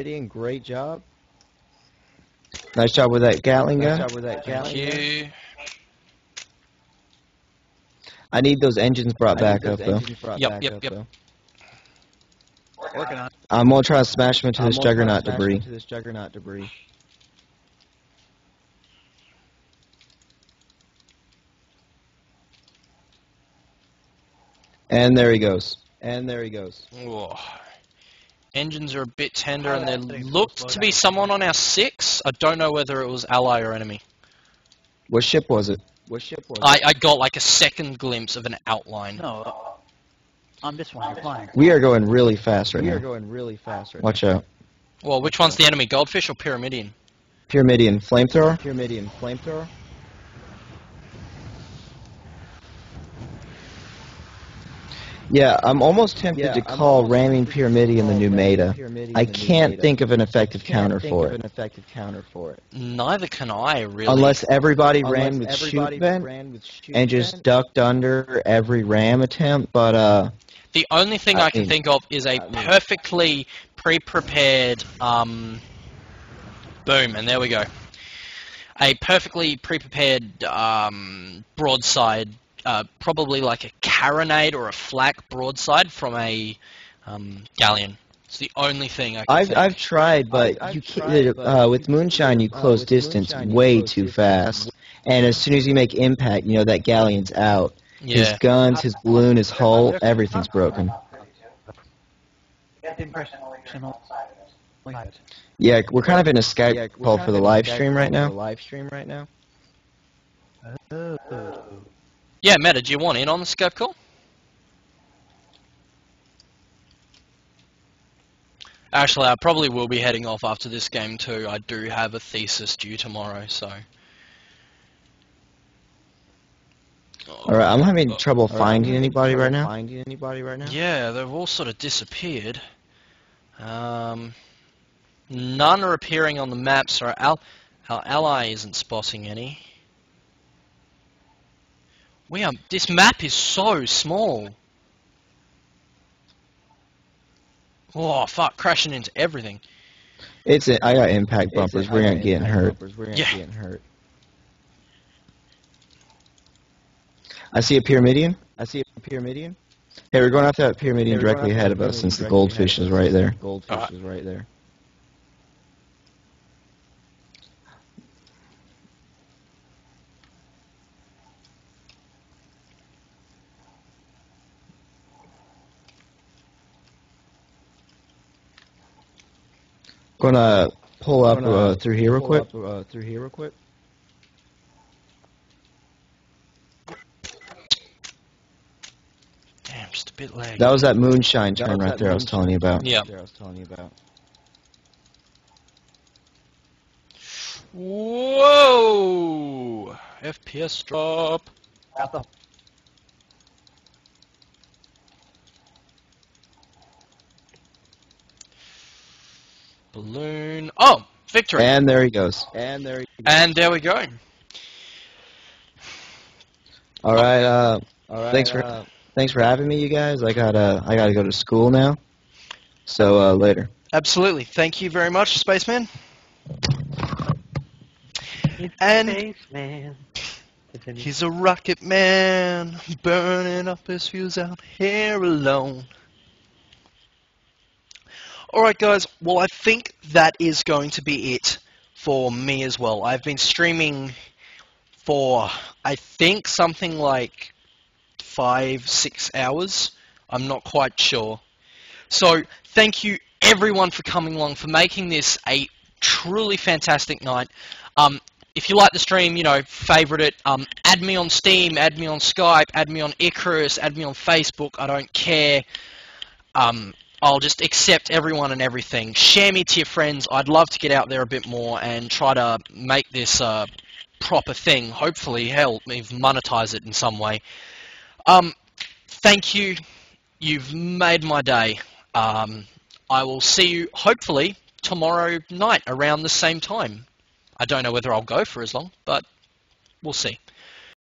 [SPEAKER 6] Nice job with that Gatling guy.
[SPEAKER 2] Thank you.
[SPEAKER 6] I need those engines brought back up, though.
[SPEAKER 2] Yep.
[SPEAKER 3] Working on it.
[SPEAKER 6] I'm going to try to smash him into this juggernaut debris. And there he goes.
[SPEAKER 2] Whoa. Engines are a bit tender, and there looked to be someone on our 6. I don't know whether it was ally or enemy.
[SPEAKER 6] What ship was it?
[SPEAKER 2] I got like a second glimpse of an outline.
[SPEAKER 3] No, on this one, you're flying.
[SPEAKER 6] We are going really fast right now. Watch out.
[SPEAKER 2] Well, which one's the enemy, Goldfish or Pyramidion?
[SPEAKER 6] Pyramidion flamethrower. Yeah, I'm almost tempted to call ramming Pyramidion the new meta. I can't think of an effective counter for it.
[SPEAKER 2] Neither can I, really.
[SPEAKER 6] Unless everybody ran with shoot vent and just ducked under every ram attempt, but
[SPEAKER 2] The only thing I can think of is a perfectly pre-prepared, boom, and there we go. A perfectly pre-prepared broadside, probably like a carronade or a flak broadside from a galleon. It's the only thing I can think.
[SPEAKER 6] I've tried, but you can't, with Moonshine you close distance way too fast, and as soon as you make impact, you know that galleon's out. His guns, his balloon, his hull, everything's broken. Yeah, we're kind of in a Skype call for the live stream right now.
[SPEAKER 2] Yeah, Meta, do you want in on the Skype call? Actually, I probably will be heading off after this game too. I do have a thesis due tomorrow, so.
[SPEAKER 6] Alright, I'm having trouble finding anybody right now.
[SPEAKER 2] Yeah, they've all sort of disappeared. None are appearing on the map, so our ally isn't spotting any. This map is so small. Oh, fuck, crashing into everything.
[SPEAKER 6] I got impact bumpers. We're not getting hurt.
[SPEAKER 2] Yeah.
[SPEAKER 6] I see a pyramidion. Hey, we're going after that pyramidion directly ahead of us since the goldfish is right there. Gonna pull up through here real quick.
[SPEAKER 2] Damn, just a bit laggy.
[SPEAKER 6] That was that moonshine turn right there I was telling you about.
[SPEAKER 2] Yeah. Whoa! FPS drop. Balloon. Oh, victory.
[SPEAKER 6] And there he goes.
[SPEAKER 2] And there we go.
[SPEAKER 6] All right. Thanks for having me, you guys. I gotta go to school now. So later.
[SPEAKER 2] Absolutely. Thank you very much, Spaceman. And
[SPEAKER 5] Spaceman.
[SPEAKER 2] he's a rocket man, burning up his fuse out here alone. Alright guys, well I think that is going to be it for me as well. I've been streaming for, I think, something like 5-6 hours. I'm not quite sure. So, thank you everyone for coming along, for making this a truly fantastic night. If you like the stream, favorite it. Add me on Steam, add me on Skype, add me on Icarus, add me on Facebook. I don't care. I'll just accept everyone and everything. Share me to your friends. I'd love to get out there a bit more and try to make this a proper thing. Hopefully, hell, even monetize it in some way. Thank you. You've made my day. I will see you, hopefully, tomorrow night around the same time. I don't know whether I'll go for as long, but we'll see.